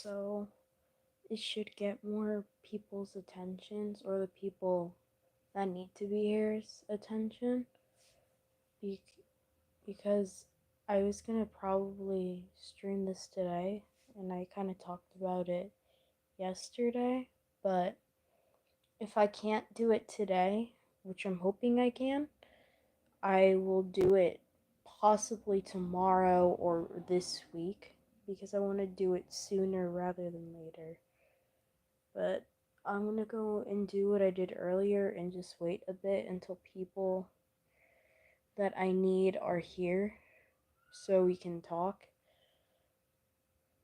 so it should get more people's attentions, or the people that need to be here's attention, be- because I was gonna probably stream this today, and I kind of talked about it yesterday, but if I can't do it today, which I'm hoping I can, I will do it possibly tomorrow or this week, because I want to do it sooner rather than later. But I'm gonna go and do what I did earlier and just wait a bit until people that I need are here so we can talk.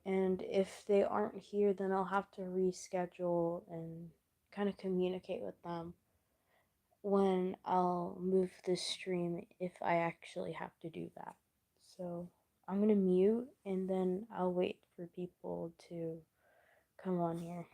And if they aren't here, then I'll have to reschedule and kind of communicate with them when I'll move the stream if I actually have to do that. So I'm gonna mute and then I'll wait for people to come on here.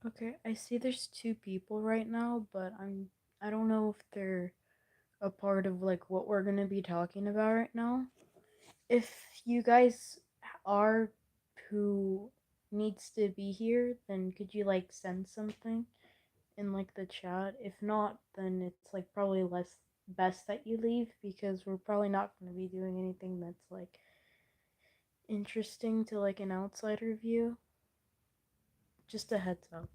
Okay, I see there's two people right now, but I don't know if they're a part of like what we're gonna be talking about right now. If you guys are who needs to be here, then could you like send something in like the chat? If not, then it's like probably less best that you leave because we're probably not going to be doing anything that's like interesting to like an outsider view. Just a heads up.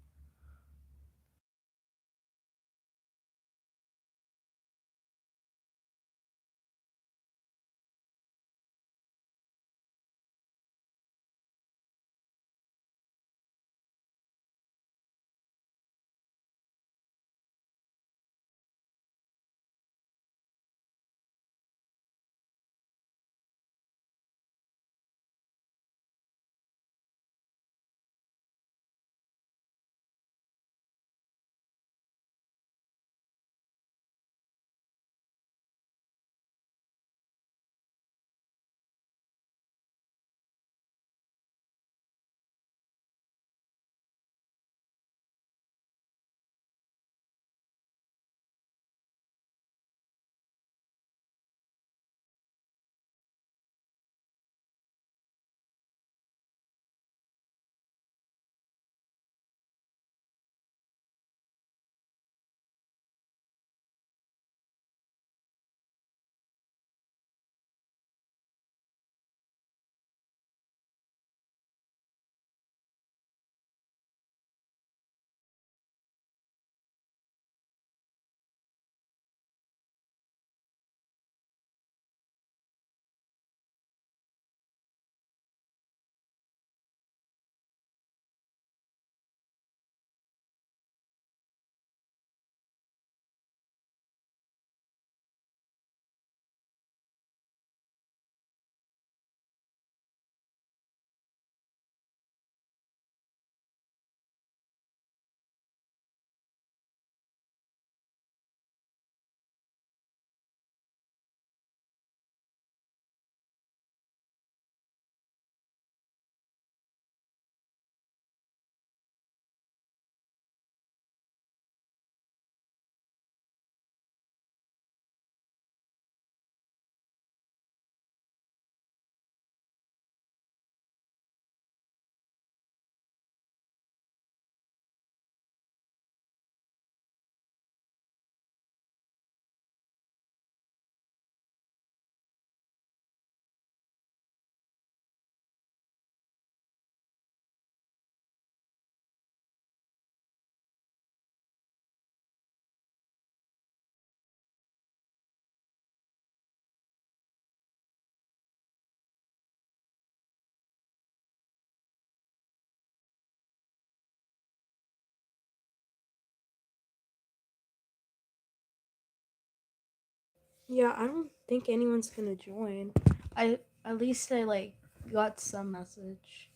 Yeah, I don't think anyone's gonna join. I at least I like got some message.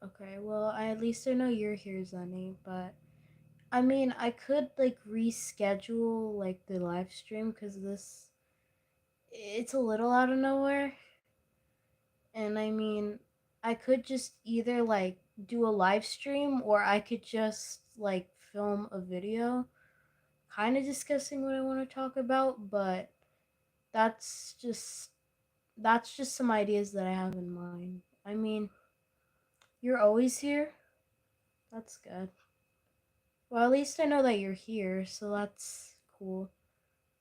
Okay, well I at least I know you're here, Zenny, but I mean I could like reschedule like the live stream because this it's a little out of nowhere. And I mean I could just either like do a live stream or I could just like film a video kind of discussing what I want to talk about, but that's just that's just some ideas that I have in mind. I mean, you're always here. That's good. Well, at least I know that you're here, so that's cool.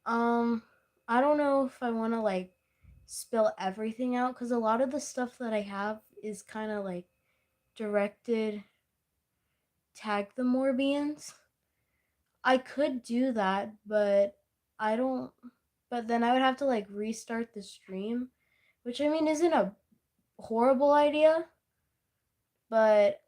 Um, I don't know if I want to like spill everything out cuz a lot of the stuff that I have is kind of like directed tag the Morbians. I could do that, but I don't but then I would have to like restart the stream, which I mean isn't a horrible idea, but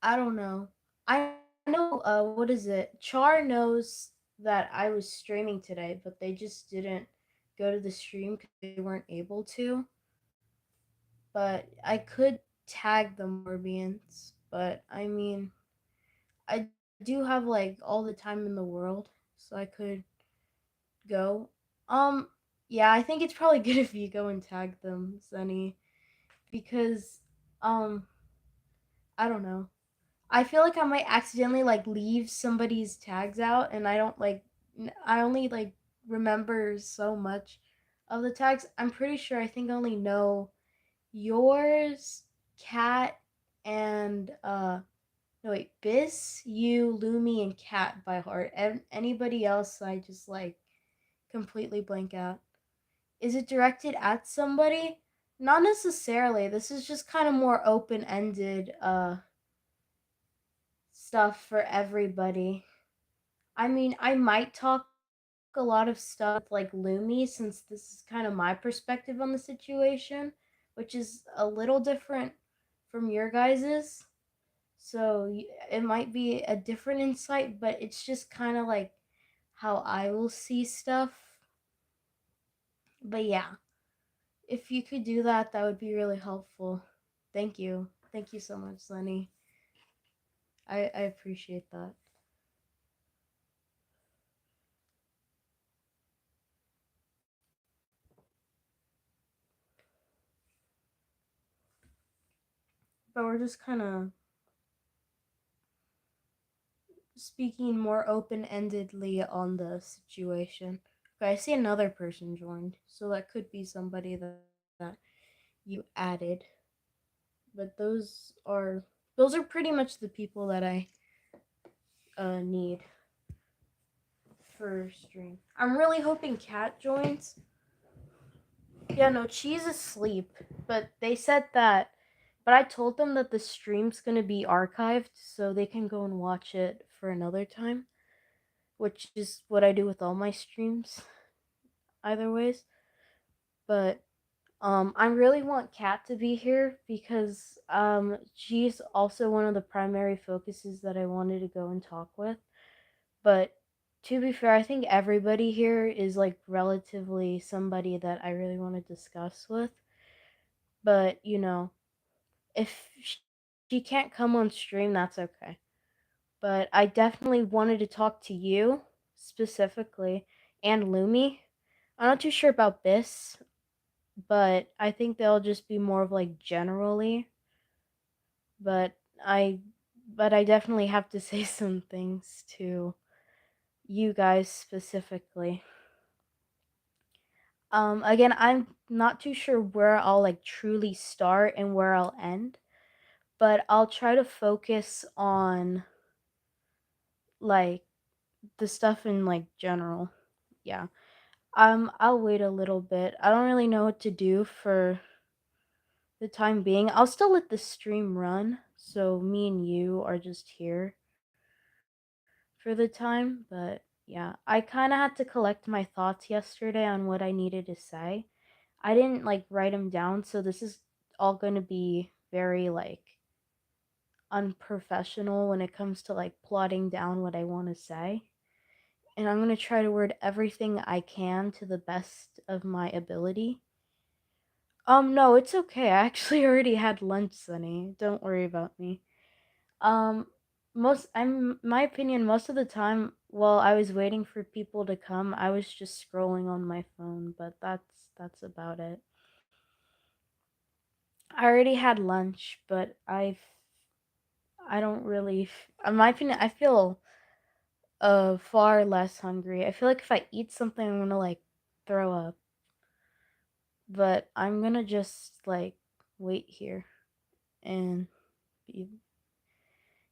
I don't know. I know what is it? Char knows that I was streaming today, but they just didn't go to the stream cuz they weren't able to. But I could tag the Morbians, but I mean, I do have like all the time in the world, so I could go. Um yeah, I think it's probably good if you go and tag them, Sunny, because um I don't know. I feel like I might accidentally like leave somebody's tags out, and I don't like. I only like remember so much of the tags. I'm pretty sure. I think I only know yours, Cat, and no wait, Biss, you, Lumi, and Cat by heart. Anybody else, I just like completely blank out. Is it directed at somebody? Not necessarily. This is just kind of more open ended stuff for everybody. I mean, I might talk a lot of stuff with like Lumi since this is kind of my perspective on the situation, which is a little different from your guys's. So it might be a different insight, but it's just kind of like how I will see stuff. But yeah, if you could do that, that would be really helpful. Thank you. Thank you so much, Lenny. I appreciate that. But we're just kind of speaking more open endedly on the situation. Okay, I see another person joined, so that could be somebody that you added. But those are pretty much the people that I need for stream. I'm really hoping Cat joins. Yeah, no, she's asleep, but they said that. But I told them that the stream's gonna be archived, so they can go and watch it for another time, which is what I do with all my streams, either ways. But I really want Kat to be here because she's also one of the primary focuses that I wanted to go and talk with. But to be fair, I think everybody here is like relatively somebody that I really want to discuss with. But if she can't come on stream, that's okay. But I definitely wanted to talk to you specifically and Lumi. I'm not too sure about Biss, but I think they'll just be more of like generally. But I but I definitely have to say some things to you guys specifically. Again, I'm not too sure where I'll like truly start and where I'll end, but I'll try to focus on like the stuff in like general. Yeah. I'll wait a little bit. I don't really know what to do for the time being. I'll still let the stream run, so me and you are just here for the time, but yeah, I kind of had to collect my thoughts yesterday on what I needed to say. I didn't like write them down, so this is all going to be very like unprofessional when it comes to like plotting down what I want to say. And I'm going to try to word everything I can to the best of my ability. No, it's okay. I actually already had lunch, Sunny. Don't worry about me. Um, my opinion, most of the time while I was waiting for people to come, I was just scrolling on my phone, but that's about it. I already had lunch, but I don't really, in my opinion, I feel far less hungry. I feel like if I eat something, I'm gonna like throw up. But I'm gonna just like wait here and be,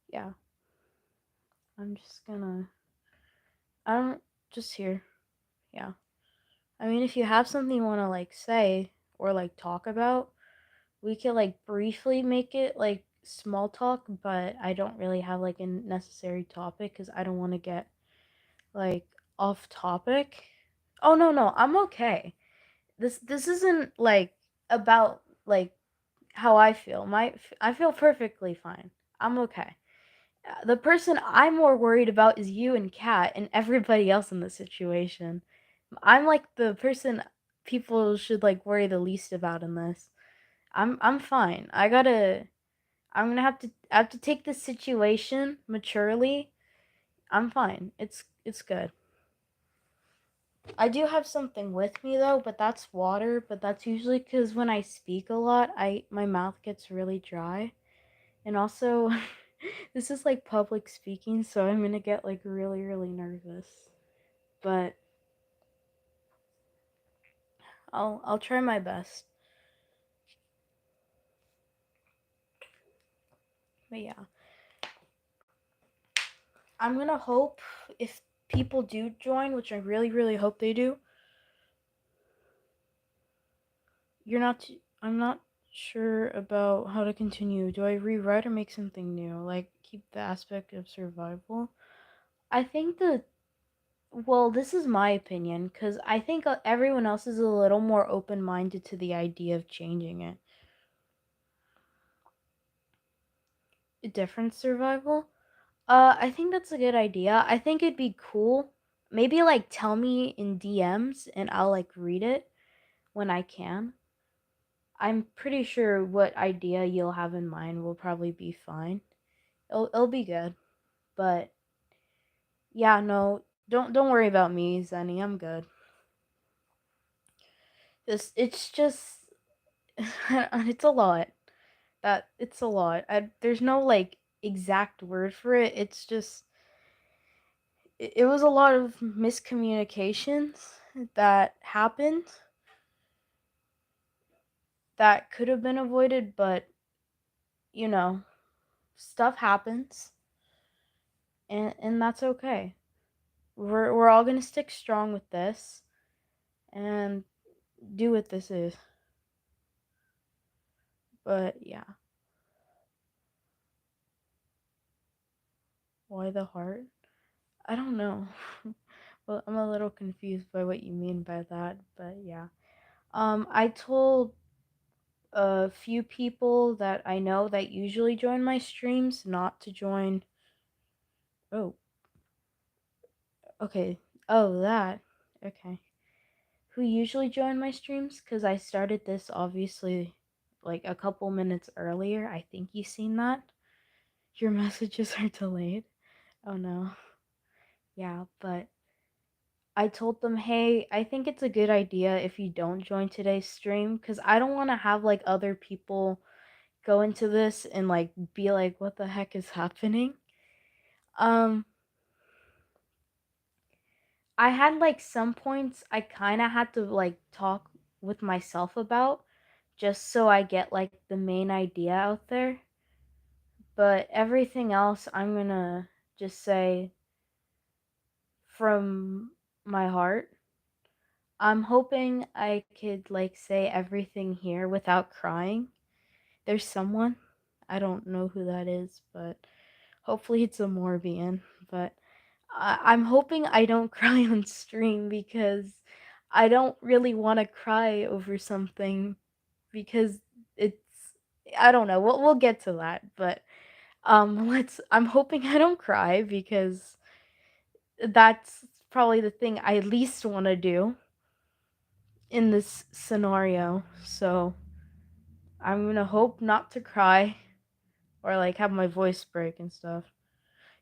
yeah. I'm just gonna, I don't, just here. Yeah. I mean, if you have something you want to like say or like talk about, we could like briefly make it like small talk, but I don't really have like a necessary topic because I don't want to get like off topic. Oh no, no, I'm okay. This isn't like about like how I feel. I feel perfectly fine. I'm okay. The person I'm more worried about is you and Kat and everybody else in the situation. I'm like the person people should like worry the least about in this. I'm fine. I'm gonna have to take this situation maturely. I'm fine. It's good. I do have something with me though, but that's water. But that's usually because when I speak a lot, I my mouth gets really dry, And also, this is like public speaking, so I'm gonna get like really, really nervous. But I'll try my best. But yeah, I'm gonna hope if people do join, which I really, really hope they do. I'm not sure about how to continue. Do I rewrite or make something new? Like keep the aspect of survival? I think well, this is my opinion cuz I think everyone else is a little more open-minded to the idea of changing it. A different survival? I think that's a good idea. I think it'd be cool. Maybe like tell me in DMs and I'll like read it when I can. I'm pretty sure what idea you'll have in mind will probably be fine. It'll be good. But yeah, no, don't worry about me, Zenny. I'm good. It's just it's a lot. It's a lot. There's no like exact word for it. It's just it was a lot of miscommunications that happened that could have been avoided, but you know, stuff happens and that's okay. We're all going to stick strong with this and do what this is. But yeah. Why the heart? I don't know. Well, I'm a little confused by what you mean by that, but yeah. I told a few people that I know that usually join my streams not to join. Oh, okay. Oh, that. Okay. Who usually join my streams because I started this obviously like a couple minutes earlier. I think you've seen that. Your messages are delayed. Oh no. Yeah, but I told them, hey, I think it's a good idea if you don't join today's stream because I don't want to have like other people go into this and like be like, what the heck is happening? Um, I had like some points I kind of had to like talk with myself about just so I get like the main idea out there. But everything else, I'm gonna just say from my heart. I'm hoping I could like say everything here without crying. There's someone, I don't know who that is, but hopefully it's a Morbian. But I'm hoping I don't cry on stream because I don't really want to cry over something because it's I don't know. We'll get to that, but let's I'm hoping I don't cry because that's probably the thing I least want to do in this scenario. So I'm gonna hope not to cry or like have my voice break and stuff.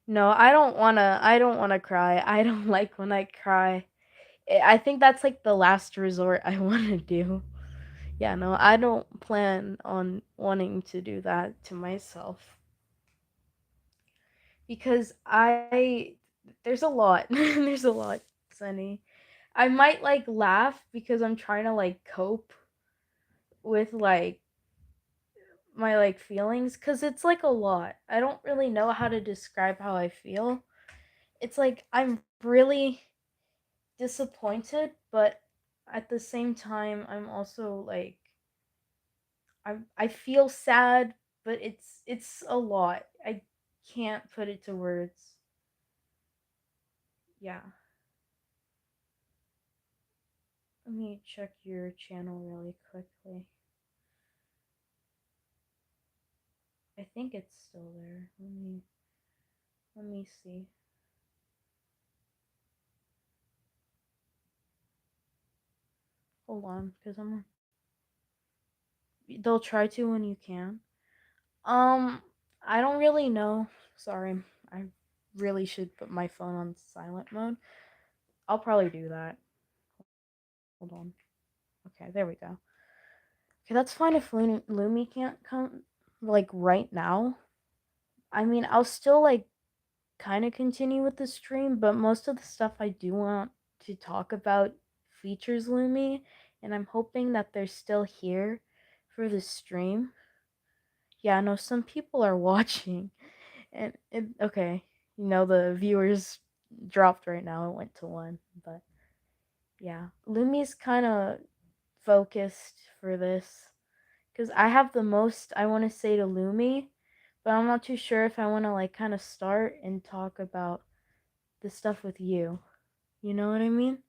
No, I don't wanna cry. I don't like when I cry. I think that's like the last resort I wanna do. Yeah, no, I don't plan on wanting to do that to myself. Because there's a lot. There's a lot, Sunny. I might like laugh because I'm trying to like cope with like my like feelings cuz it's like a lot. I don't really know how to describe how I feel. It's like I'm really disappointed, but at the same time I'm also like I feel sad, but it's a lot. I can't put it to words. Yeah. Let me check your channel really quickly. I think it's still there. Let me see. Hold on, cuz they'll try to when you can. Um, I don't really know. Sorry. I really should put my phone on silent mode. I'll probably do that. Hold on. Okay, there we go. Okay, that's fine if Lumi can't come like right now. I mean, I'll still like kind of continue with the stream, but most of the stuff I do want to talk about features Lumi, and I'm hoping that they're still here for the stream. Yeah, no, some people are watching, and okay, the viewers dropped right now. It went to one, but yeah, Lumi's kind of focused for this because I have the most I want to say to Lumi, but I'm not too sure if I want to like kind of start and talk about the stuff with you. You know what I mean?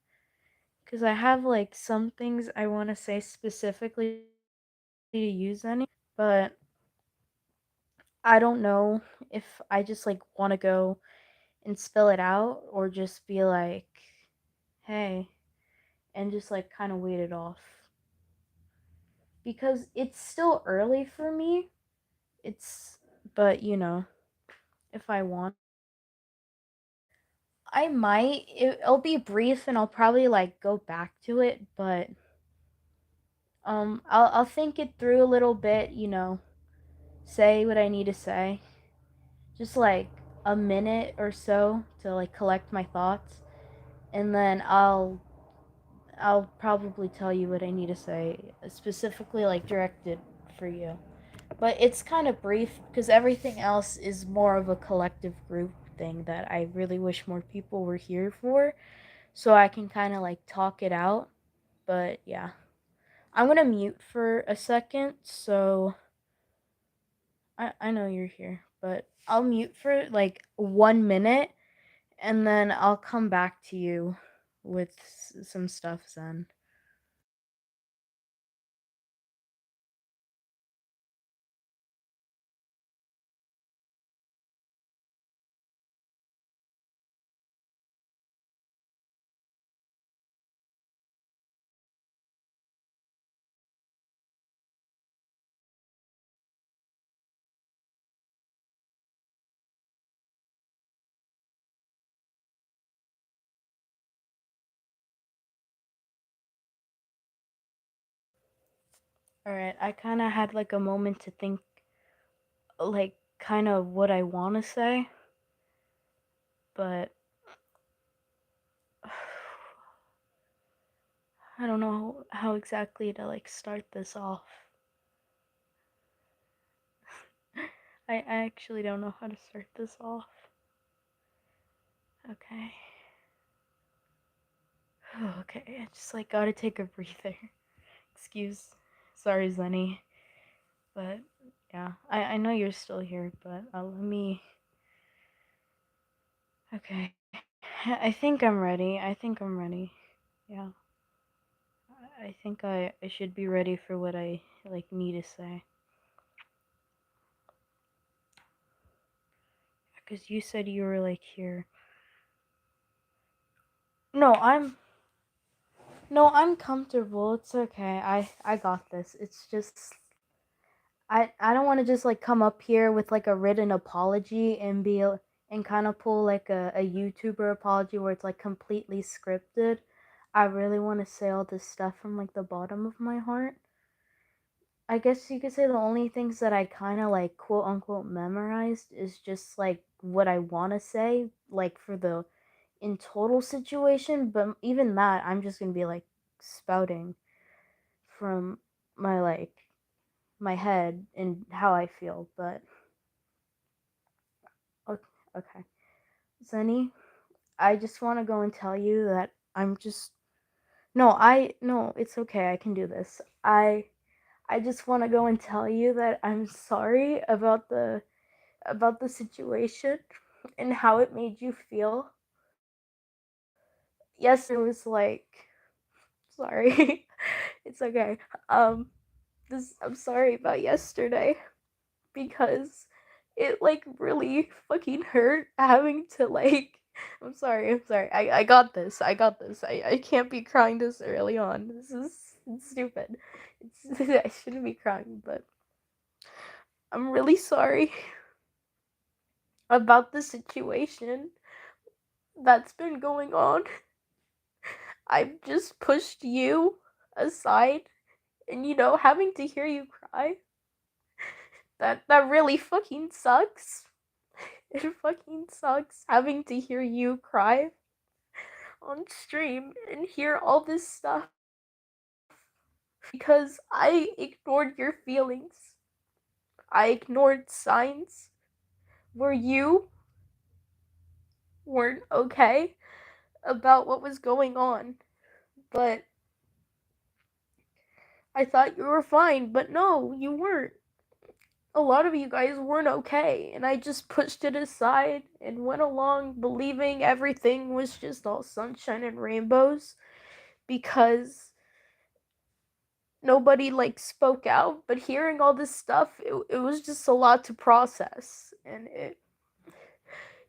Because I have like some things I want to say specifically to use any, but I don't know if I just like want to go and spill it out or just be like, hey, and just like kind of wait it off. Because it's still early for me. It's, but if I want, I might. It'll be brief and I'll probably like go back to it, but I'll think it through a little bit, say what I need to say. Just like a minute or so to like collect my thoughts, and then I'll probably tell you what I need to say, specifically like directed for you. But it's kind of brief because everything else is more of a collective group thing that I really wish more people were here for, so I can kind of like talk it out. But yeah, I'm gonna mute for a second, so I know you're here, but I'll mute for like 1 minute and then I'll come back to you with some stuff then. Alright, I kind of had like a moment to think, like, kind of what I want to say, but I don't know how exactly to like start this off. I actually don't know how to start this off. Okay. Okay, I just like gotta take a breather. Excuse. Sorry, Zenny. But yeah, I know you're still here, but let me. Okay. I think I'm ready. I think I'm ready. Yeah. I think I should be ready for what I like need to say. Because you said you were like here. No, I'm comfortable. It's okay. I got this. It's just I don't want to just like come up here with like a written apology and and kind of pull like a YouTuber apology where it's like completely scripted. I really want to say all this stuff from like the bottom of my heart. I guess you could say the only things that I kind of like quote unquote memorized is just like what I want to say, like for the in total situation, but even that I'm just going to be like spouting from my like my head and how I feel, but okay. Zenny, I just want to go and tell you that I'm just no, it's okay. I can do this. I just want to go and tell you that I'm sorry about the situation and how it made you feel. Yes, it was like sorry. It's okay. Um this I'm sorry about yesterday because it like really fucking hurt having to like I'm sorry. I got this. I got this. I can't be crying this early on. This is it's stupid. It's I shouldn't be crying, but I'm really sorry about the situation that's been going on. I've just pushed you aside and having to hear you cry that really fucking sucks. It fucking sucks having to hear you cry on stream and hear all this stuff because I ignored your feelings. I ignored signs where you weren't okay about what was going on. But I thought you were fine, but no, you weren't. A lot of you guys weren't okay, and I just pushed it aside and went along believing everything was just all sunshine and rainbows because nobody like spoke out. But hearing all this stuff, it was just a lot to process, and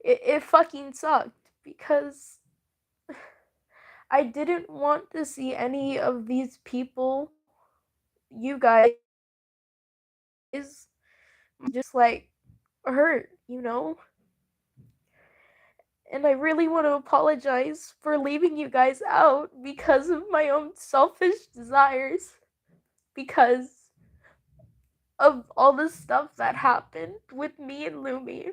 it fucking sucked because I didn't want to see any of these people, you guys, just like hurt, you know? And I really want to apologize for leaving you guys out because of my own selfish desires, because of all the stuff that happened with me and Lumi.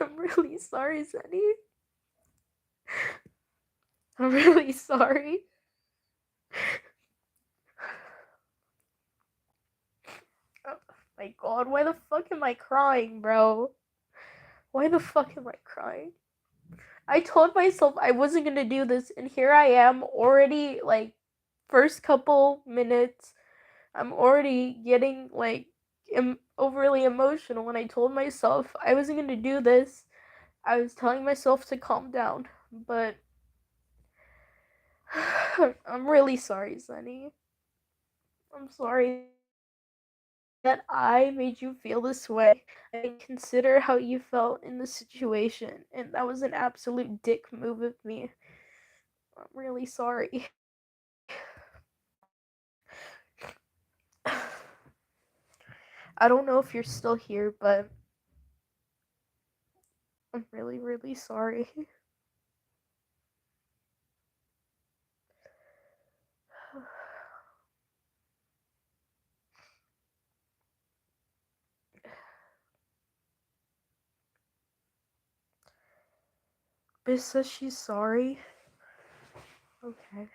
I'm really sorry, Zenny. I'm really sorry. Oh my god, why the fuck am I crying, bro? Why the fuck am I crying? I told myself I wasn't gonna do this, and here I am already, like, first couple minutes, I'm already getting, like, overly emotional when I told myself I wasn't gonna do this. I was telling myself to calm down, but I'm really sorry, Sunny. I'm sorry that I made you feel this way. I consider how you felt in the situation, and that was an absolute dick move of me. I'm really sorry. I don't know if you're still here, but I'm really, really sorry. Biz says she's sorry. Okay.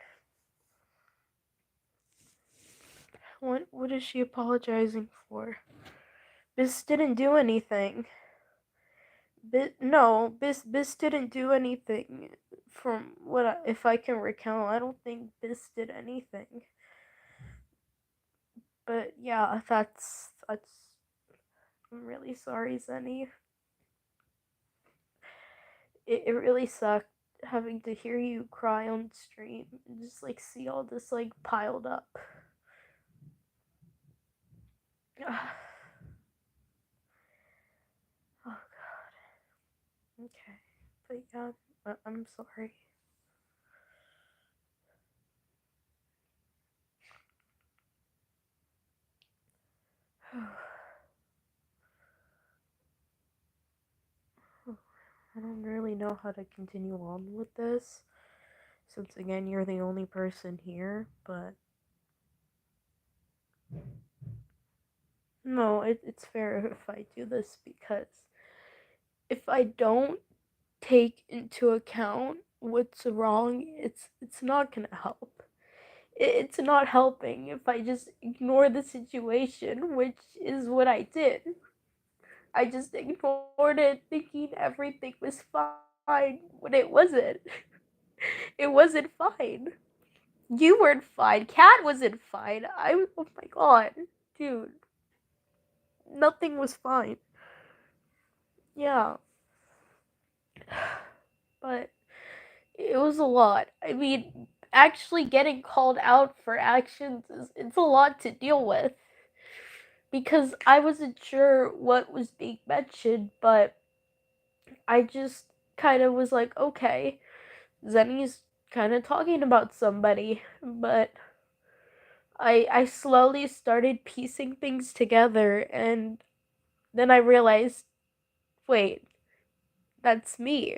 What is she apologizing for? Biz didn't do anything. Biz didn't do anything. From if I can recount, I don't think Biz did anything. But yeah, that's. I'm really sorry, Zenny. It really sucked having to hear you cry on stream and just like see all this like piled up. Oh god. Okay. But yeah, I'm sorry. I don't really know how to continue on with this, since again you're the only person here, but no, it's fair if I do this because if I don't take into account what's wrong, it's not gonna help. It's not helping if I just ignore the situation, which is what I did. I just ignored it, thinking everything was fine when it wasn't. It wasn't fine. You weren't fine. Cat wasn't fine. Oh my god, dude, nothing was fine. Yeah, but it was a lot. I mean, actually getting called out for actions it's a lot to deal with because I wasn't sure what was being mentioned, but I just kind of was like, okay, Zenny's kind of talking about somebody, but I slowly started piecing things together, and then I realized, wait, that's me.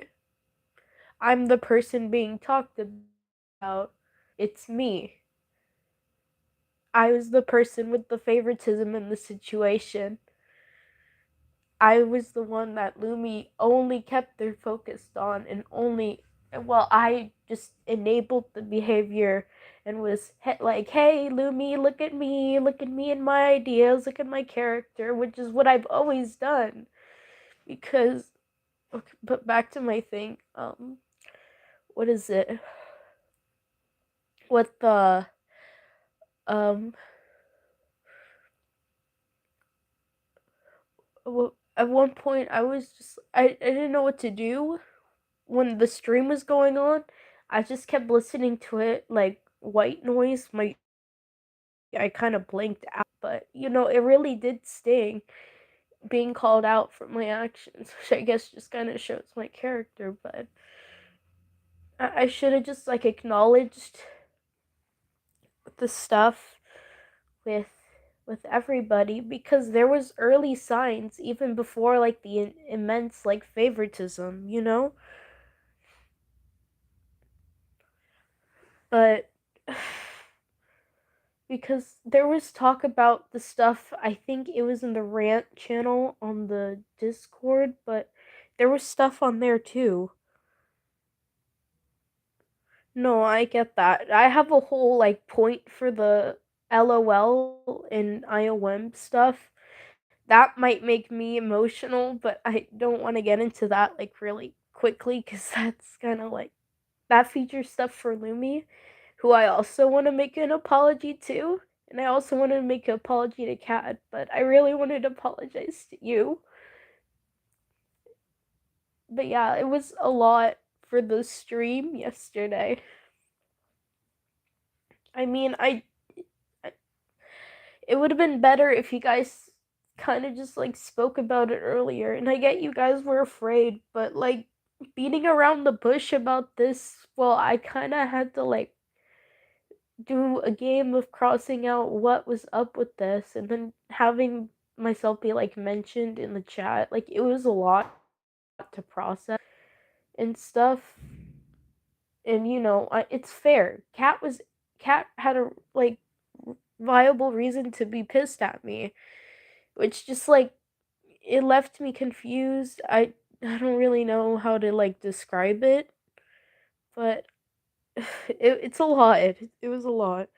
I'm the person being talked about. It's me. I was the person with the favoritism in the situation. I was the one that Lumi only kept their focus on, and only, well, I just enabled the behavior and was like, hey, Lumi, look at me and my ideas, look at my character, which is what I've always done. Because, okay, but back to my thing, what is it? What the, um, at one point I was just, I didn't know what to do when the stream was going on. I just kept listening to it like white noise. I kind of blinked out, but it really did sting being called out for my actions, which I guess just kind of shows my character. But I should have just like acknowledged the stuff with everybody, because there was early signs even before like the immense like favoritism. But because there was talk about the stuff, I think it was in the rant channel on the Discord, but there was stuff on there too. No, I get that. I have a whole like point for the LOL and IOM stuff. That might make me emotional, but I don't want to get into that like really quickly, cuz that's kind of like that features stuff for Lumi, who I also want to make an apology to. And I also want to make an apology to Kat, but I really wanted to apologize to you. But yeah, it was a lot for the stream yesterday. I mean, it would have been better if you guys kind of just like spoke about it earlier. And I get you guys were afraid, but like beating around the bush about this, well, I kind of had to like do a game of crossing out what was up with this, and then having myself be like mentioned in the chat. Like it was a lot to process and stuff. And it's fair. Cat had a like viable reason to be pissed at me, which just like it left me confused. I don't really know how to like describe it, but it's a lot. It was a lot.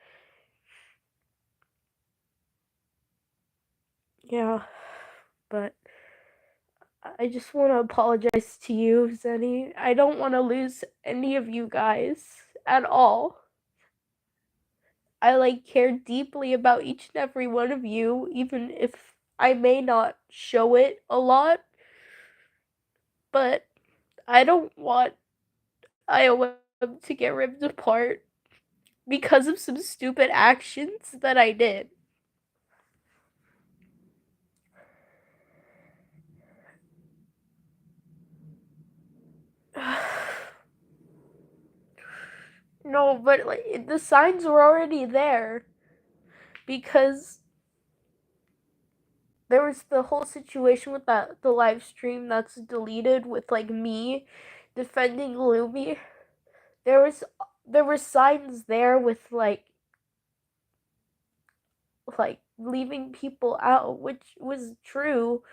Yeah, but I just want to apologize to you, Zenny. I don't want to lose any of you guys at all. I like care deeply about each and every one of you, even if I may not show it a lot. But I don't want IOM to get ripped apart because of some stupid actions that I did. No, but like the signs were already there, because there was the whole situation with the live stream that's deleted with like me defending Lumi. There was there were signs there with like leaving people out, which was true.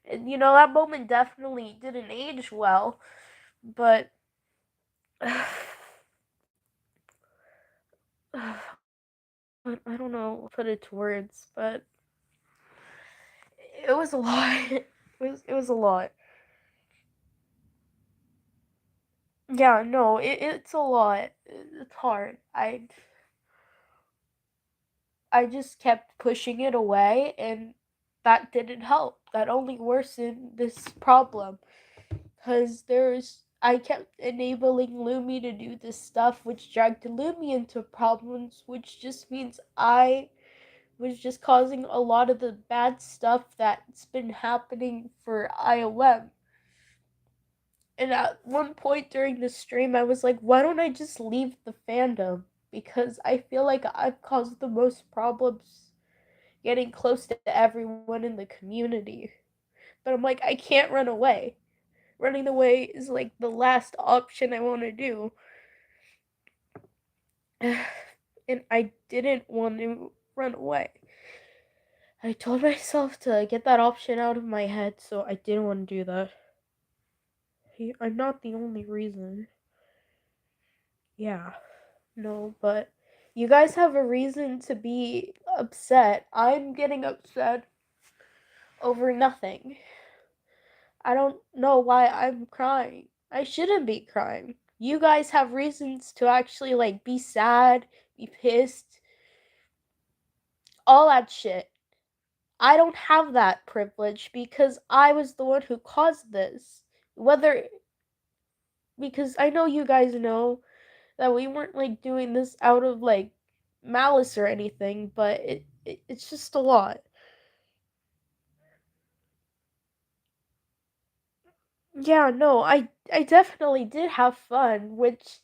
And that moment definitely didn't age well, but I don't know put it to words, but it was a lot. It was a lot. Yeah, no, it's a lot. It's hard. I just kept pushing it away, and that didn't help. That only worsened this problem, because I kept enabling Lumi to do this stuff, which dragged Lumi into problems, which just means I was just causing a lot of the bad stuff that's been happening for IOM. And at one point during the stream, I was like, why don't I just leave the fandom? Because I feel like I've caused the most problems getting close to everyone in the community. But I'm like, I can't run away. Running away is like the last option I want to do. And I didn't want to run away. I told myself to get that option out of my head, so I didn't want to do that. I'm not the only reason. Yeah, no, but you guys have a reason to be upset. I'm getting upset over nothing. I don't know why I'm crying. I shouldn't be crying. You guys have reasons to actually like be sad, be pissed, all that shit. I don't have that privilege because I was the one who caused this. Whether because I know you guys know that we weren't like doing this out of like malice or anything, but it's just a lot. Yeah, no, I definitely did have fun, which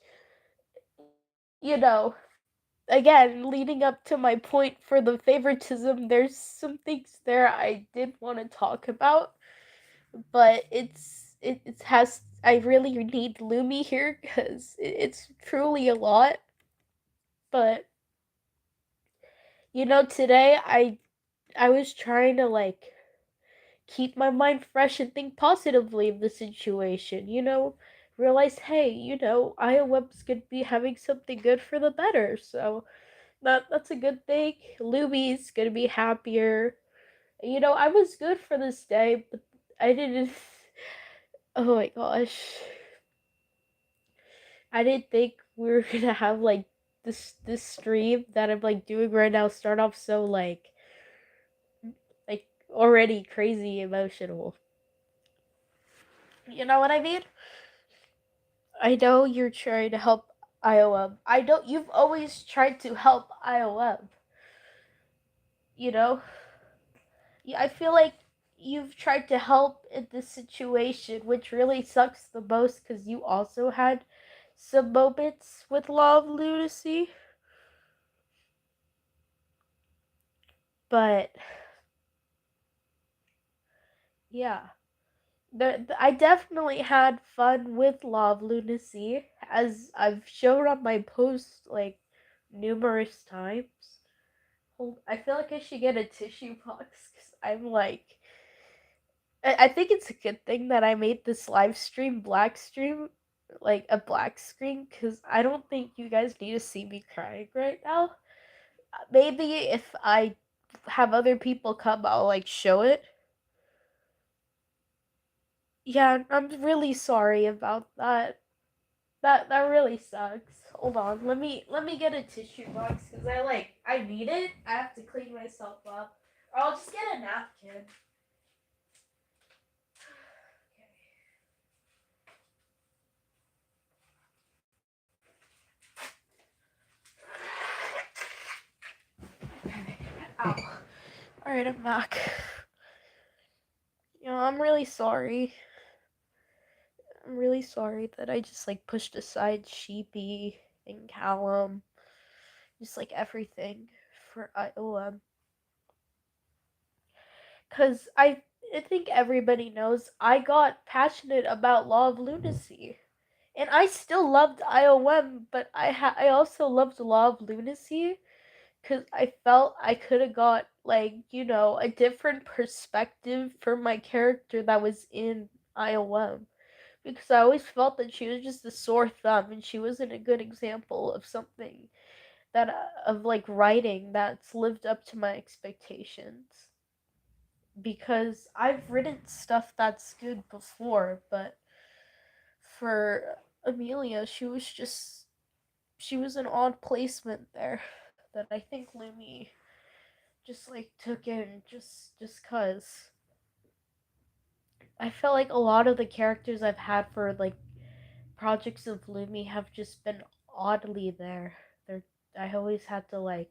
you know, again, leading up to my point for the favoritism, there's some things there I did want to talk about, but it has I really need Lumi here because it's truly a lot. But today I was trying to like keep my mind fresh and think positively of the situation. Realize, hey, iOWeb's gonna be having something good for the better, so that's a good thing. Luby's gonna be happier. I was good for this day, but I didn't. Oh my gosh, I didn't think we were gonna have like this stream that I'm like doing right now start off so like already crazy emotional. You know what I mean? I know you're trying to help IOM. I know you've always tried to help IOM. You know, I feel like you've tried to help in this situation, which really sucks the most because you also had some moments with Law of Lunacy. But yeah, I definitely had fun with Law of Lunacy, as I've shown on my post like numerous times. Hold, I feel like I should get a tissue box because I'm like, I think it's a good thing that I made this live stream, like a black screen, because I don't think you guys need to see me crying right now. Maybe if I have other people come, I'll like show it. Yeah, I'm really sorry about that. That really sucks. Hold on, let me get a tissue box because I need it. I have to clean myself up, or I'll just get a napkin. Ow. Alright, I'm back. I'm really sorry. I'm really sorry that I just like pushed aside Sheepy and Callum, just like everything for IOM. Cause I think everybody knows I got passionate about Law of Lunacy. And I still loved IOM, but I also loved Law of Lunacy because I felt I could have got like a different perspective for my character that was in IOM, because I always felt that she was just a sore thumb and she wasn't a good example of something that of like writing that's lived up to my expectations. Because I've written stuff that's good before, but for Amelia, she was an odd placement there that I think Lumi just like took in just cuz I felt like a lot of the characters I've had for like projects of Lumi have just been oddly there. They're I always had to like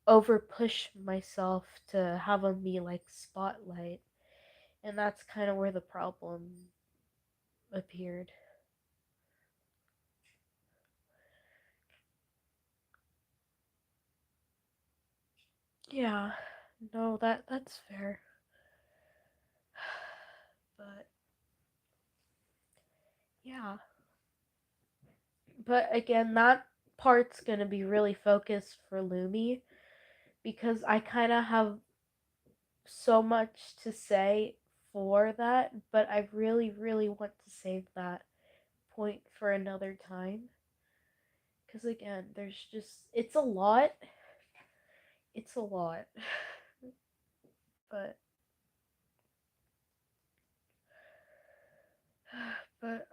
over push myself to have them be like spotlight, and that's kind of where the problem appeared. Yeah, no, that's fair. But yeah, but again, that part's gonna be really focused for Lumi because I kind of have so much to say for that, but I really, really want to save that point for another time. Because again, there's just, it's a lot. It's a lot. but, but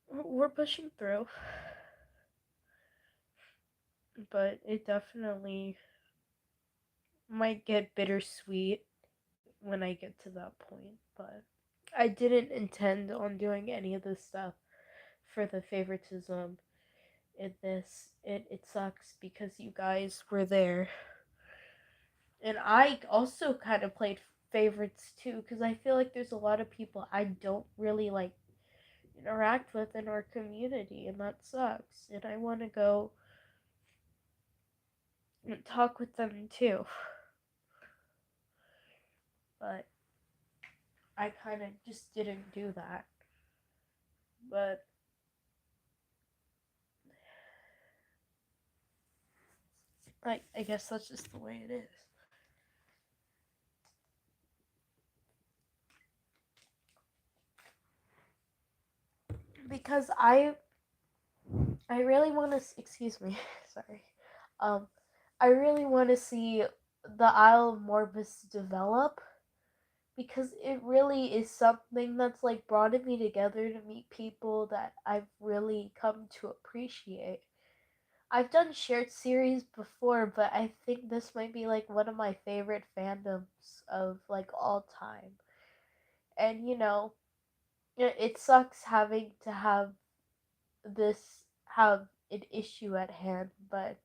we're pushing through. But it definitely might get bittersweet when I get to that point. But I didn't intend on doing any of this stuff for the favoritism in this. It sucks because you guys were there. And I also kind of played favorites too because I feel like there's a lot of people I don't really like interact with in our community, and that sucks. And I want to go and talk with them too. But I kind of just didn't do that. But I guess that's just the way it is. Because I really want to, excuse me, sorry. Um I really want to see the Isle of Morbus develop because it really is something that's like brought me together to meet people that I've really come to appreciate. I've done shared series before, but I think this might be like one of my favorite fandoms of like all time. And it sucks having to have an issue at hand, but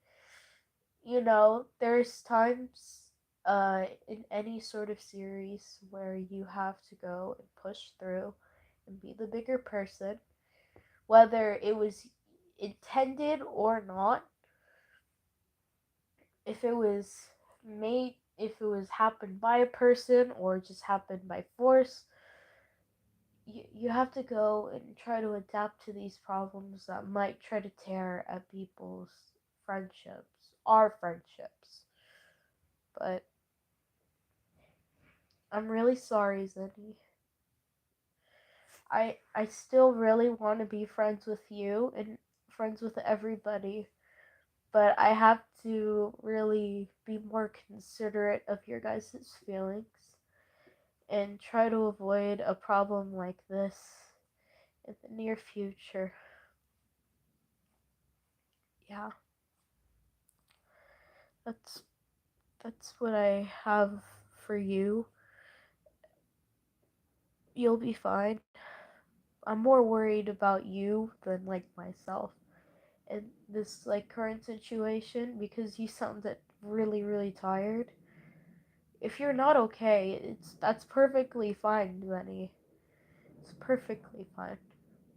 there's times in any sort of series where you have to go and push through and be the bigger person, whether it was intended or not. If it was if it was happened by a person or just happened by force, you have to go and try to adapt to these problems that might try to tear at people's friendships, our friendships. But I'm really sorry, Zenny. I still really want to be friends with you and friends with everybody, but I have to really be more considerate of your guys' feelings and try to avoid a problem like this in the near future. Yeah, that's that's what I have for you. You'll be fine. I'm more worried about you than like myself in this like current situation because you sounded really really tired. If you're not okay, that's perfectly fine, Lenny. It's perfectly fine.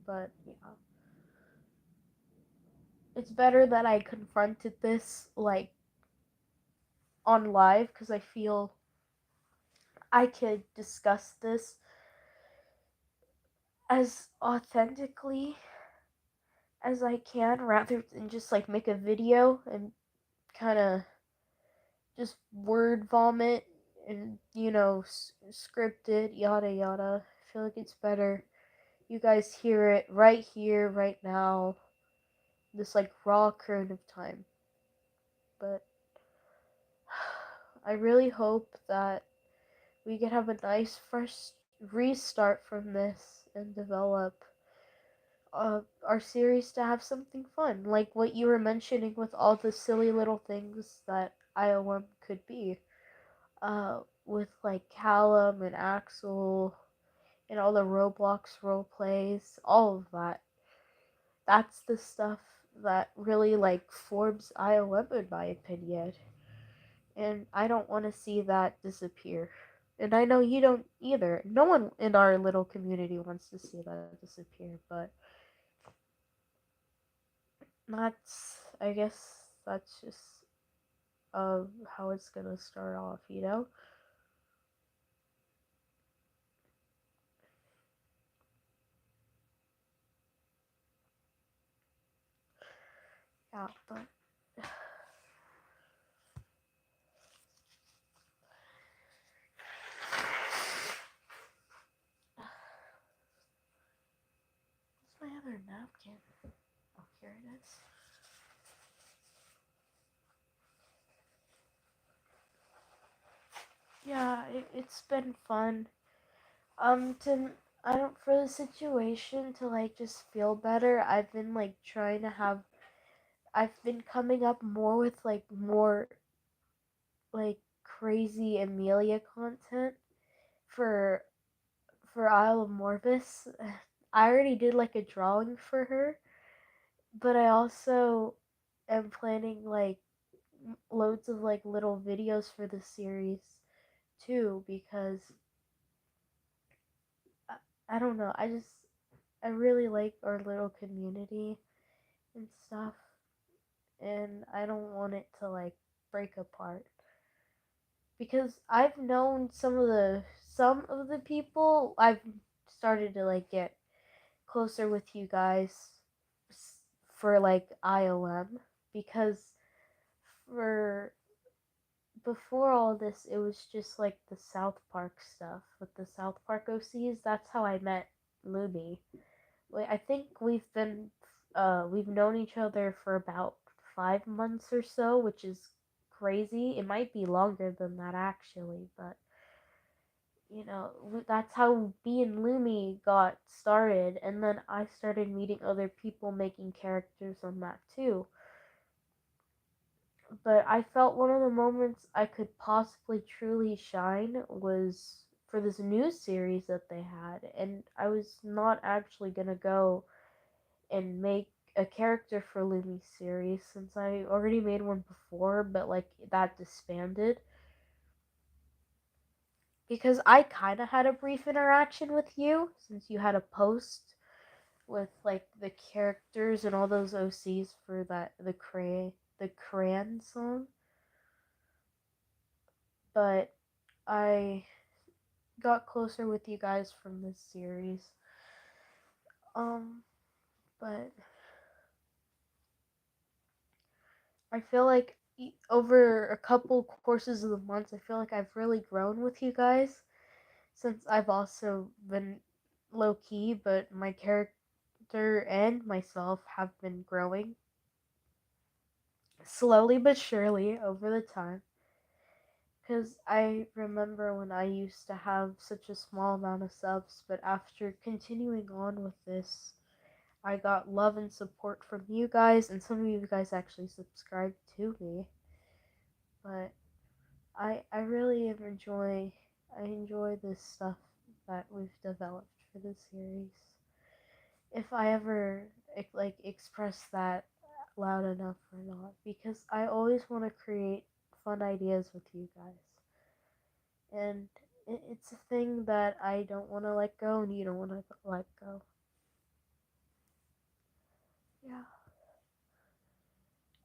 But yeah, it's better that I confronted this like on live because I feel I could discuss this as authentically as I can rather than just like make a video and kind of just word vomit and scripted yada yada. I feel like it's better you guys hear it right here right now, this like raw current of time. But I really hope that we can have a nice fresh restart from this and develop our series to have something fun, like what you were mentioning with all the silly little things that IOM could be. With like Callum and Axel and all the Roblox role plays, all of that. That's the stuff that really like forms IOM in my opinion. And I don't want to see that disappear. And I know you don't either. No one in our little community wants to see that disappear, but I guess that's just how it's gonna start off. Yeah, but napkin. Oh, here it is. Yeah, it's been fun. To I don't for the situation to like just feel better. I've been like trying to have. I've been coming up more with like more like crazy Amelia content for Isle of Morbus. I already did like a drawing for her, but I also am planning like loads of like little videos for the series too because I, I don't know. I really like our little community and stuff, and I don't want it to like break apart because I've known some of the people. I've started to like get closer with you guys for like IOM because for before all this it was just like the South Park stuff with the South Park OCs. That's how I met Lumi. Like, I think we've known each other for about 5 months or so, which is crazy. It might be longer than that actually, but that's how me and Lumi got started, and then I started meeting other people making characters on that too. But I felt one of the moments I could possibly truly shine was for this new series that they had, and I was not actually gonna go and make a character for Lumi's series since I already made one before, but like that disbanded because I kind of had a brief interaction with you since you had a post with like the characters and all those OCs for the Cran song, but I got closer with you guys from this series. Um, but I feel like over a couple courses of the months, I feel like I've really grown with you guys since I've also been low key, but my character and myself have been growing slowly but surely over the time. Because I remember when I used to have such a small amount of subs, but after continuing on with this, I got love and support from you guys, and some of you guys actually subscribed to me. But I really I enjoy this stuff that we've developed for this series. If I ever like express that loud enough or not, because I always want to create fun ideas with you guys, and it's a thing that I don't want to let go, and you don't want to let go. Yeah.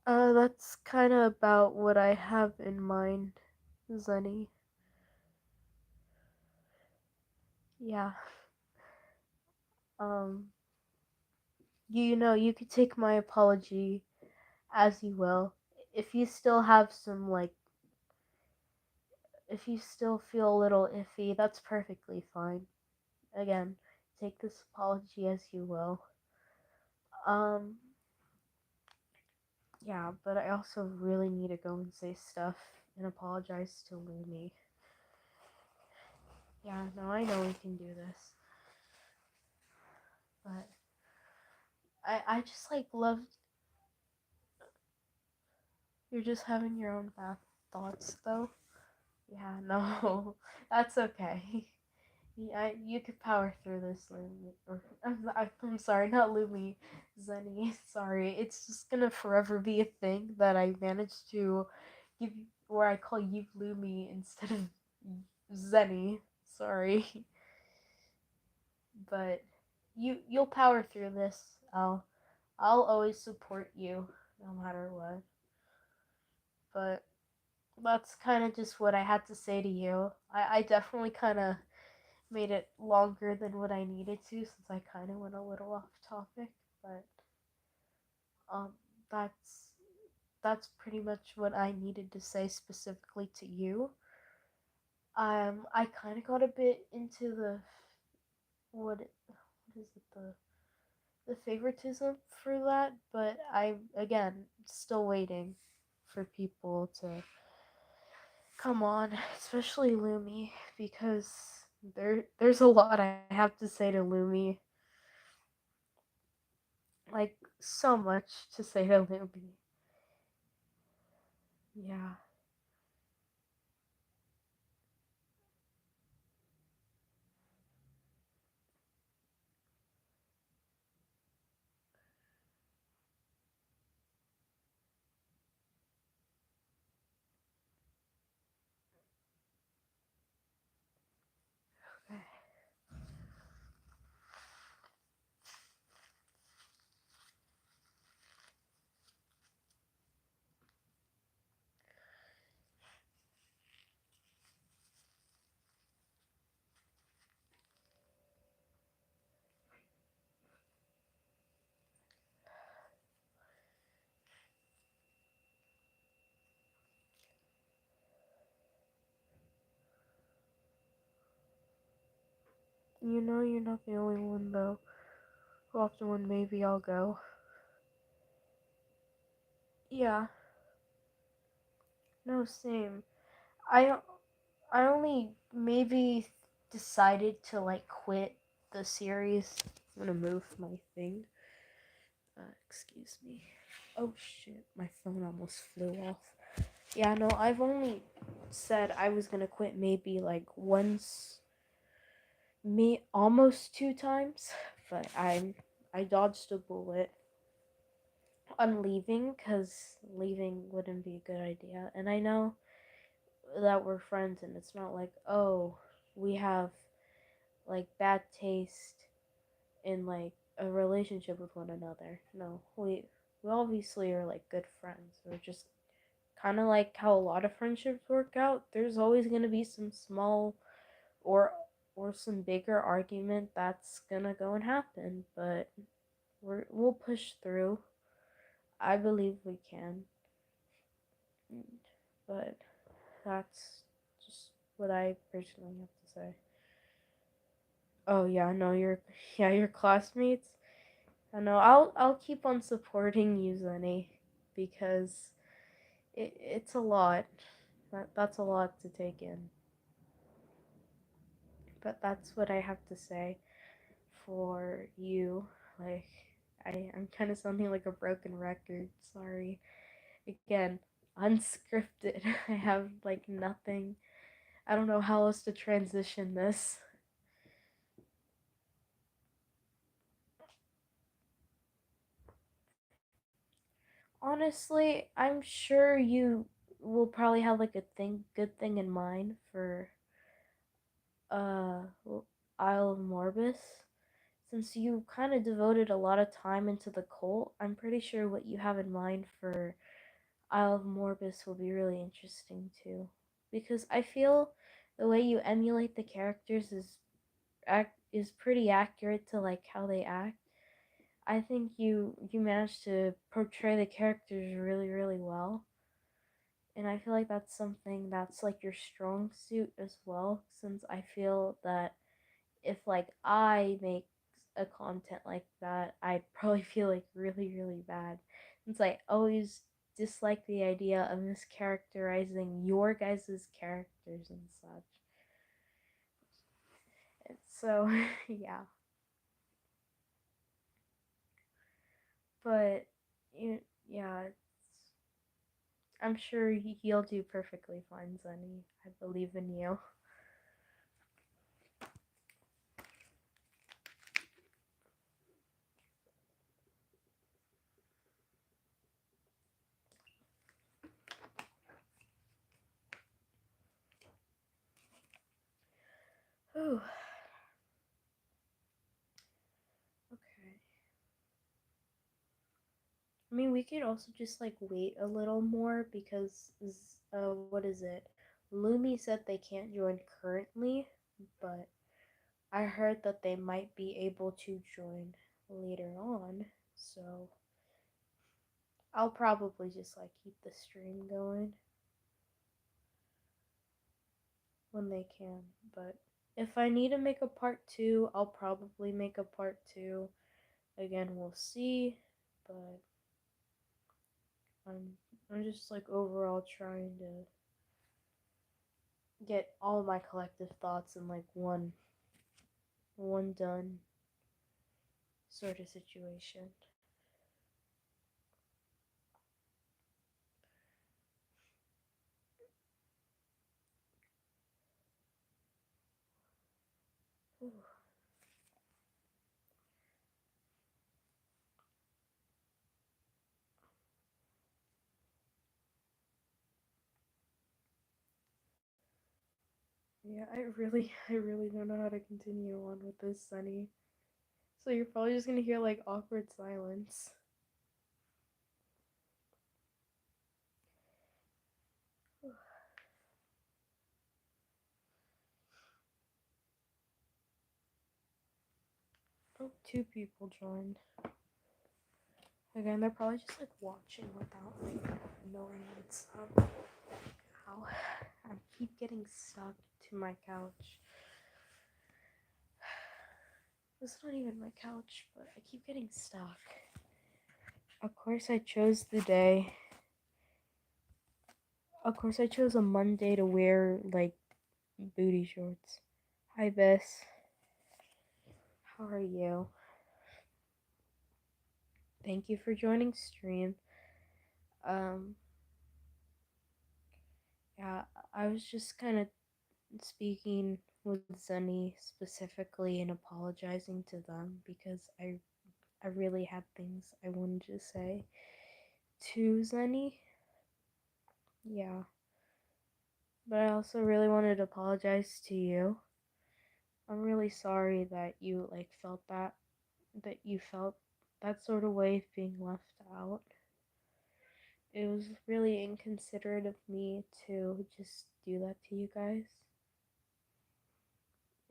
That's kind of about what I have in mind, Zenny. Yeah. Um, you could take my apology as you will. If you still have some like if you still feel a little iffy, that's perfectly fine. Again, take this apology as you will. Um, yeah, but I also really need to go and say stuff and apologize to Lumi. Yeah, no, I know we can do this. But I just like love you're just having your own bad thoughts though. Yeah, no, that's okay. Yeah, you could power through this, Lumi. Or I'm sorry, not Lumi, Zenny. Sorry, it's just gonna forever be a thing that I managed to give you, where I call you Lumi instead of Zenny. Sorry, but you'll power through this. I'll always support you no matter what. But that's kind of just what I had to say to you. I definitely kind of made it longer than what I needed to since I kind of went a little off topic, but um that's that's pretty much what I needed to say specifically to you. I kind of got a bit into what is it the favoritism for that, but I again still waiting for people to come on, especially Lumi, because there's a lot I have to say to Lumi. Like so much to say to Lumi. Yeah. You know you're not the only one though. Who often when maybe I'll go. Yeah. No, same. I I only maybe decided to like quit the series. I'm gonna move my thing. Excuse me. Oh shit, my phone almost flew off. Yeah, no, I've only said I was gonna quit maybe like once, me almost two times, but I dodged a bullet on leaving because leaving wouldn't be a good idea. And I know that we're friends, and it's not like, oh, we have like bad taste in like a relationship with one another. No, we obviously are like good friends. We're just kind of like how a lot of friendships work out. There's always gonna be some small or or some bigger argument that's gonna go and happen, but we'll push through. I believe we can, but that's just what I personally have to say. Oh yeah, no, your classmates. I know. I'll keep on supporting you, Zenny, because it's a lot. That's a lot to take in. But that's what I have to say for you. Like I'm kind of sounding like a broken record. Sorry. Again, unscripted. I have like nothing. I don't know how else to transition this. Honestly, I'm sure you will probably have like a good thing in mind for uh Isle of Morbus. Since you kind of devoted a lot of time into the cult, I'm pretty sure what you have in mind for Isle of Morbus will be really interesting too. Because I feel the way you emulate the characters is pretty accurate to like how they act. I think you managed to portray the characters really well. And I feel like that's something that's like your strong suit as well, since I feel that if like I make a content like that, I'd probably feel like really bad. Since I always dislike the idea of mischaracterizing your guys' characters and such. And so yeah. But you yeah, I'm sure he'll do perfectly fine, Zenny. I believe in you. Ooh, okay. I mean, we could also just like wait a little more because what is it? Lumi said they can't join currently, but I heard that they might be able to join later on. So I'll probably just like keep the stream going when they can. But if I need to make a part two, I'll probably make a part two. again, we'll see, but I'm just like overall trying to get all my collective thoughts in like one done sort of situation. Ooh. Yeah, I really don't know how to continue on with this, Sunny. So you're probably just gonna hear like awkward silence. Oh, two people joined. Again, they're probably just like watching without like knowing what's up. Ow. I keep getting stuck to my couch. This is not even my couch, but I keep getting stuck. Of course, I chose the day. Of course, I chose a Monday to wear like booty shorts. Hi, Bess. How are you? Thank you for joining stream. Um, yeah, I was just kind of speaking with Zenny specifically and apologizing to them because I really had things I wanted to say to Zenny. Yeah. But I also really wanted to apologize to you. I'm really sorry that you like felt that you felt that sort of way of being left out. It was really inconsiderate of me to just do that to you guys.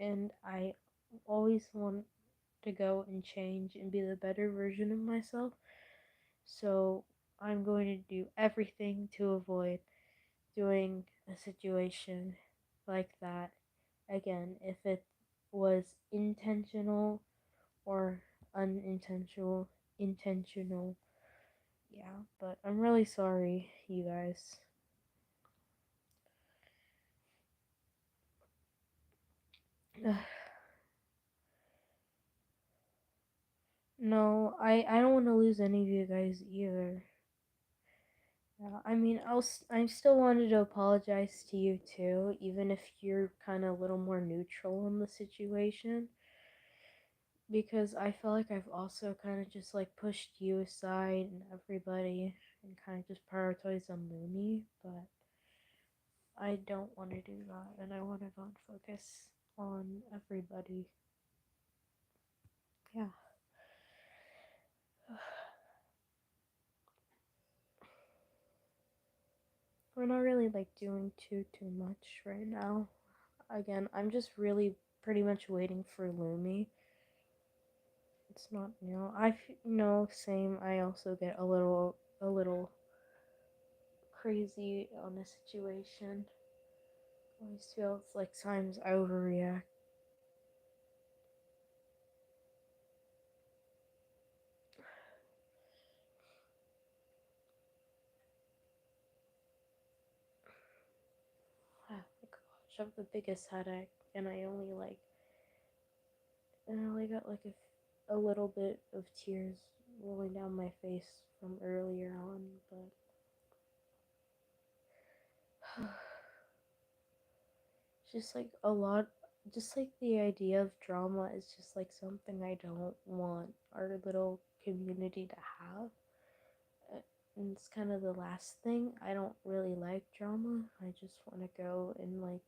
And I always want to go and change and be the better version of myself. So I'm going to do everything to avoid doing a situation like that again. If it was intentional or unintentional, intentional, yeah, but I'm really sorry, you guys. No, I don't want to lose any of you guys either. Yeah, I mean, I still wanted to apologize to you too, even if you're kind of a little more neutral in the situation, because I feel like I've also kind of just like pushed you aside and everybody and kind of just prioritized on Looney, but I don't want to do that, and I want to go and focus on everybody. Yeah. We're not really like doing too much right now. Again, I'm just really pretty much waiting for Lumi. It's not same. I also get a little crazy on a situation. I always feel it's like times I overreact. Oh my gosh, I have the biggest headache, and I only got like a little bit of tears rolling down my face from earlier on, but it's just like a lot, just like the idea of drama is just like something I don't want our little community to have. And it's kind of the last thing. I don't really like drama. I just want to go and like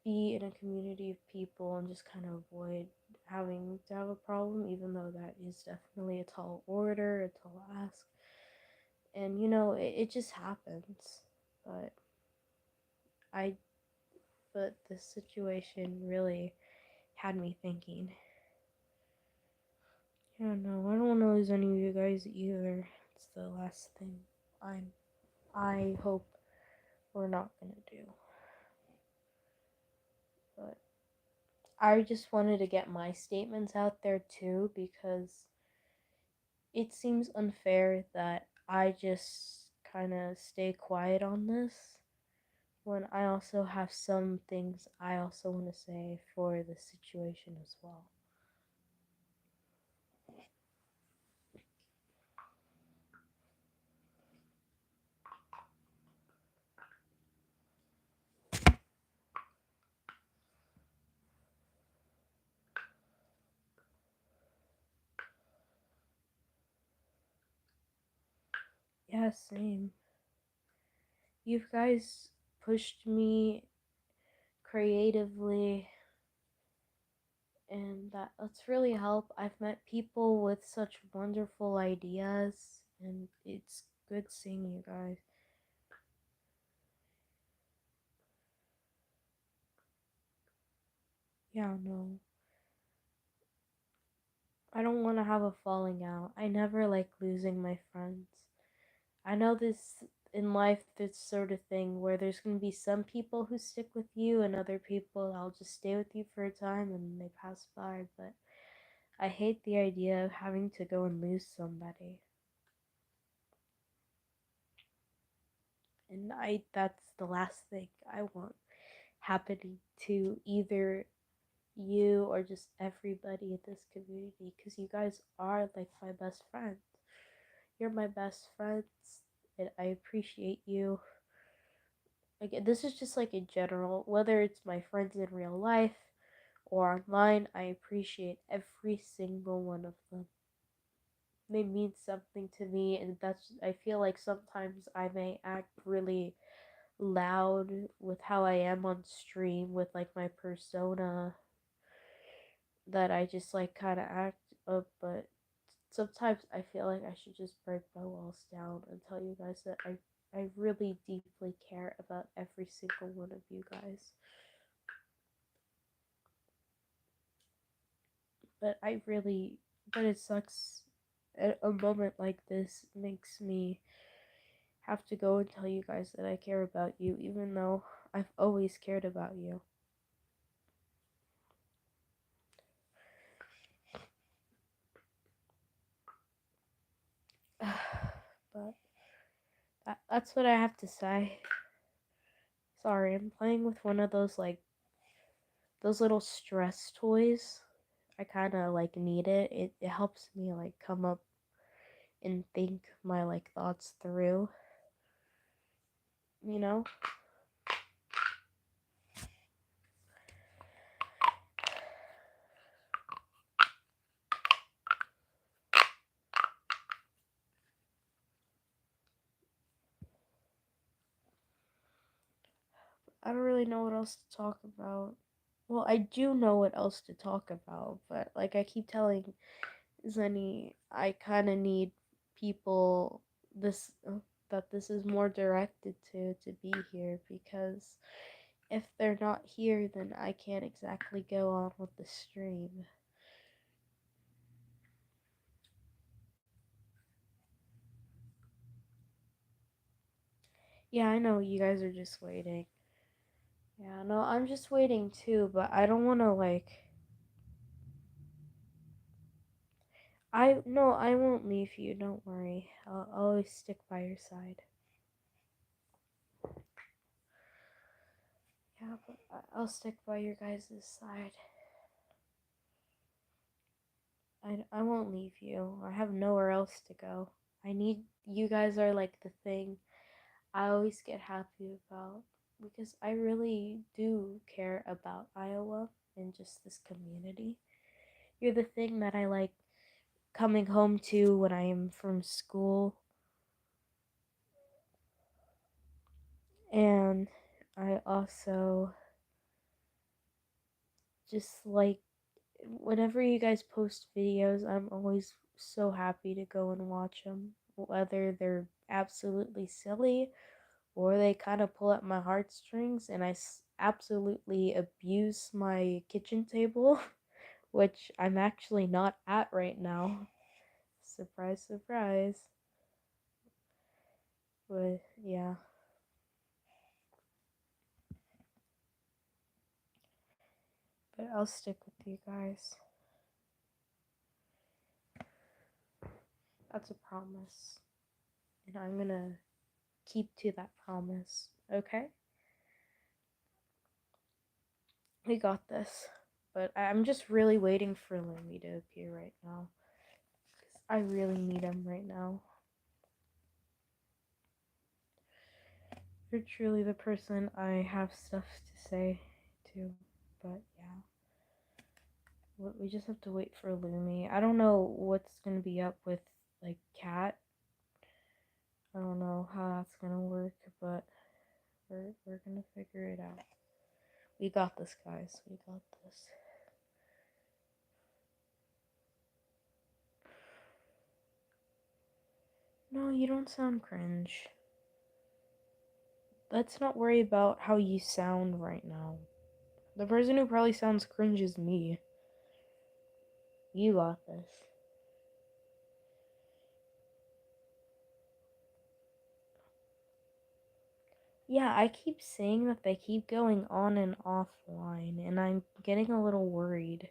be in a community of people and just kind of avoid having to have a problem, even though that is definitely a tall order, a tall ask. And it just happens. But I, but this situation really had me thinking. Yeah, no, I don't want to lose any of you guys either. It's the last thing I hope we're not gonna do. But I just wanted to get my statements out there too, because it seems unfair that I just kind of stay quiet on this when I also have some things I also want to say for the situation as well. Yeah, same. You guys pushed me creatively, and that's really helped. I've met people with such wonderful ideas, and it's good seeing you guys. Yeah, no. I don't want to have a falling out. I never like losing my friends. I know this in life, this sort of thing where there's going to be some people who stick with you and other people I'll just stay with you for a time and they pass by, but I hate the idea of having to go and lose somebody. And that's the last thing I want happening to either you or just everybody in this community, because you guys are like my best friends. You're my best friends, and I appreciate you. Again, this is just like in general, whether it's my friends in real life or online, I appreciate every single one of them. They mean something to me, and that's, I feel like sometimes I may act really loud with how I am on stream with like my persona that I just like kind of act up, but sometimes I feel like I should just break my walls down and tell you guys that I really deeply care about every single one of you guys. But I really, but it sucks. A moment like this makes me have to go and tell you guys that I care about you, even though I've always cared about you. But that's what I have to say. Sorry, I'm playing with one of those like those little stress toys. I kind of like need it. It helps me like come up and think my like thoughts through, you know? I don't really know what else to talk about. Well, I do know what else to talk about, but like I keep telling Zenny, I kind of need people this that this is more directed to be here, because if they're not here, then I can't exactly go on with the stream. Yeah, I know you guys are just waiting. Yeah, no, I'm just waiting too, but I don't want to like I no, I won't leave you. Don't worry. I'll always stick by your side. Yeah, but I'll stick by your guys' side. I won't leave you. I have nowhere else to go. I need you guys are like the thing I always get happy about, because I really do care about Iowa and just this community. You're the thing that I like coming home to when I am from school. And I also just like whenever you guys post videos, I'm always so happy to go and watch them, whether they're absolutely silly or they kind of pull at my heartstrings and I absolutely abuse my kitchen table, which I'm actually not at right now. Surprise, surprise. But yeah. But I'll stick with you guys. That's a promise. And I'm gonna keep to that promise, okay? We got this. But I'm just really waiting for Lumi to appear right now. Because I really need him right now. You're truly the person I have stuff to say to. But yeah. We just have to wait for Lumi. I don't know what's gonna be up with, like, Cat. I don't know how that's gonna work, but we're gonna figure it out. We got this, guys. We got this. No, you don't sound cringe. Let's not worry about how you sound right now. The person who probably sounds cringe is me. You got this. Yeah, I keep saying that they keep going on and offline, and I'm getting a little worried.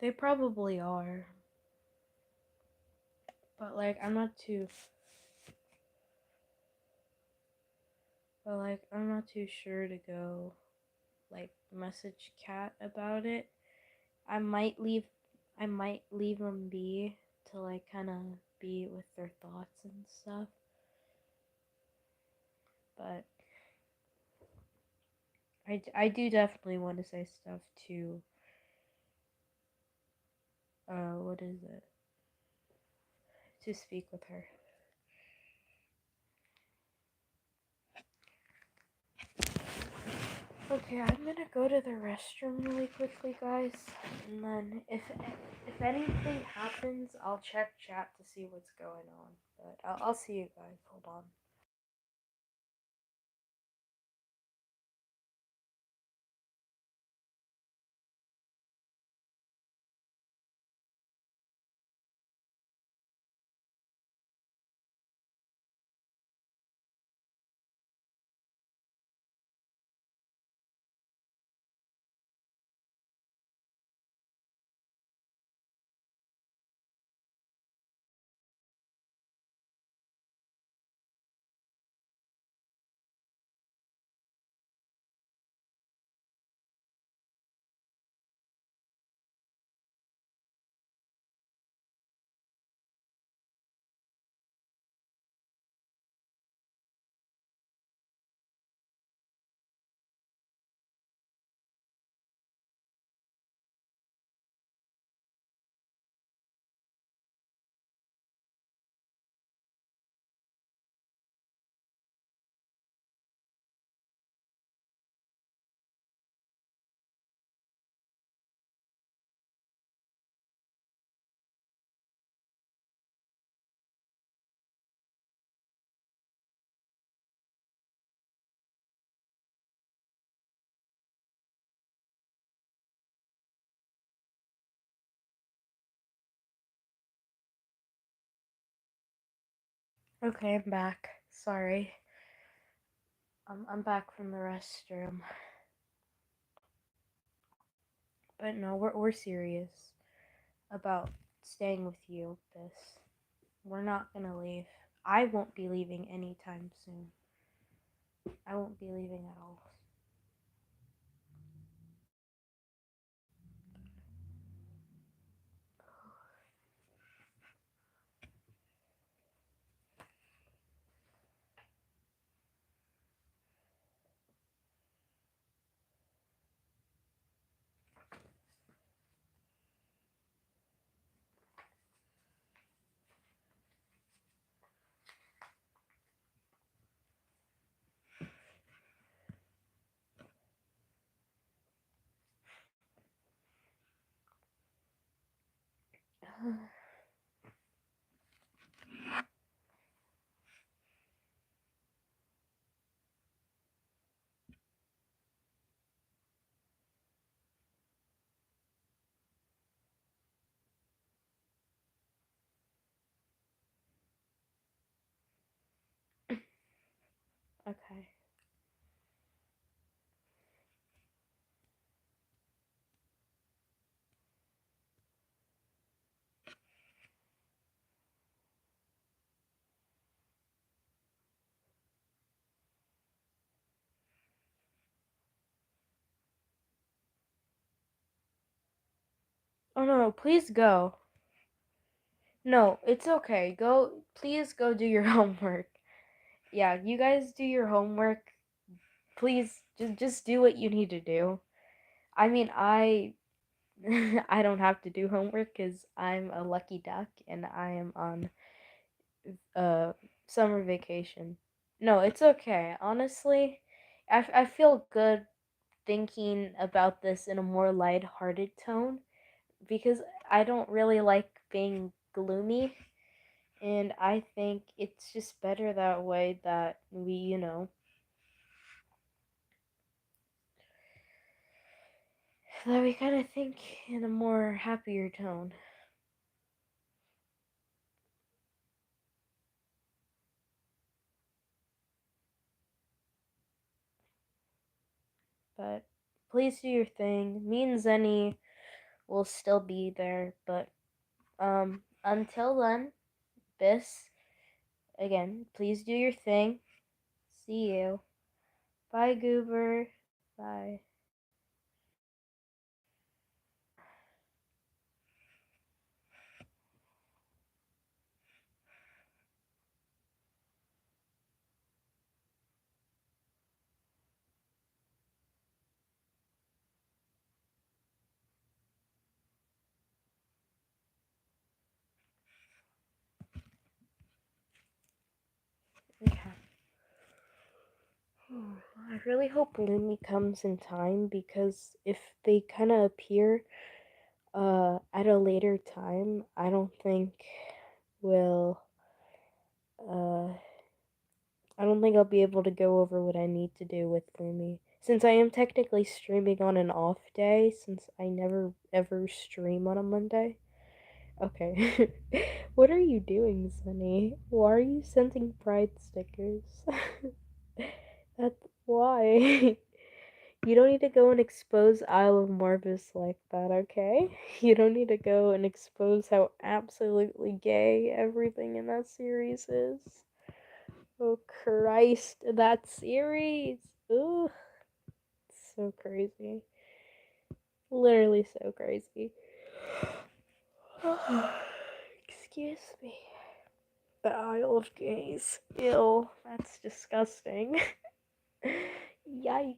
They probably are. But, like, I'm not too sure to go, like, message Cat about it. I might leave them be to, like, kind of be with their thoughts and stuff. But I do definitely want to say stuff to, what is it? To speak with her. Okay, I'm gonna go to the restroom really quickly, guys, and then if anything happens, I'll check chat to see what's going on. But I'll see you guys. Hold on. Okay, I'm back. Sorry. I'm back from the restroom. But no, we're serious about staying with you. We're not gonna leave. I won't be leaving anytime soon. I won't be leaving at all. Okay. Oh no, please go. No, it's okay. Go, please go do your homework. Yeah, you guys do your homework. Please just do what you need to do. I mean, I I don't have to do homework cuz I'm a lucky duck and I am on uh summer vacation. No, it's okay. Honestly, I feel good thinking about this in a more lighthearted tone because I don't really like being gloomy, and I think it's just better that way that we kind of think in a more happier tone. But please do your thing. Me and Zenny will still be there, but until then, Bis, again, please do your thing. See you. Bye, Goober. Bye. Okay. I really hope Lumi comes in time because if they kind of appear at a later time, I don't think we'll uh I don't think I'll be able to go over what I need to do with Lumi. Since I am technically streaming on an off day, since I never ever stream on a Monday. Okay. What are you doing, Sunny? Why are you sending pride stickers? That's why. You don't need to go and expose Isle of Marvis like that, okay? You don't need to go and expose how absolutely gay everything in that series is. Oh Christ, that series! Ugh, it's so crazy. Literally so crazy. Excuse me. The Isle of Gays. Ew, that's disgusting. Yikes.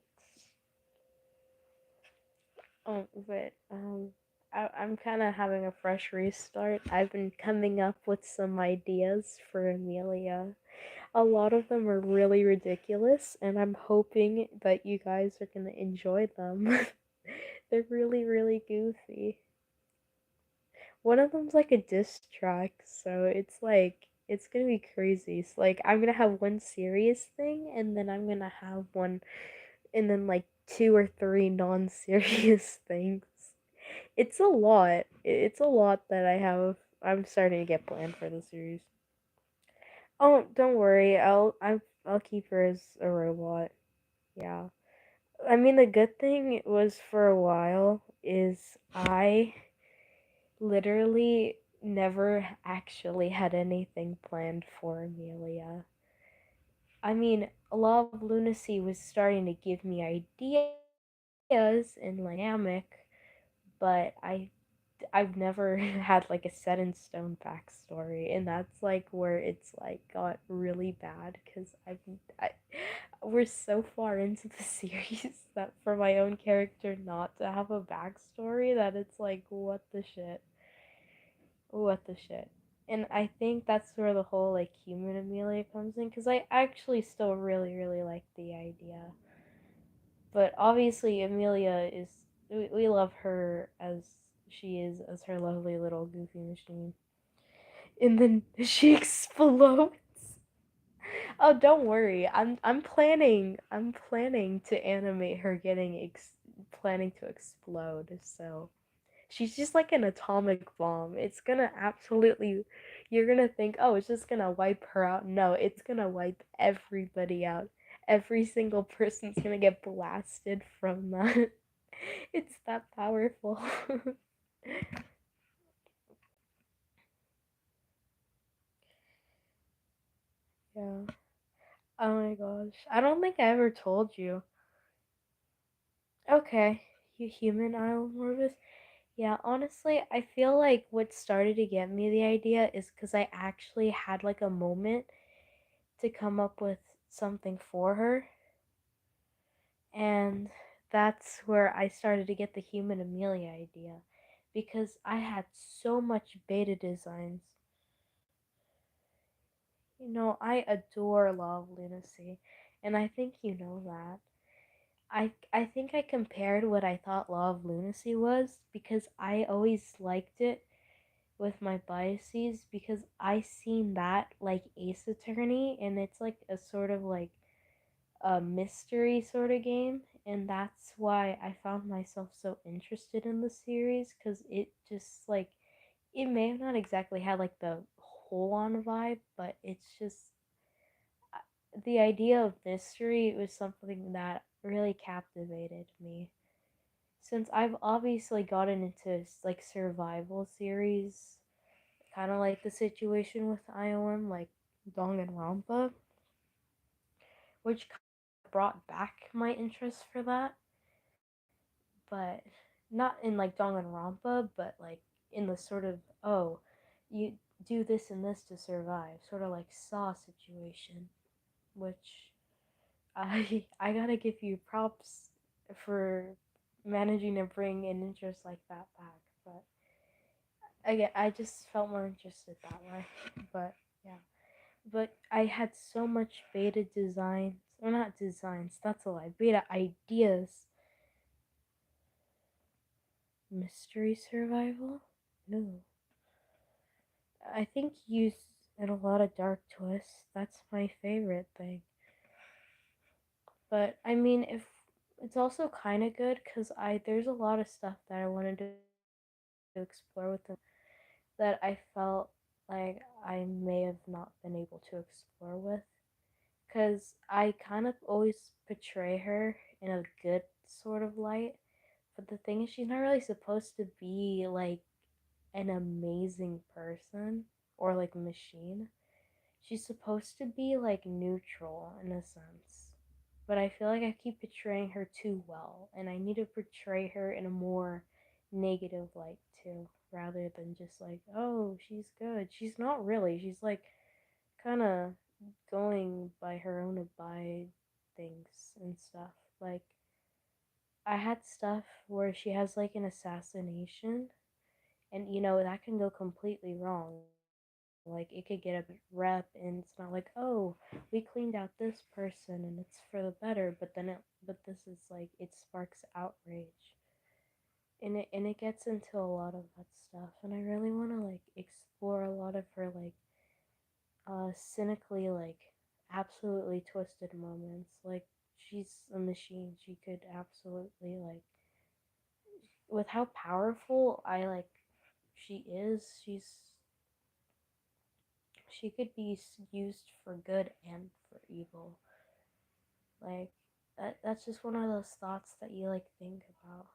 Oh, but I'm kind of having a fresh restart. I've been coming up with some ideas for Amelia. A lot of them are really ridiculous, and I'm hoping that you guys are gonna enjoy them. They're really, really goofy. One of them's like a diss track, so it's gonna be crazy. So like I'm gonna have one serious thing, and then I'm gonna have one, and then like two or three non-serious things. It's a lot. It's a lot that I have. I'm starting to get planned for the series. Oh, don't worry. I'll keep her as a robot. Yeah. I mean, the good thing was for a while is I literally never actually had anything planned for Amelia. I mean, a lot of lunacy was starting to give me ideas and dynamic, but I've never had like a set in stone backstory, and that's like where it's like got really bad because I we're so far into the series that for my own character not to have a backstory that it's like what the shit. And I think that's where the whole like human Amelia comes in because I actually still really like the idea, but obviously Amelia is we love her as she is as her lovely little goofy machine. And then she explodes. Oh, don't worry. I'm planning to animate her planning to explode. So she's just like an atomic bomb. It's gonna absolutely, you're gonna think, oh, it's just gonna wipe her out. No, it's gonna wipe everybody out. Every single person's gonna get blasted from that. It's that powerful. Yeah. Oh my gosh. I don't think I ever told you. Okay. You human Isle. Yeah, honestly, I feel like what started to get me the idea is because I actually had like a moment to come up with something for her, and that's where I started to get the human Amelia idea because I had so much beta designs. I adore Law of Lunacy, and I think you know that. I think I compared what I thought Law of Lunacy was because I always liked it with my biases because I seen that like Ace Attorney and it's like a sort of like a mystery sort of game, and that's why I found myself so interested in the series because it just like it may have not exactly had like the whole on vibe, but it's just the idea of mystery was something that really captivated me. Since I've obviously gotten into like survival series, kind of like the situation with IOM, like Danganronpa, which brought back my interest for that, but not in like Danganronpa, but like in the sort of, oh, you do this and this to survive, sort of like Saw situation, which I gotta give you props for managing to bring an interest like that back. But again, I just felt more interested that way. But yeah, but I had so much beta designs, or not designs. That's a lie. Beta ideas. Mystery survival. No, I think use and a lot of dark twists. That's my favorite thing. But I mean, if it's also kind of good because I there's a lot of stuff that I wanted to explore with them that I felt like I may have not been able to explore with because I kind of always portray her in a good sort of light. But the thing is, she's not really supposed to be like an amazing person or like machine. She's supposed to be like neutral in a sense. But I feel like I keep portraying her too well, and I need to portray her in a more negative light too, rather than just like, oh, she's good. She's not really. She's like kind of going by her own abide things and stuff. Like, I had stuff where she has like an assassination, and that can go completely wrong. Like it could get a rep, and it's not like, oh, we cleaned out this person and it's for the better. But this is like it sparks outrage, and it gets into a lot of that stuff. And I really want to like explore a lot of her like cynically like absolutely twisted moments. Like she's a machine. She could absolutely like with how powerful I like she is. She could be used for good and for evil. Like that's just one of those thoughts that you like think about.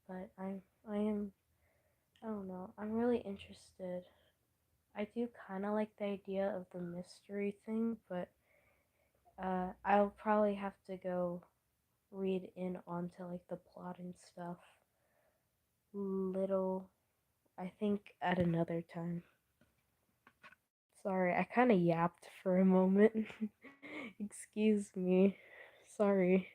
But I don't know. I'm really interested. I do kind of like the idea of the mystery thing, but I'll probably have to go read in onto like the plot and stuff. Little, I think at another time. Sorry, I kind of yapped for a moment. Excuse me. Sorry.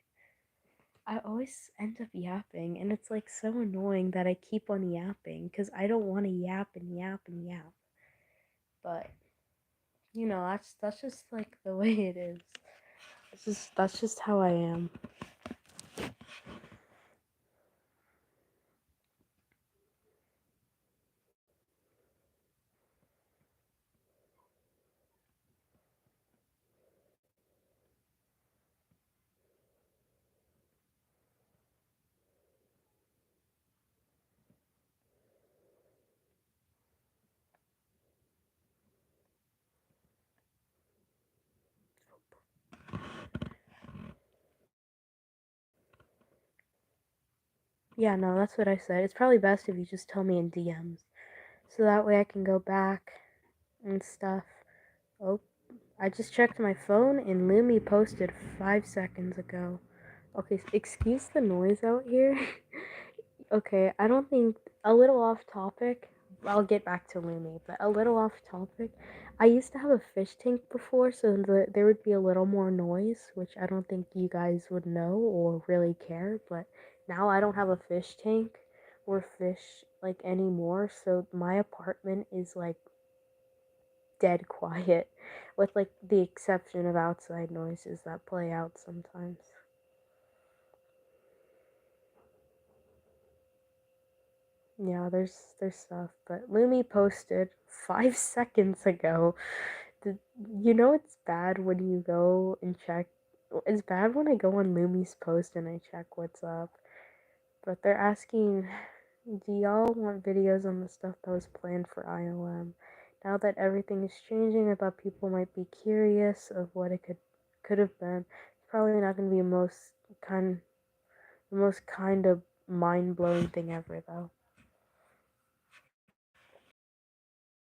I always end up yapping, and it's like so annoying that I keep on yapping because I don't want to yap and yap and yap. But that's just like the way it is. That's just how I am. Yeah, no, that's what I said. It's probably best if you just tell me in DMs. So that way I can go back and stuff. Oh, I just checked my phone and Lumi posted 5 seconds ago. Okay, excuse the noise out here. Okay, I don't think a little off topic. I'll get back to Lumi, but a little off topic. I used to have a fish tank before, so there would be a little more noise, which I don't think you guys would know or really care. But now I don't have a fish tank or fish like anymore, so my apartment is like dead quiet, with like the exception of outside noises that play out sometimes. Yeah, there's stuff, but Lumi posted 5 seconds ago. Did, you know it's bad when you go and check. It's bad when I go on Lumi's post and I check what's up. But they're asking, do y'all want videos on the stuff that was planned for IOM? Now that everything is changing, I thought people might be curious of what it could have been. It's probably not going to be the most kind of mind blowing thing ever, though.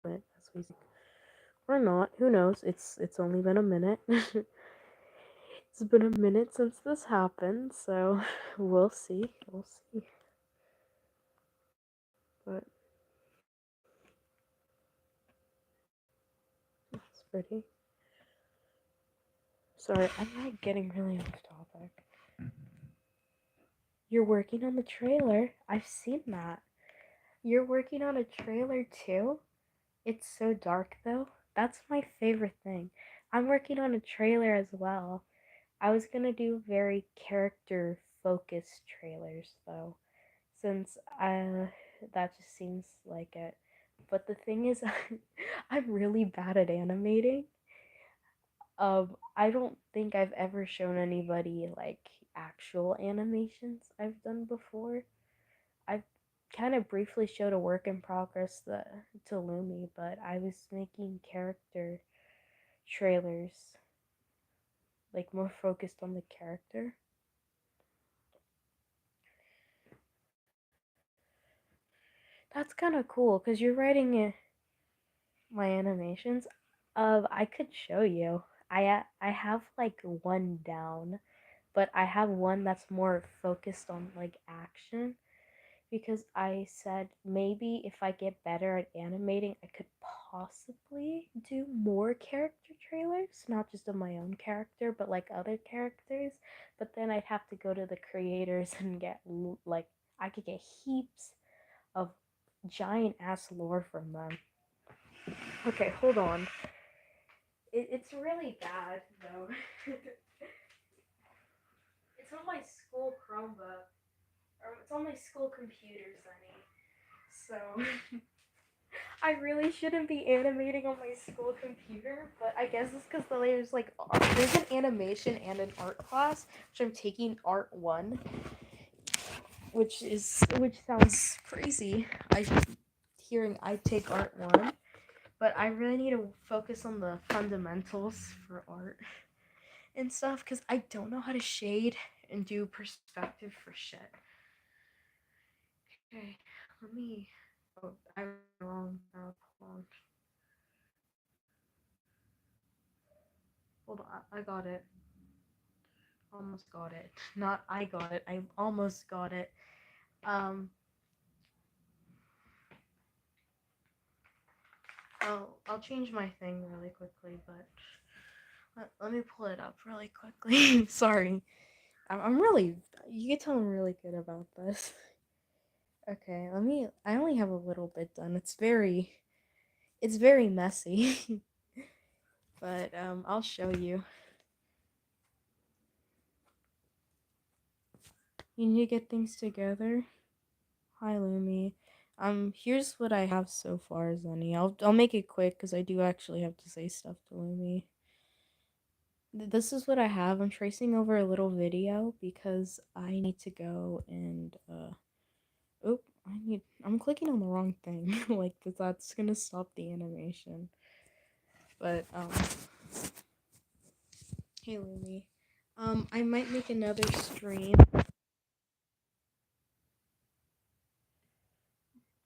But as we see, or not, who knows? It's only been a minute. It's been a minute since this happened, so we'll see. We'll see. But it's pretty. Sorry, I'm like getting really off topic. You're working on the trailer. I've seen that. You're working on a trailer too? It's so dark though. That's my favorite thing. I'm working on a trailer as well. I was gonna do very character focused trailers though, since that just seems like it. But the thing is, I'm really bad at animating. I don't think I've ever shown anybody like actual animations I've done before. I've kind of briefly showed a work in progress to Lumi, but I was making character trailers, like more focused on the character. That's kind of cool because you're writing my animations. I could show you. I have like one down, but I have one that's more focused on like action because I said maybe if I get better at animating, I could possibly do more character trailers, not just of my own character, but like other characters. But then I'd have to go to the creators and get like I could get heaps of giant ass lore from them. Okay, hold on. It's really bad though. It's on my school Chromebook, or it's on my school computer, Sunny. So I really shouldn't be animating on my school computer, but I guess it's because there's like there's an animation and an art class, which I'm taking Art 1, which sounds crazy. I take Art 1, but I really need to focus on the fundamentals for art and stuff because I don't know how to shade and do perspective for shit. Okay, let me. Oh, I'm wrong. Hold on. Hold on. I got it. Almost got it. Not I got it. I almost got it. Um. I'll change my thing really quickly, but let me pull it up really quickly. Sorry. I'm really. You can tell I'm really good about this. Okay, let me. I only have a little bit done. It's very messy, but I'll show you. You need to get things together. Hi, Lumi. Here's what I have so far, Zenny. I'll make it quick because I do actually have to say stuff to Lumi. This is what I have. I'm tracing over a little video because I need to go and oh, I'm clicking on the wrong thing. Like that's gonna stop the animation. But hey Lumi. I might make another stream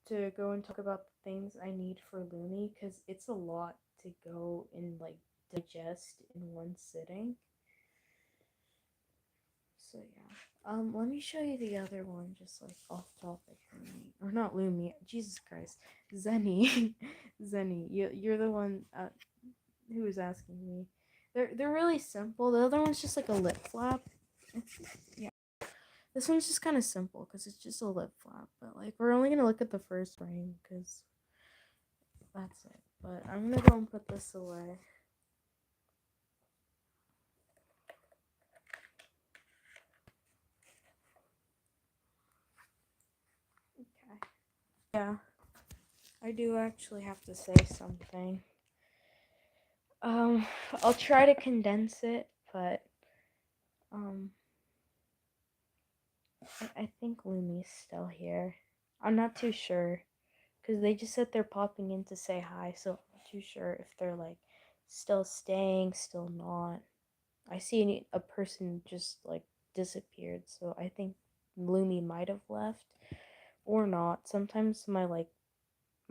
to go and talk about the things I need for Lumi because it's a lot to go and like digest in one sitting. So yeah. Let me show you the other one, just like off topic for me, or not Lumi. Jesus Christ, Zenny, Zenny. You're the one who was asking me. They're really simple. The other one's just like a lip flap. Yeah. This one's just kind of simple because it's just a lip flap. But like we're only gonna look at the first frame because that's it. But I'm gonna go and put this away. Okay. Yeah. I do actually have to say something. Um, I'll try to condense it, but um, I think Lumi's still here. I'm not too sure because they just said they're popping in to say hi, so I'm not too sure if they're like still staying, still not. I see a person just like disappeared, so I think Lumi might have left or not. Sometimes my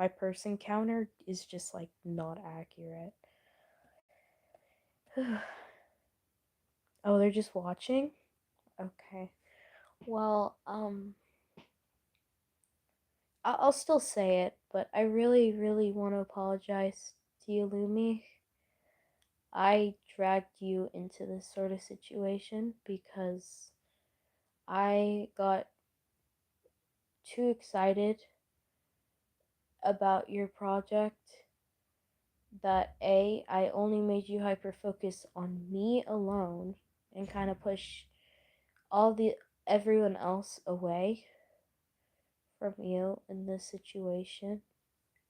person counter is just like not accurate. Oh, they're just watching? Okay. Well, I'll still say it, but I really, really want to apologize to you, Lumi. I dragged you into this sort of situation because I got too excited about your project that I only made you hyper focus on me alone and kind of push all the everyone else away from you in this situation.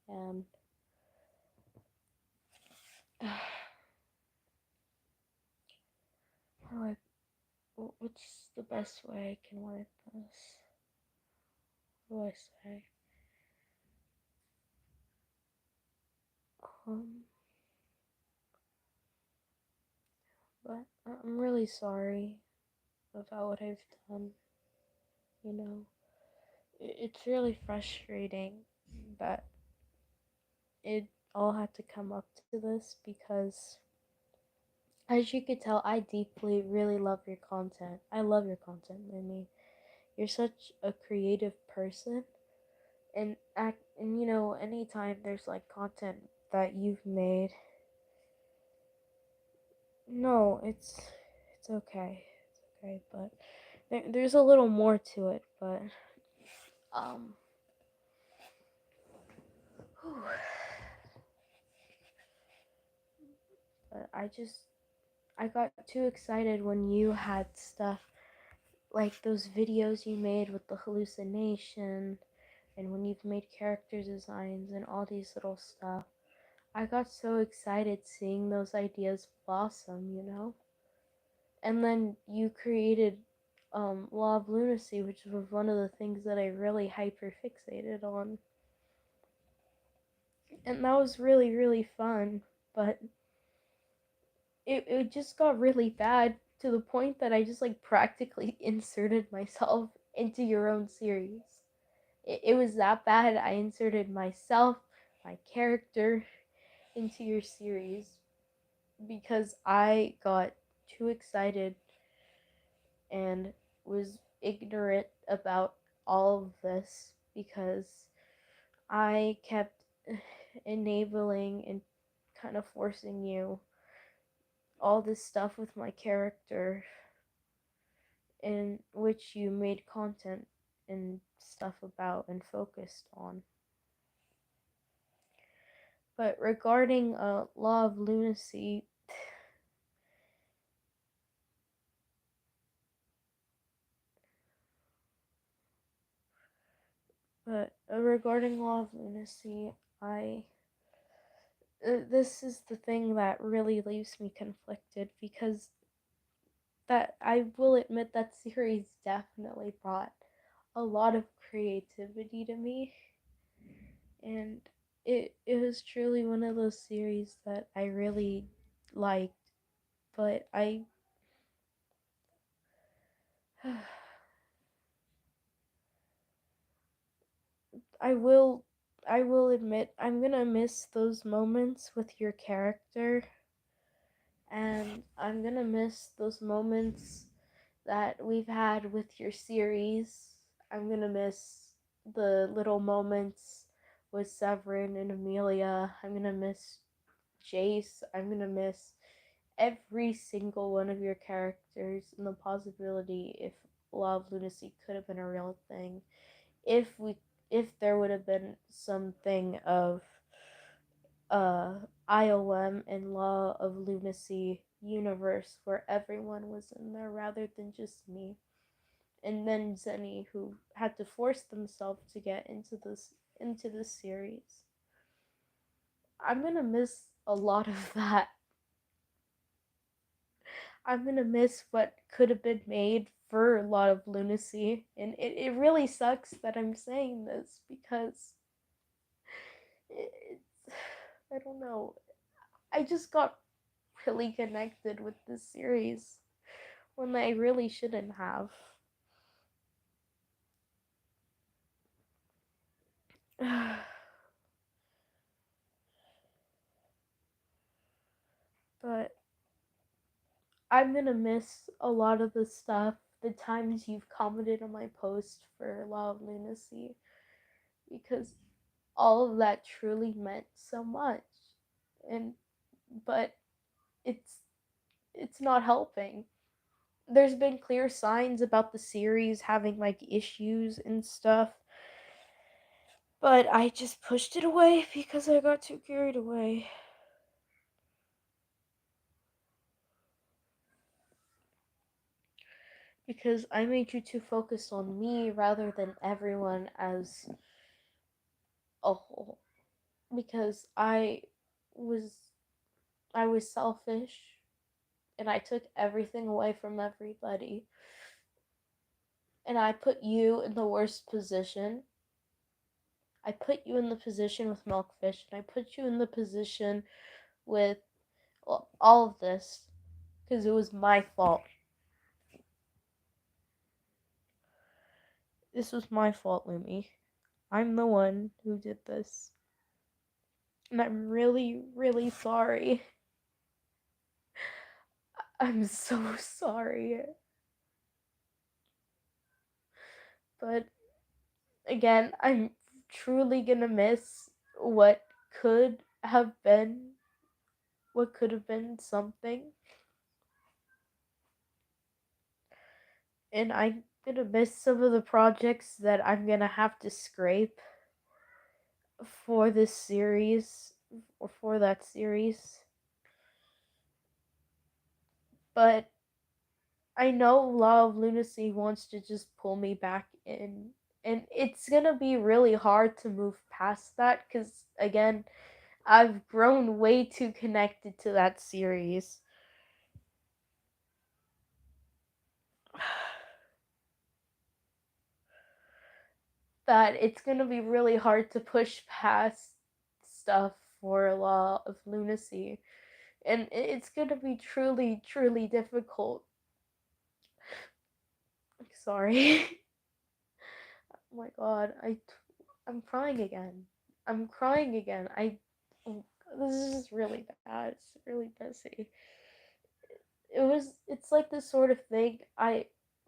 And how I, what's the best way I can word this? What do I say? Um, but I'm really sorry about what I've done. You know, it's really frustrating that it all had to come up to this because, as you could tell, I deeply really love your content. I love your content, Mimi. You're such a creative person, and and you know, anytime there's like content that you've made, no, it's okay, it's okay, but there's a little more to it, but um, whew. But I got too excited when you had stuff like those videos you made with the hallucination, and when you've made character designs and all these little stuff. I got so excited seeing those ideas blossom, you know? And then you created Law of Lunacy, which was one of the things that I really hyper fixated on. And that was really, really fun, but it just got really bad to the point that I just like practically inserted myself into your own series. It was that bad. I inserted myself, my character, into your series because I got too excited and was ignorant about all of this because I kept enabling and kind of forcing you all this stuff with my character in which you made content and stuff about and focused on. But regarding Law of Lunacy, regarding Law of Lunacy, I this is the thing that really leaves me conflicted because that I will admit that series definitely brought a lot of creativity to me, and it was truly one of those series that I really liked, but I will I will admit I'm gonna miss those moments with your character, and I'm gonna miss those moments that we've had with your series. I'm gonna miss the little moments with Severin and Amelia. I'm gonna miss Jace. I'm gonna miss every single one of your characters, and the possibility if Law of Lunacy could have been a real thing. If we if there would have been something of uh IOM and Law of Lunacy universe where everyone was in there rather than just me. And then Zenny, who had to force themselves to get into this series. I'm gonna miss a lot of that. I'm gonna miss what could have been made for a lot of lunacy. And it really sucks that I'm saying this because it's, I don't know. I just got really connected with this series when I really shouldn't have. But I'm gonna miss a lot of the stuff, the times you've commented on my post for Law of Lunacy, because all of that truly meant so much. And but it's it's not helping. There's been clear signs about the series having like issues and stuff, but I just pushed it away because I got too carried away. Because I made you too focused on me rather than everyone as a whole. Because was I was selfish and I took everything away from everybody. And I put you in the worst position. I put you in the position with Milkfish, and I put you in the position with all of this because it was my fault. This was my fault, Lumi. I'm the one who did this. And I'm really, really sorry. I'm so sorry. But again, I'm truly gonna miss could have been what could have been something. And I'm gonna miss some of the projects that I'm gonna have to scrape for this series or for that series. But I know Law of Lunacy wants to just pull me back in. And it's gonna be really hard to move past that because, again, I've grown way too connected to that series. That it's gonna be really hard to push past stuff for Law of Lunacy. And it's gonna be truly, truly difficult. Sorry. Oh my god, I'm crying again. I'm crying again. This is just really bad. It's really messy. It's like this sort of thing.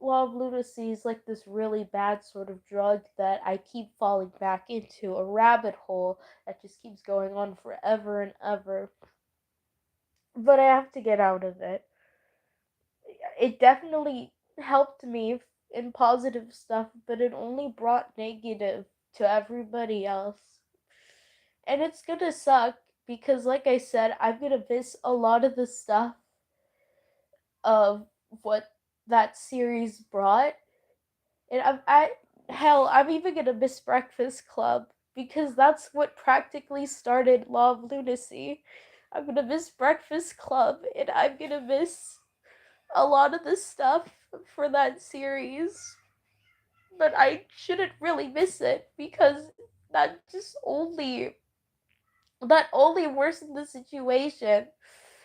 Law of Lunacy is like this really bad sort of drug that I keep falling back into, a rabbit hole that just keeps going on forever and ever. But I have to get out of it. It definitely helped me in positive stuff, but it only brought negative to everybody else. And it's gonna suck because, like I said, I'm gonna miss a lot of the stuff of what that series brought. And I'm even gonna miss Breakfast Club because that's what practically started Law of Lunacy. I'm gonna miss Breakfast Club, and I'm gonna miss a lot of the stuff for that series. But I shouldn't really miss it because that just only that only worsened the situation,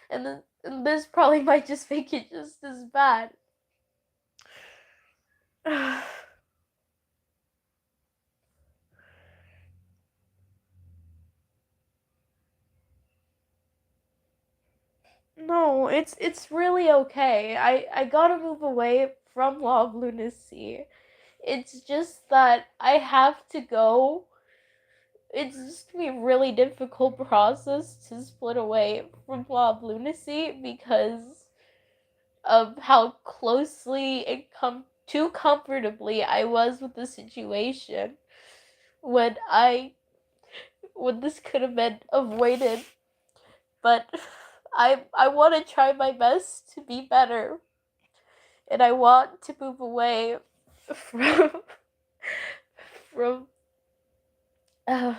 and this probably might just make it just as bad. No, it's really okay. I gotta move away from Law of Lunacy. It's just that I have to go. It's just gonna be a really difficult process to split away from Law of Lunacy because of how closely and too comfortably I was with the situation when this could have been avoided. But I want to try my best to be better, and I want to move away from from uh,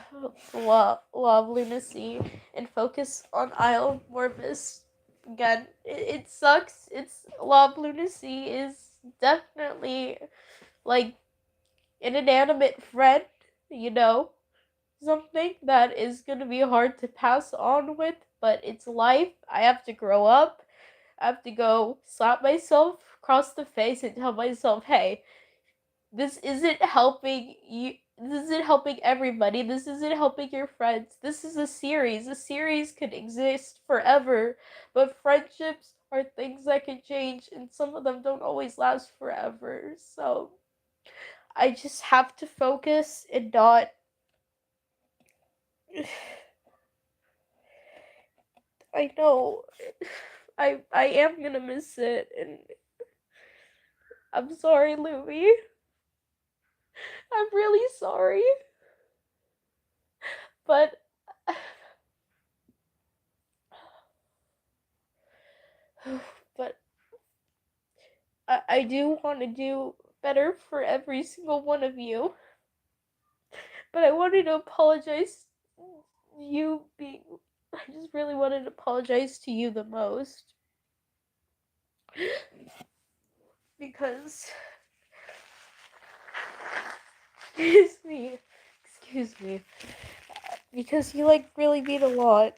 law of lunacy and focus on Isle of Morbus. Again, it sucks. It's Law of Lunacy is definitely like an inanimate friend, you know, something that is gonna be hard to pass on with, but it's life. I have to grow up. I have to go slap myself across the face and tell myself, hey, this isn't helping you. This isn't helping everybody. This isn't helping your friends. This is a series. A series could exist forever, but friendships are things that can change, and some of them don't always last forever. So I just have to focus and not. I know. I am gonna miss it, and I'm sorry, Louie. I'm really sorry, but but I do want to do better for every single one of you. But I wanted to apologize. You being, I just really wanted to apologize to you the most because excuse me, excuse me, because you like really mean a lot.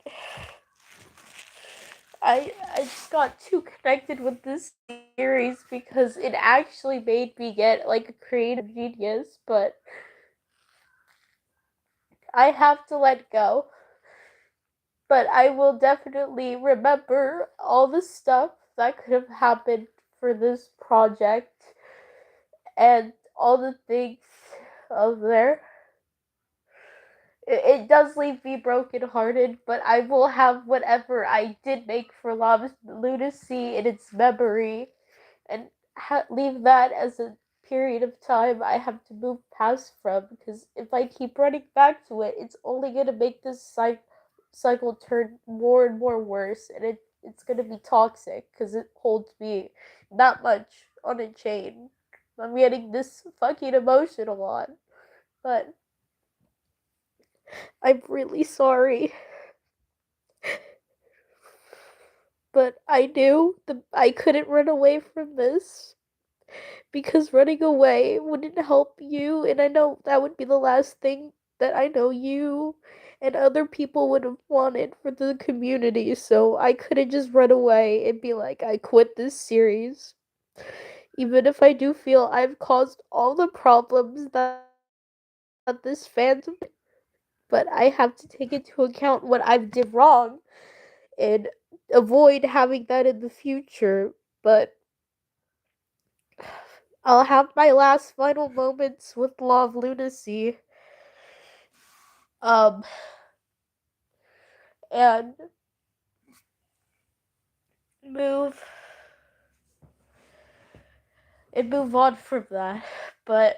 I just got too connected with this series because it actually made me get like a creative genius, but I have to let go. But I will definitely remember all the stuff that could have happened for this project and all the things of there. It does leave me brokenhearted, but I will have whatever I did make for Love Lunacy in its memory and leave that as a period of time I have to move past from, because if I keep running back to it, it's only going to make this cycle turn more and more worse, and it's going to be toxic because it holds me that much on a chain. I'm getting this fucking emotional on, but I'm really sorry. But I knew I couldn't run away from this because running away wouldn't help you, and I know that would be the last thing that I know you and other people would have wanted for the community, so I couldn't just run away and be like, I quit this series. Even if I do feel I've caused all the problems that this fandom, but I have to take into account what I've did wrong and avoid having that in the future. But I'll have my last final moments with Law of Lunacy. Um, and move move on from that. But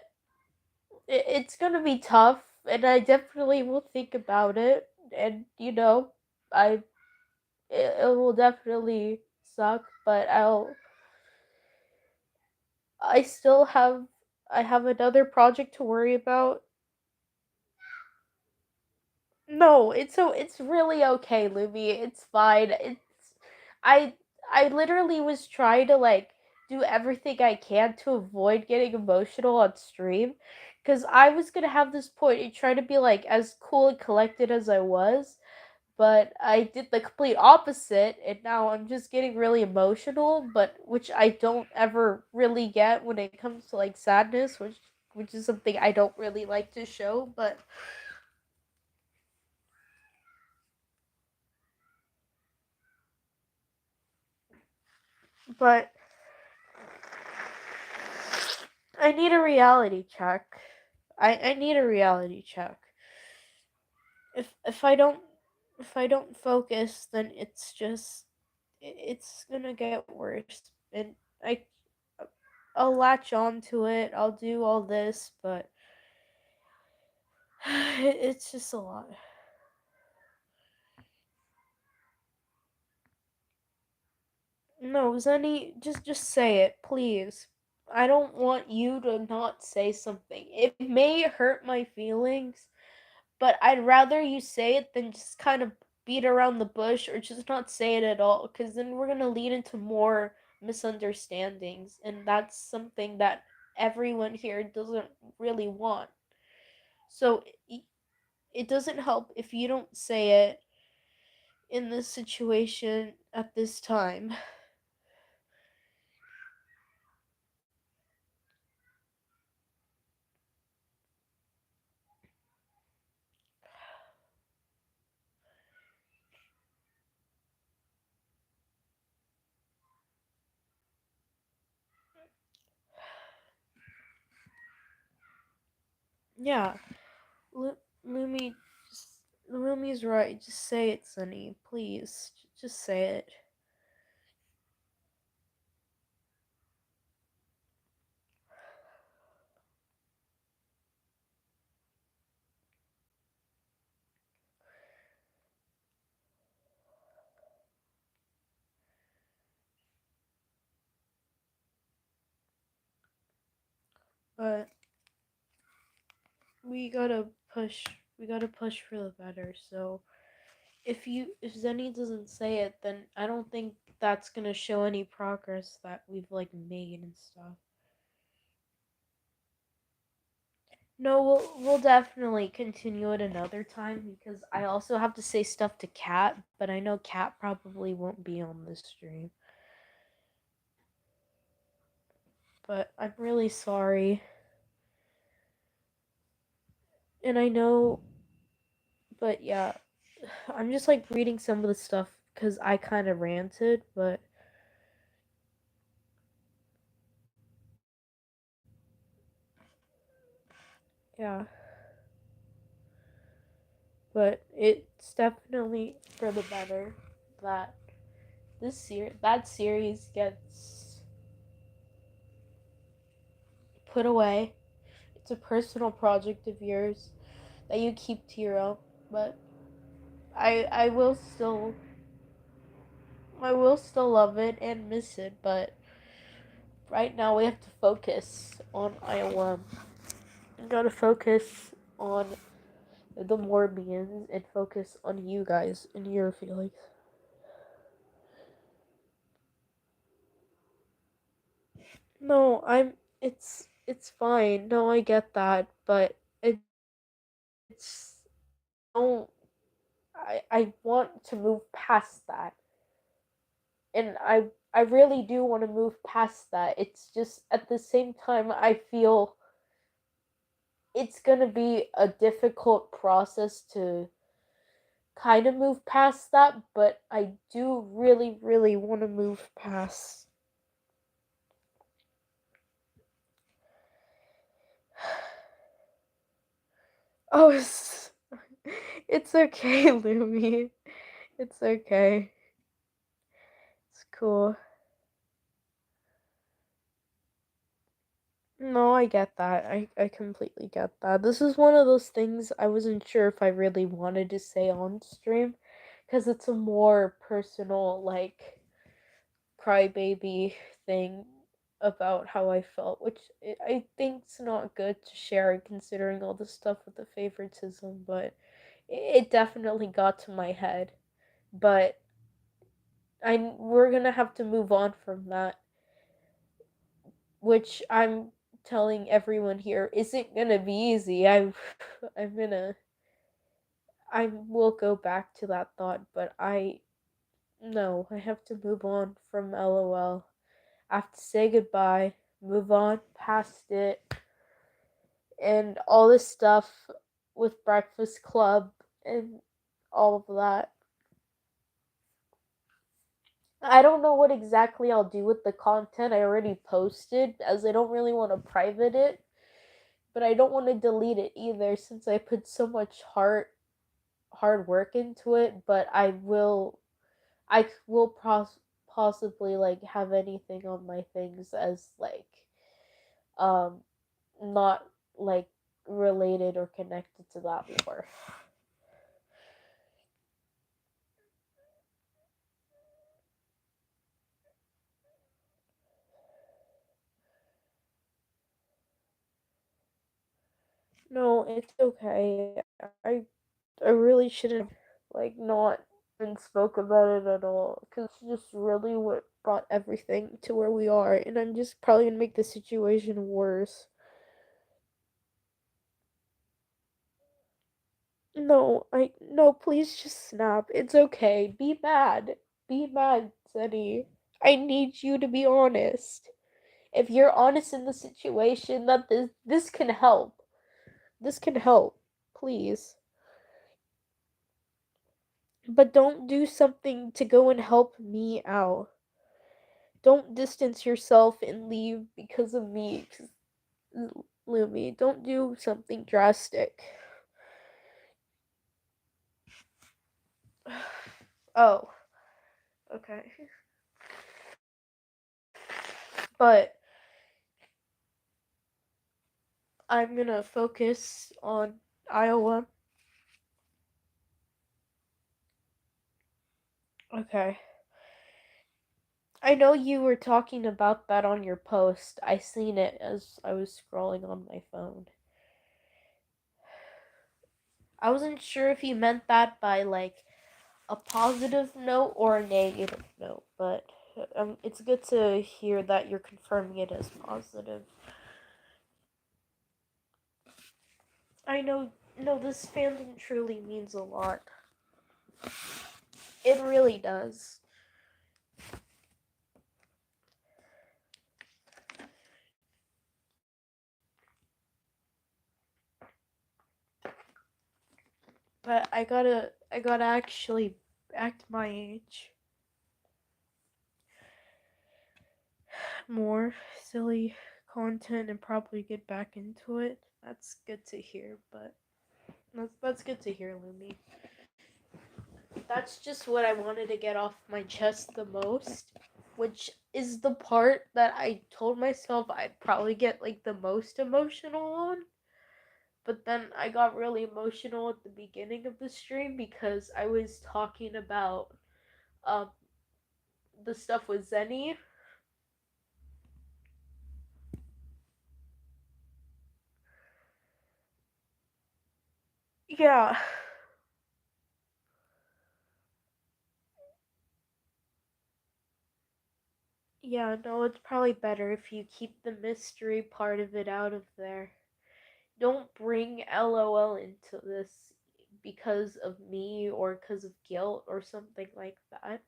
it's gonna be tough, and I definitely will think about it. And I it will definitely suck, but I still have I have another project to worry about. No, it's really okay, Luby. It's fine. I I literally was trying to like do everything I can to avoid getting emotional on stream, cuz I was going to have this point and try to be like as cool and collected as I was, but I did the complete opposite, and now I'm just getting really emotional, but which I don't ever really get when it comes to like sadness, which is something I don't really like to show, but But I need a reality check. I need a reality check. If I don't focus, then it's gonna get worse. And I'll latch on to it. I'll do all this, but it's just a lot. No, Zenny, just say it, please. I don't want you to not say something. It may hurt my feelings, but I'd rather you say it than just kind of beat around the bush or just not say it at all, because then we're gonna lead into more misunderstandings, and that's something that everyone here doesn't really want. So it doesn't help if you don't say it in this situation at this time. Yeah, Lumi, just, Lumi's right. Just say it, Sunny. Please, just say it. But we gotta push. We gotta push for the better. So if Zenny doesn't say it, then I don't think that's gonna show any progress that we've like made and stuff. No, we'll definitely continue it another time because I also have to say stuff to Kat, but I know Kat probably won't be on this stream. But I'm really sorry. And I know, but yeah, I'm just like reading some of the stuff because I kind of ranted, but yeah. But it's definitely for the better that that series gets put away. It's a personal project of yours that you keep to your own, but I will still love it and miss it, but right now we have to focus on IOM. We gotta focus on the Morbians and focus on you guys and your feelings. No, it's fine. No, I get that, but it's don't I want to move past that. And I really do want to move past that. It's just at the same time I feel it's going to be a difficult process to kind of move past that, but I do really want to move past. Oh, it's okay, Lumi. It's okay. It's cool. No, I get that. I completely get that. This is one of those things I wasn't sure if I really wanted to say on stream because it's a more personal, like, crybaby thing about how I felt, which I think's not good to share considering all the stuff with the favoritism, but it definitely got to my head. But we're gonna have to move on from that, which I'm telling everyone here isn't gonna be easy. I'm gonna I will go back to that thought, but I have to move on from LOL. I have to say goodbye, move on past it, and all this stuff with Breakfast Club and all of that. I don't know what exactly I'll do with the content I already posted, as I don't really want to private it, but I don't want to delete it either since I put so much hard work into it. But I will possibly like have anything on my things as like um not like related or connected to that war. No, it's okay. I really shouldn't like not been spoke about it at all because it's just really what brought everything to where we are, and I'm just probably gonna make the situation worse. No, please just snap. It's okay. Be mad. Be mad, Zenny. I need you to be honest. If you're honest in the situation, that this can help. This can help. Please. But don't do something to go and help me out. Don't distance yourself and leave because of me, Lumi. Don't do something drastic. Oh, okay. But I'm gonna focus on Iowa. Okay. I know you were talking about that on your post. I seen it as I was scrolling on my phone. I wasn't sure if you meant that by like a positive note or a negative note, but it's good to hear that you're confirming it as positive. I know, no, this fandom truly means a lot. It really does. But I gotta actually act my age. More silly content and probably get back into it. That's good to hear, but that's good to hear, Lumi. That's just what I wanted to get off my chest the most, which is the part that I told myself I'd probably get like the most emotional on. But then I got really emotional at the beginning of the stream because I was talking about um the stuff with Zenny. Yeah. Yeah, no, it's probably better if you keep the mystery part of it out of there. Don't bring LOL into this because of me or because of guilt or something like that.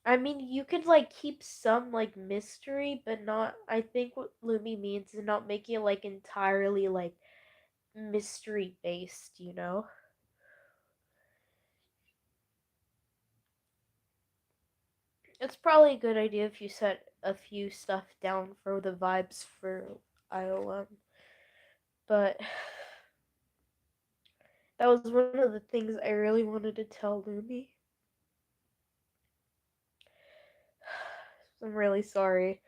I mean, you could like keep some like mystery, but not. I think what Lumi means is not making it like entirely like mystery based, you know? It's probably a good idea if you set a few stuff down for the vibes for IOM. But that was one of the things I really wanted to tell Lumi. I'm really sorry.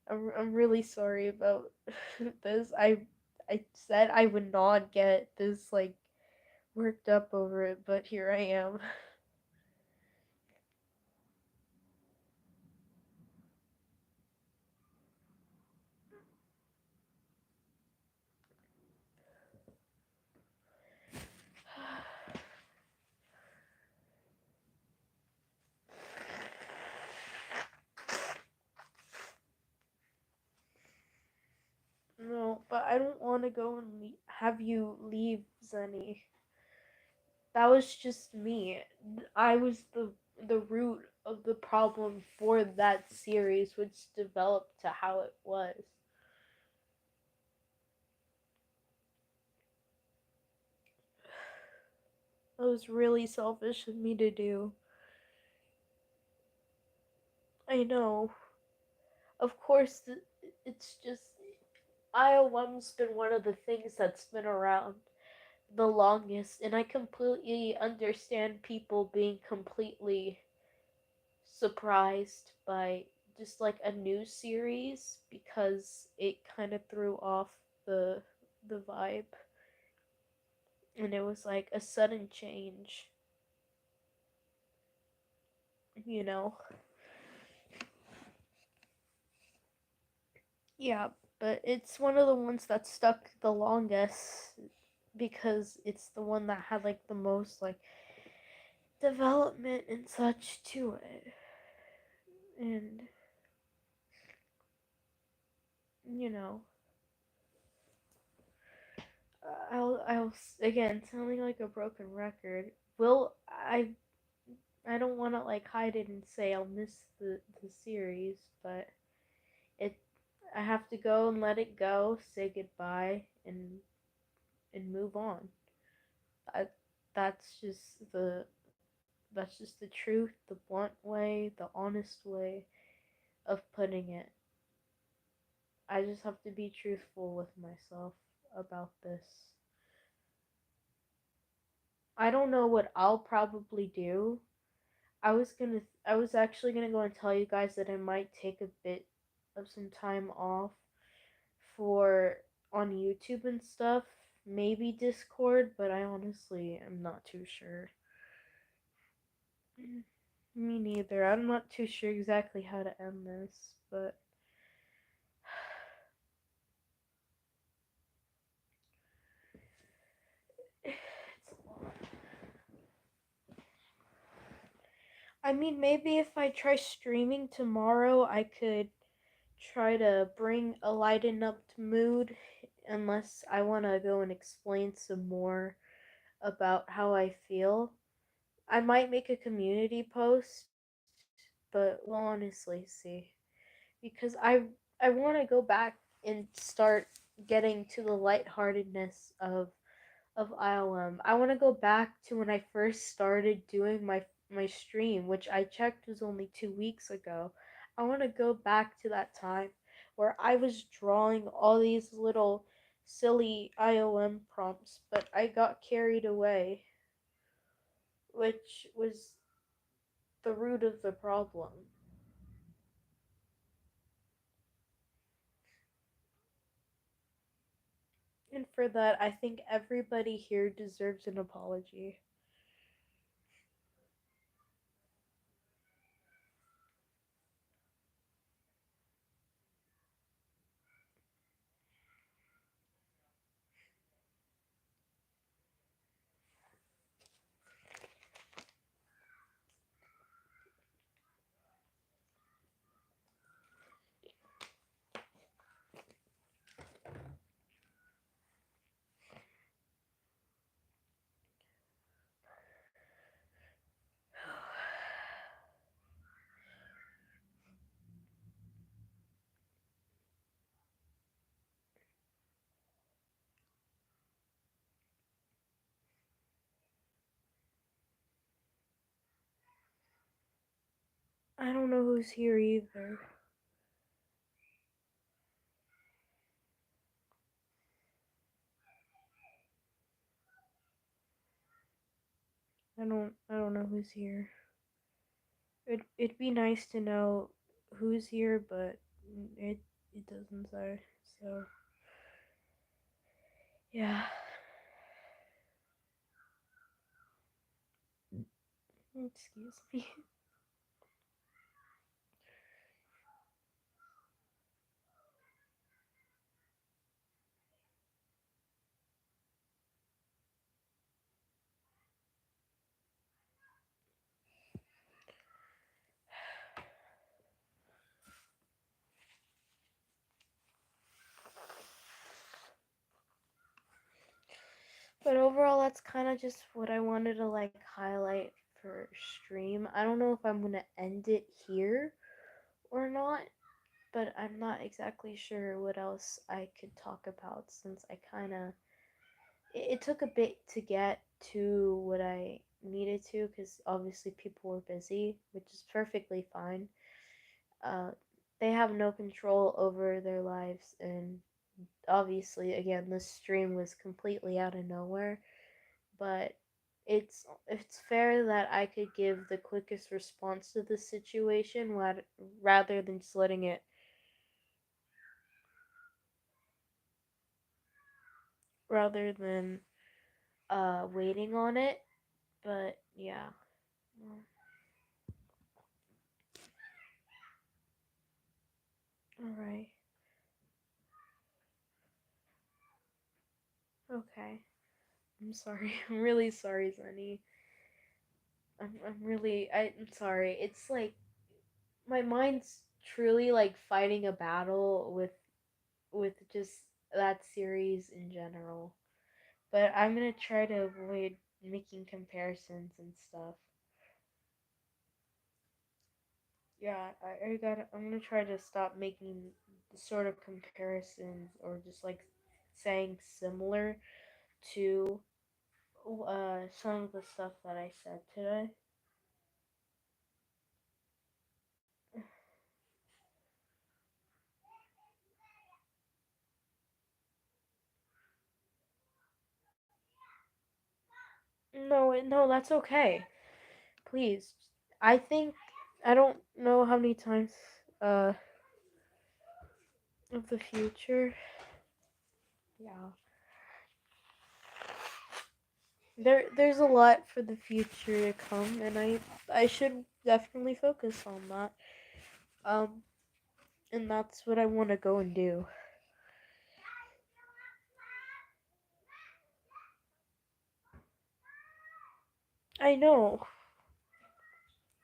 I'm really sorry about this. I said I would not get this like worked up over it, but here I am. No, but I don't want to go and have you leave, Zenny. That was just me. I was the root of the problem for that series, which developed to how it was. That was really selfish of me to do. I know. Of course, it's just IOM's been one of the things that's been around the longest, and I completely understand people being completely surprised by just like a new series because it kind of threw off the the vibe, and it was like a sudden change, you know. Yeah, but it's one of the ones that stuck the longest because it's the one that had like the most like development and such to it. And you know, I'll again sounding like a broken record. Will I don't want to like hide it and say I'll miss the series, but it I have to go and let it go, say goodbye, and move on. I, that's just the truth, the blunt way, the honest way of putting it. I just have to be truthful with myself about this. I don't know what I'll probably do. I was actually gonna go and tell you guys that I might take a bit of some time off for on YouTube and stuff. Maybe Discord, but I honestly am not too sure. Me neither. I'm not too sure exactly how to end this, but it's a lot. I mean, maybe if I try streaming tomorrow, I could try to bring a lightened up mood, unless I want to go and explain some more about how I feel. I might make a community post, but we'll honestly see. Because I want to go back and start getting to the lightheartedness of ILM. I want to go back to when I first started doing my stream, which I checked was only 2 weeks ago. I want to go back to that time where I was drawing all these little silly IOM prompts, but I got carried away, which was the root of the problem. And for that, I think everybody here deserves an apology. I don't know who's here either. I don't know who's here. It'd be nice to know who's here, but it it doesn't say. So yeah. Excuse me. But overall, that's kind of just what I wanted to like highlight for stream. I don't know if I'm gonna end it here or not, but I'm not exactly sure what else I could talk about since I kind of it took a bit to get to what I needed to because obviously people were busy, which is perfectly fine. Uh, they have no control over their lives, and obviously, again, this stream was completely out of nowhere. But it's fair that I could give the quickest response to the situation rather than just letting it rather than waiting on it. But yeah. All right. Okay. I'm sorry. I'm really sorry, Zenny. I'm sorry. It's like my mind's truly like fighting a battle with just that series in general. But I'm gonna try to avoid making comparisons and stuff. Yeah, I'm gonna try to stop making the sort of comparisons or just like saying similar to some of the stuff that I said today. No, that's okay. Please. I think I don't know how many times uh of the future. Yeah. There's a lot for the future to come, and I should definitely focus on that. Um and that's what I want to go and do. I know.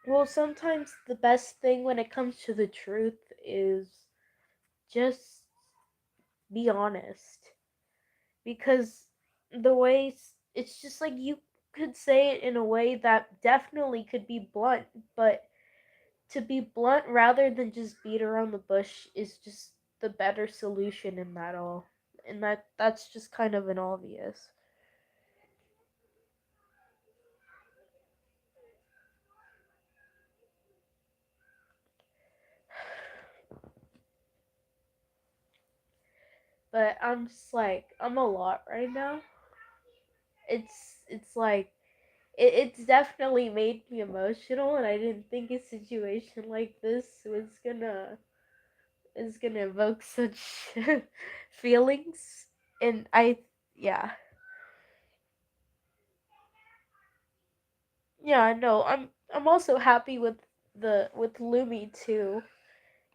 Well, sometimes the best thing when it comes to the truth is just be honest, because the ways it's just like you could say it in a way that definitely could be blunt, but to be blunt rather than just beat around the bush is just the better solution in that all. And that's just kind of an obvious. But I'm just like I'm a lot right now. It's like it's definitely made me emotional, and I didn't think a situation like this is gonna evoke such feelings. And yeah, yeah, no, I'm also happy with Lumi too,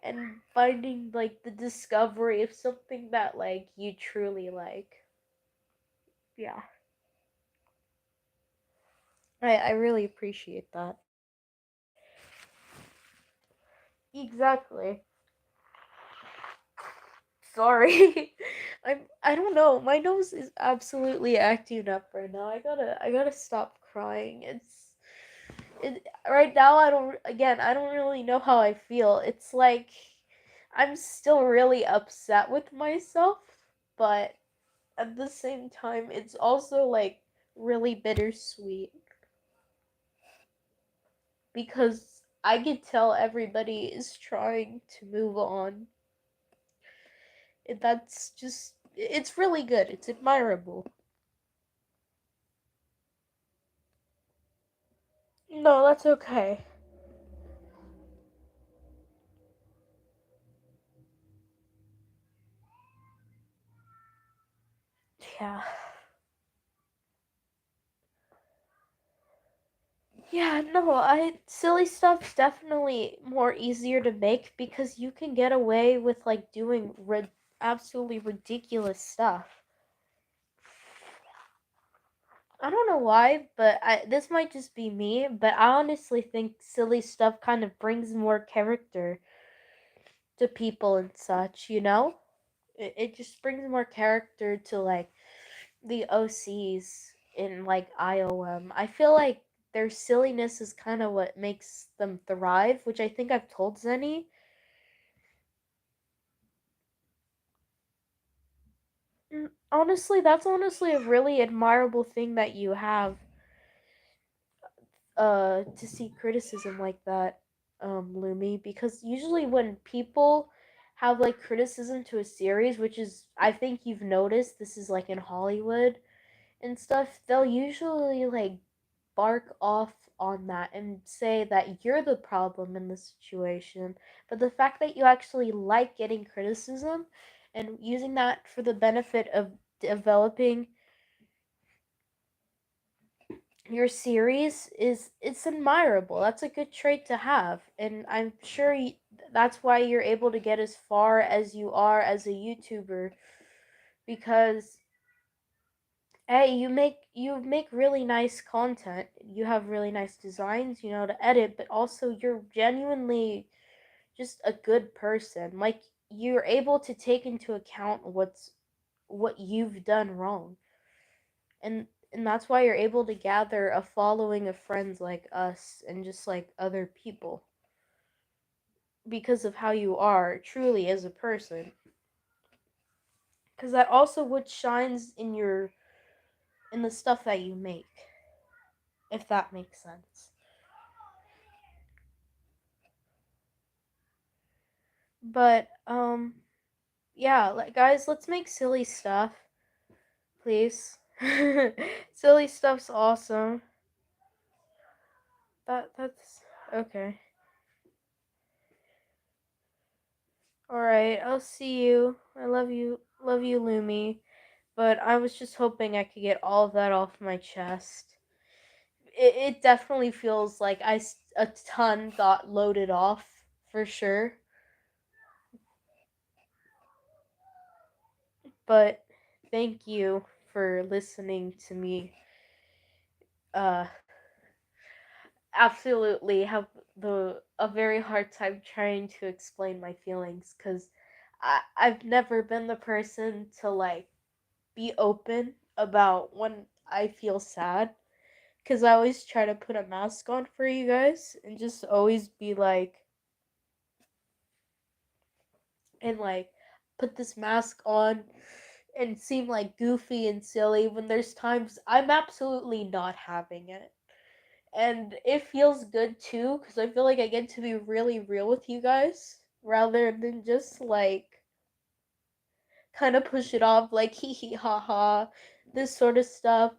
and finding like the discovery of something that like you truly like. Yeah, I really appreciate that. Exactly. Sorry. I don't know. My nose is absolutely acting up right now. I gotta stop crying. Right now I don't really know how I feel. It's like I'm still really upset with myself, but at the same time it's also like really bittersweet because I could tell everybody is trying to move on. That's just it's really good. It's admirable. No, that's okay. Yeah. Yeah, no, I silly stuff's definitely more easier to make because you can get away with like doing absolutely ridiculous stuff. I don't know why, but this might just be me, but I honestly think silly stuff kind of brings more character to people and such, you know? It just brings more character to like the OCs in like IOM. I feel like their silliness is kind of what makes them thrive, which I think I've told Zenny. Honestly, that's honestly a really admirable thing that you have, to see criticism like that, Lumi, because usually when people have like criticism to a series, which is, I think you've noticed this is like in Hollywood and stuff, they'll usually like bark off on that and say that you're the problem in the situation. But the fact that you actually like getting criticism and using that for the benefit of developing your series is, it's admirable. That's a good trait to have, and I'm sure that's why you're able to get as far as you are as a YouTuber, because hey, you make really nice content. You have really nice designs, you know, to edit, but also you're genuinely just a good person. Like, you're able to take into account what you've done wrong. And that's why you're able to gather a following of friends like us and just like other people, because of how you are truly as a person. Cuz that also what shines in the stuff that you make, if that makes sense. But yeah, like, guys, let's make silly stuff, please. Silly stuff's awesome. That's okay. All right, I'll see you. I love you, Lumi. But I was just hoping I could get all of that off my chest. It definitely feels like a ton got loaded off for sure. But thank you for listening to me. Uh, absolutely have the a very hard time trying to explain my feelings, because I've never been the person to like be open about when I feel sad, because I always try to put a mask on for you guys and just always be like, and like put this mask on and seem like goofy and silly when there's times I'm absolutely not having it. And it feels good too, because I feel like I get to be really real with you guys rather than just like kind of push it off like hee hee ha ha, this sort of stuff.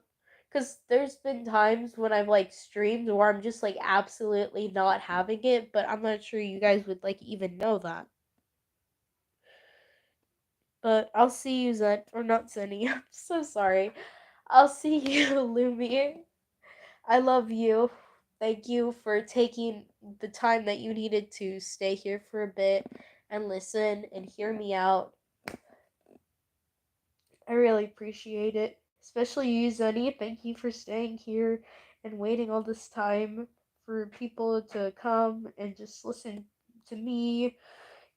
Because there's been times when I've like streamed where I'm just like absolutely not having it, but I'm not sure you guys would like even know that. But I'll see you, Zen, or not Zenny. I'm so sorry. I'll see you, Lumi. I love you. Thank you for taking the time that you needed to stay here for a bit and listen and hear me out. I really appreciate it. Especially you, Zenny. Thank you for staying here and waiting all this time for people to come and just listen to me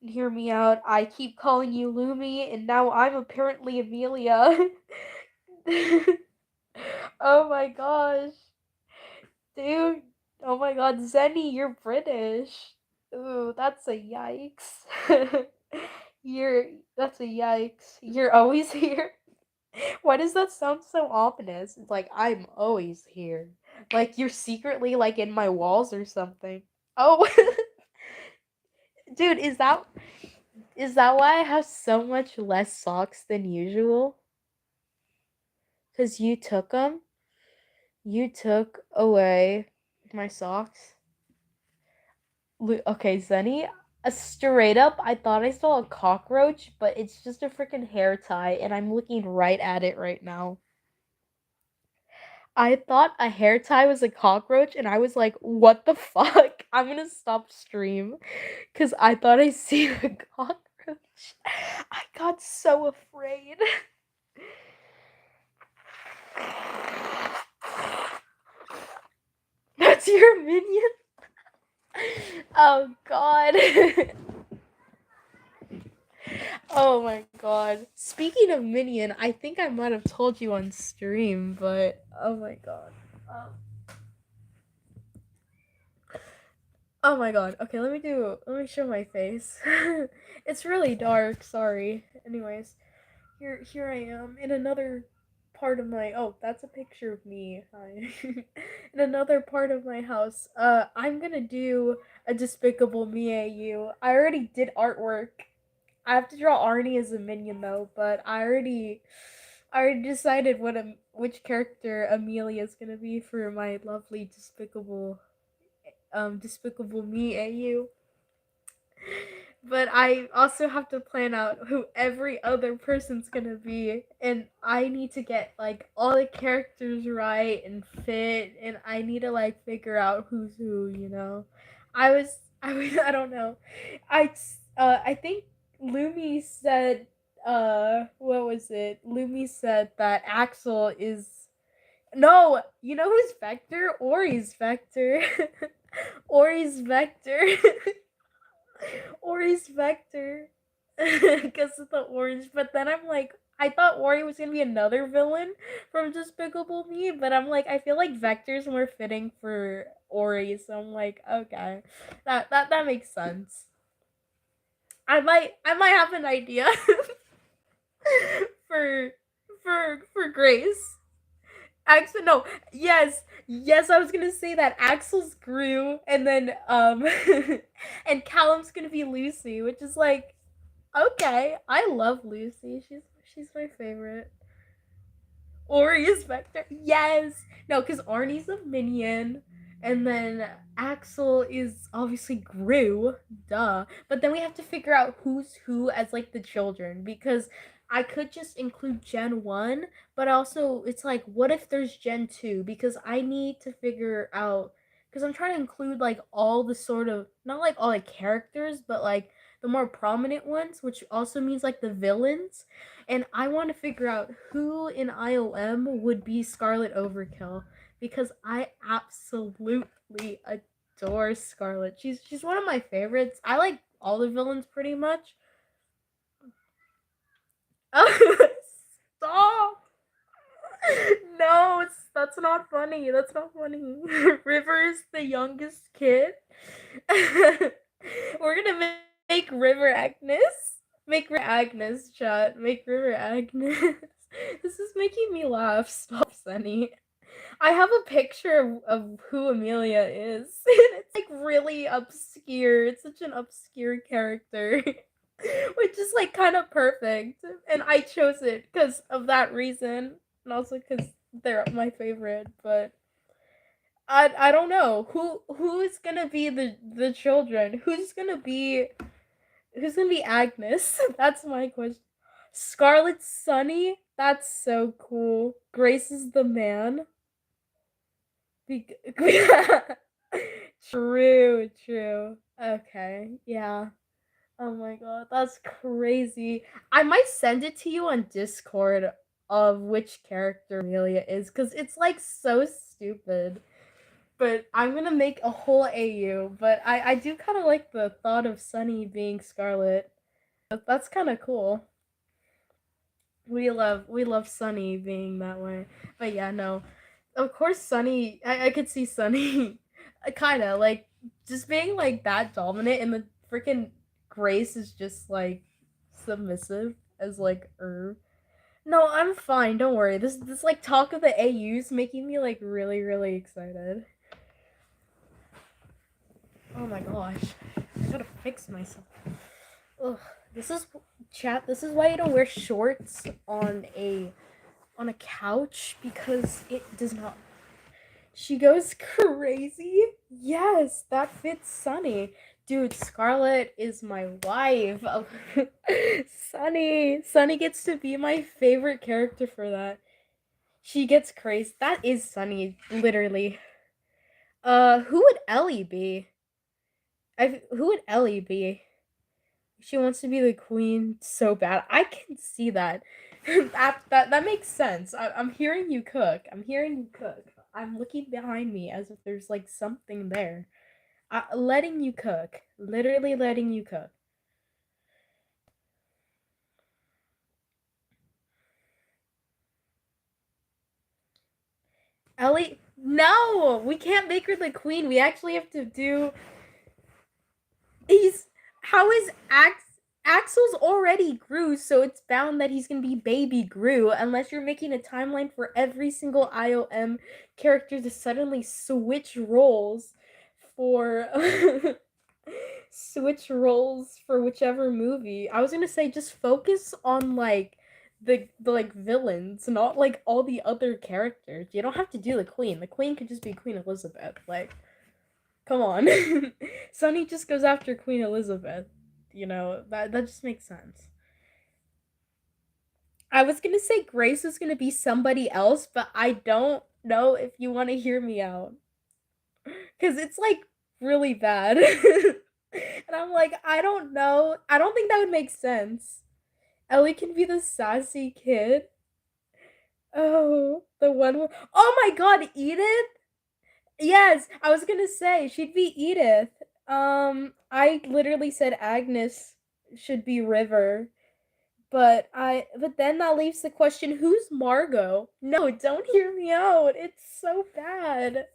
and hear me out. I keep calling you Lumi, and now I'm apparently Amelia. Oh my gosh. Dude. Oh my god, Zenny, you're British. Ooh, that's a yikes. you're that's a yikes. You're always here. Why does that sound so ominous? It's like I'm always here. Like you're secretly like in my walls or something. Oh, dude, is that why I have so much less socks than usual? Cuz you took them? You took away my socks? Okay, Zenny, straight up, I thought I saw a cockroach, but it's just a freaking hair tie, and I'm looking right at it right now. I thought a hair tie was a cockroach, and I was like, what the fuck? I'm gonna stop stream, because I thought I see a cockroach. I got so afraid. That's your minion? Oh god. Oh my god. Speaking of Minion, I think I might have told you on stream, but oh my god. Oh my god. Okay, let me show my face. It's really dark, sorry. Anyways, Here I am in another part of my oh, that's a picture of me. Hi. In another part of my house. I'm gonna do a Despicable Me AU. I already did artwork. I have to draw Arnie as a minion though, but I already decided which character Amelia is gonna be for my lovely Despicable Me AU. But I also have to plan out who every other person's gonna be, and I need to get like all the characters right and fit, and I need to like figure out who's who. I don't know. I think Lumi said what was it? Lumi said that Axel is no. You know who's Vector? Ori's Vector. Ori's Vector. Ori's Vector because of the orange. But then I'm like, I thought Ori was gonna be another villain from Despicable Me, but I'm like, I feel like Vector's more fitting for Ori, so I'm like, okay, that makes sense. I might have an idea for for Grace. Axel, no, yes, I was gonna say that Axel's Gru, and then and Callum's gonna be Lucy, which is like, okay, I love Lucy. She's my favorite. Ori is Vector. Yes. No, because Arnie's a minion. And then Axel is obviously Gru. Duh. But then we have to figure out who's who as like the children. Because I could just include Gen 1. But also, it's like, what if there's Gen 2? Because I need to figure out. Because I'm trying to include like all the sort of. Not like all the characters, but like the more prominent ones. Which also means like the villains, and I want to figure out who in IOM would be Scarlet Overkill because I absolutely adore Scarlet. She's one of my favorites. I like all the villains pretty much. Oh, stop! No, that's not funny. That's not funny. River is the youngest kid. We're gonna make River Agnes. Make River Agnes, chat. Make River Agnes. This is making me laugh. Stop, Sunny. I have a picture of who Amelia is. It's like really obscure. It's such an obscure character. Which is like kind of perfect. And I chose it because of that reason. And also because they're my favorite. But I don't know. Who's gonna be the children? Who's gonna be Agnes? That's my question. Scarlet Sunny? That's so cool. Grace is the man. Be- true. Okay, yeah. Oh my god, that's crazy. I might send it to you on Discord of which character Amelia is, because it's like so stupid. But I'm gonna make a whole AU, but I do kind of like the thought of Sunny being Scarlet. That's kind of cool. We love Sunny being that way. But yeah, no. Of course Sunny I could see Sunny kinda like just being like that dominant, and the freaking Grace is just like submissive as like No, I'm fine, don't worry. This like talk of the AU's making me like really, really excited. Oh my gosh. I gotta fix myself. Ugh. This is chat, this is why you don't wear shorts on a couch, because it does not. She goes crazy. Yes, that fits Sunny. Dude, Scarlet is my wife. Sunny gets to be my favorite character for that. She gets crazy. That is Sunny, literally. Who would Ellie be? Who would Ellie be? She wants to be the queen so bad. I can see that. that makes sense. I'm hearing you cook. I'm looking behind me as if there's like something there. Letting you cook. Literally letting you cook. Ellie, no, we can't make her the queen. We actually have to do. He's how is Ax? Axel's already Gru, so it's bound that he's gonna be baby Gru, unless you're making a timeline for every single IOM character to suddenly switch roles for switch roles for whichever movie. I was gonna say just focus on like the like villains, not like all the other characters. You don't have to do the queen. The queen could just be Queen Elizabeth. Like, come on. Sonny just goes after Queen Elizabeth. You know, that just makes sense. I was gonna say Grace was gonna be somebody else, but I don't know if you want to hear me out. Because it's like really bad. And I'm like, I don't know. I don't think that would make sense. Ellie can be the sassy kid. Oh, the one. Oh my god, Edith? Yes, I was gonna say she'd be Edith. I literally said Agnes should be River, but then that leaves the question: who's Margot? No, don't hear me out. It's so bad.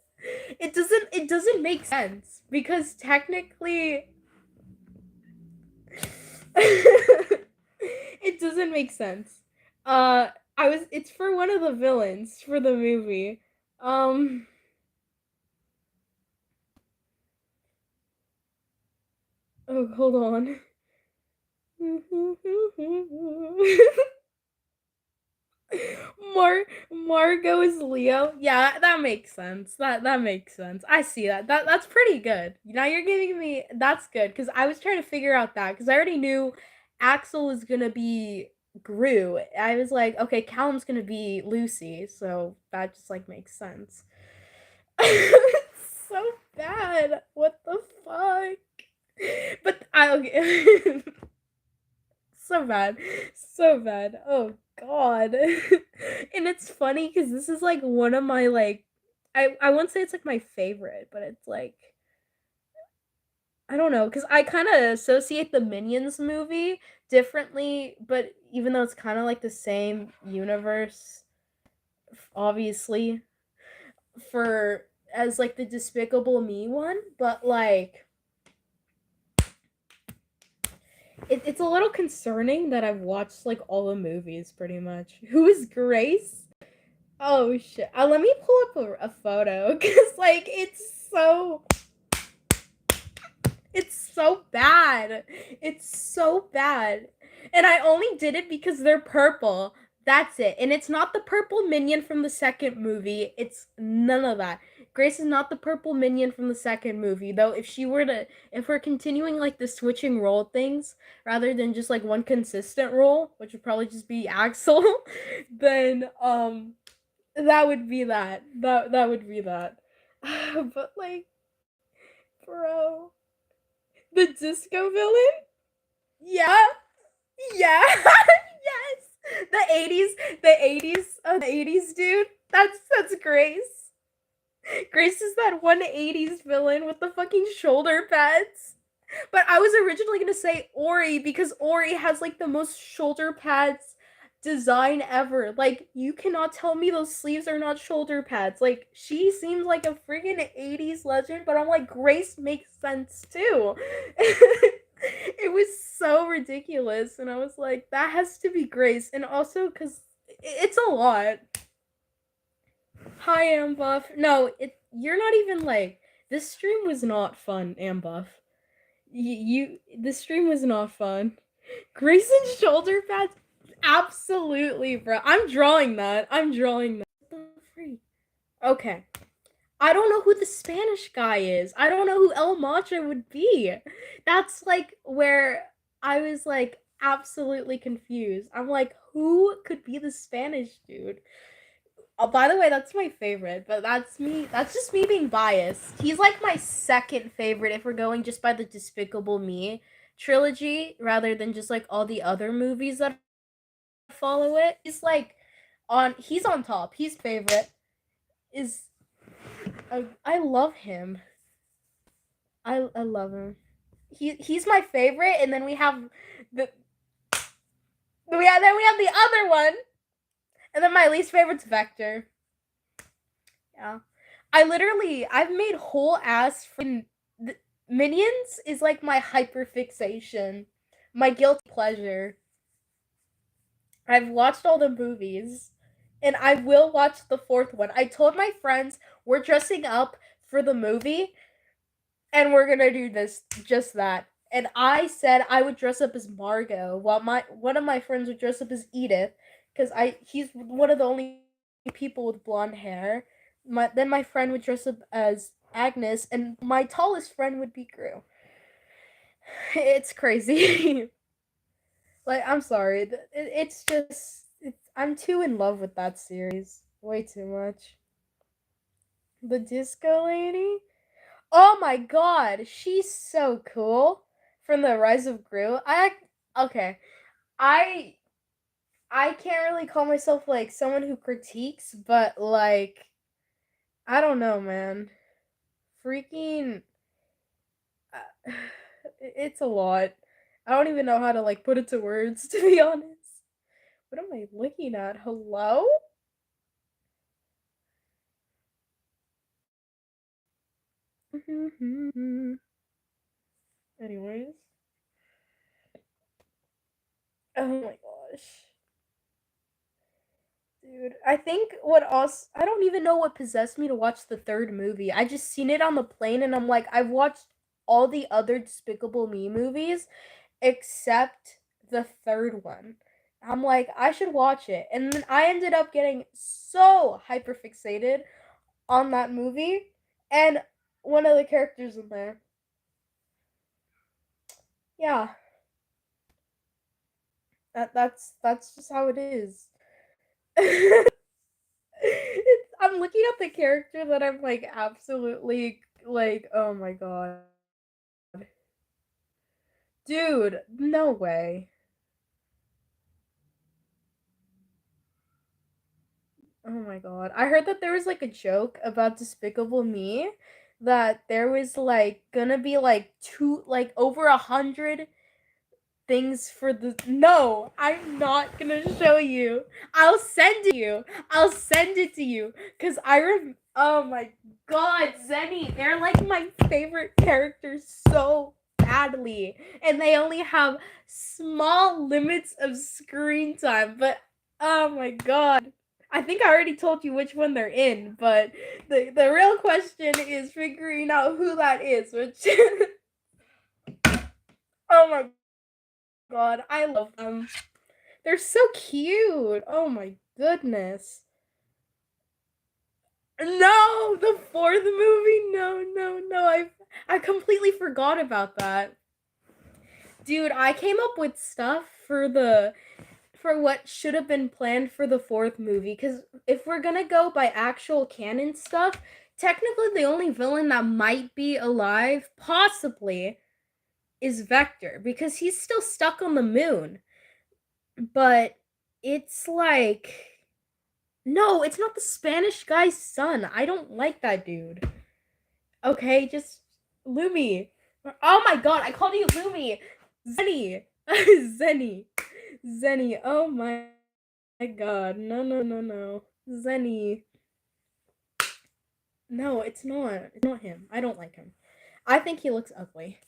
It doesn't make sense because technically it doesn't make sense. It's for one of the villains for the movie. Um oh, hold on. Mar Margot is Leo. Yeah, that makes sense. That makes sense. I see that. That's pretty good. Now you're giving me that's good because I was trying to figure out that because I already knew Axel was gonna be Gru. I was like, okay, Callum's gonna be Lucy, so that just like makes sense. It's so bad. What the fuck? But I okay. So bad. So bad. Oh god. And it's funny because this is like one of my like I won't say it's like my favorite, but it's like I don't know because I kind of associate the Minions movie differently, but even though it's kind of like the same universe, obviously for as like the Despicable Me one, but like it's a little concerning that I've watched like all the movies pretty much. Who is Grace? Oh shit! Let me pull up a photo because like it's so bad. It's so bad, and I only did it because they're purple. That's it, and it's not the purple minion from the second movie. It's none of that. Grace is not the purple minion from the second movie, though. If we're continuing like the switching role things rather than just like one consistent role, which would probably just be Axel, then that would be that. That would be that. But like, bro, the disco villain? Yeah, yeah, yes. The 80s dude. That's Grace. Grace is that 180s villain with the fucking shoulder pads. But I was originally gonna say Ori because Ori has like the most shoulder pads design ever. Like, you cannot tell me those sleeves are not shoulder pads. Like, she seems like a friggin' 80s legend, but I'm like, Grace makes sense too. It was so ridiculous. And I was like, that has to be Grace. And also, because it's a lot. Hi, Ambuff. No, you're not even like, this stream was not fun, Ambuff. This stream was not fun. Grayson shoulder pads? Absolutely, bro. I'm drawing that. I'm drawing that. What the freak? Okay. I don't know who the Spanish guy is. I don't know who El Macho would be. That's like where I was like absolutely confused. I'm like, who could be the Spanish dude? Oh, by the way, that's my favorite, but that's me. That's just me being biased. He's like my second favorite if we're going just by the Despicable Me trilogy rather than just like all the other movies that follow it. He's on top. He's favorite. Is I love him. I love him. He's my favorite, and then we have the we have the other one, and then my least favorite's Vector. Yeah. I've made whole ass Minions is like my hyperfixation. my guilty pleasure. I've watched all the movies, and I will watch the fourth one. I told my friends we're dressing up for the movie, and we're gonna do this just that. And I said I would dress up as Margot, while one of my friends would dress up as Edith, because he's one of the only people with blonde hair. Then my friend would dress up as Agnes, and my tallest friend would be Gru. It's crazy. Like, I'm sorry, it's just I'm too in love with that series, way too much. The disco lady. Oh my god, she's so cool. From the Rise of Gru. Okay. I I can't really call myself like someone who critiques, but like I don't know, man. Freaking it's a lot. I don't even know how to like put it to words to be honest. What am I looking at? Hello? Anyways. Oh my gosh. Dude, I think what else I don't even know what possessed me to watch the third movie. I just seen it on the plane and I'm like, I've watched all the other Despicable Me movies except the third one. I'm like, I should watch it. And then I ended up getting so hyper fixated on that movie and one of the characters in there. Yeah, that's just how it is. I'm looking at the character that I'm like absolutely like, oh my god. Dude, no way. Oh my god. I heard that there was like a joke about Despicable Me that there was like gonna be like over 100 things for the no, I'm not gonna show you. I'll send it to you because oh my god, Zenny, they're like my favorite characters so badly, and they only have small limits of screen time, but oh my god, I think I already told you which one they're in, but the real question is figuring out who that is, which oh my god, I love them. They're so cute. Oh my goodness. No, the fourth movie. No, no, no. I completely forgot about that. Dude, I came up with stuff for what should have been planned for the fourth movie cuz if we're going to go by actual canon stuff, technically the only villain that might be alive possibly is Vector because he's still stuck on the moon. But it's like no, it's not the Spanish guy's son. I don't like that dude. Okay, just Lumi. Oh my god, I called you Lumi. Zenny. Zenny. Zenny. Oh my god. No, no, no, no. Zenny. No, it's not. It's not him. I don't like him. I think he looks ugly.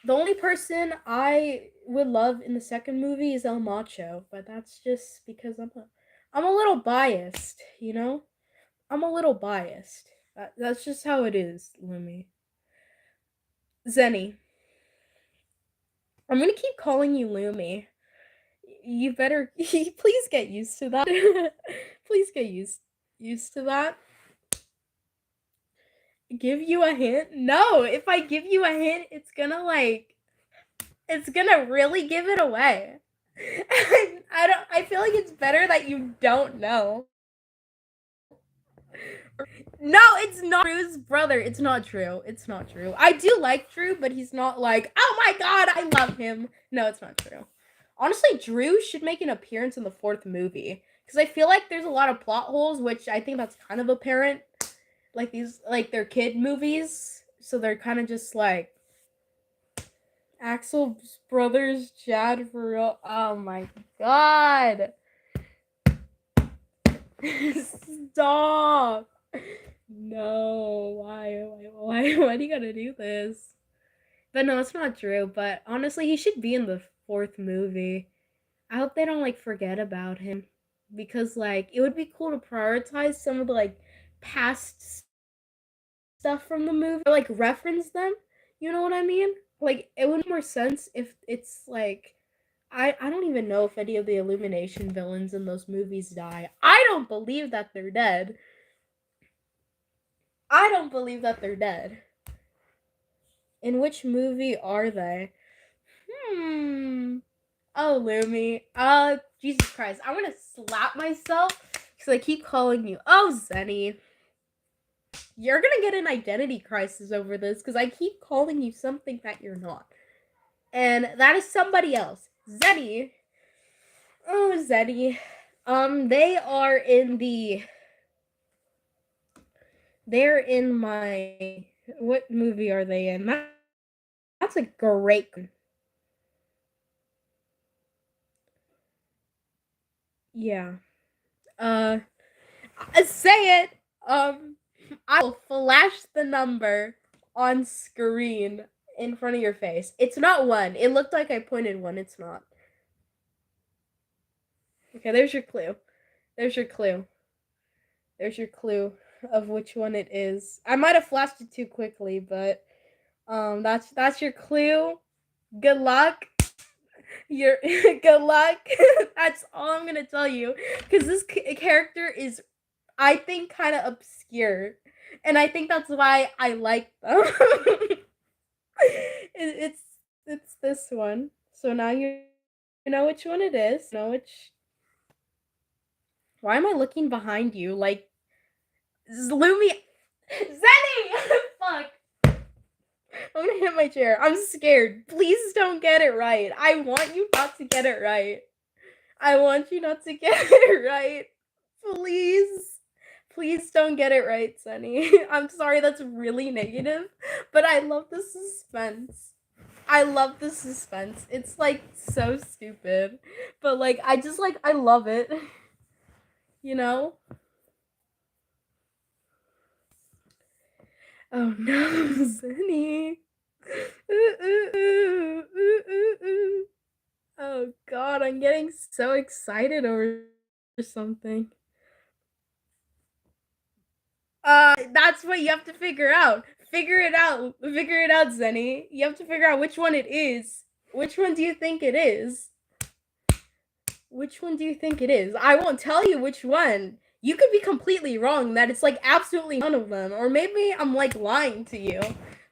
The only person I would love in the second movie is El Macho, but that's just because I'm a little biased, you know? I'm a little biased. That's just how it is, Lumi. Zenny. I'm gonna keep calling you Lumi. You better please get used to that. Please get used to that. Give you a hint? No, if I give you a hint, it's gonna really give it away. I feel like it's better that you don't know. No, it's not Drew's brother. It's not Drew. It's not Drew. I do like Drew, but he's not like, oh my god, I love him. No, it's not Drew. Honestly, Drew should make an appearance in the fourth movie. Because I feel like there's a lot of plot holes, which I think that's kind of apparent. Like they're kid movies. So they're kind of just like Axel's brothers, Chad for real. Oh my god. Stop. No, why do you gotta do this? But no, it's not Drew. But honestly, he should be in the 4th movie. I hope they don't, like, forget about him because, like, it would be cool to prioritize some of the, like, past stuff from the movie or, like, reference them, you know what I mean? Like, it would make more sense if it's, like I don't even know if any of the Illumination villains in those movies die. I don't believe that they're dead. I don't believe that they're dead. In which movie are they? Oh, Lumi. Jesus Christ. I'm gonna slap myself because I keep calling you. Oh, Zenny. You're gonna get an identity crisis over this because I keep calling you something that you're not. And that is somebody else. Zenny. Oh, Zenny. They are in the... They're in my... What movie are they in? That's a great... Yeah. Say it! I will flash the number on screen in front of your face. It's not 1. It looked like I pointed 1. It's not. Okay, there's your clue. There's your clue. There's your clue of which one it is. I might have flashed it too quickly, but that's your clue. Good luck. Good luck. That's all I'm gonna tell you, because this character is, I think, kind of obscure, and I think that's why I like them. It's this one. So now you know which one it is. You know which. Why am I looking behind you? Like, Lumi, Zenny. Fuck. I'm gonna hit my chair. I'm scared. Please don't get it right. I want you not to get it right. I want you not to get it right. Please. Please don't get it right, Sunny. I'm sorry that's really negative, but I love the suspense. I love the suspense. It's, like, so stupid. But, like, I just, like, I love it. You know? Oh no, Sunny. Oh god, I'm getting so excited over something. That's what you have to figure out. Figure it out. Figure it out, Zenny. You have to figure out which one it is. Which one do you think it is? Which one do you think it is? I won't tell you which one. You could be completely wrong that it's, like, absolutely none of them. Or maybe I'm, like, lying to you.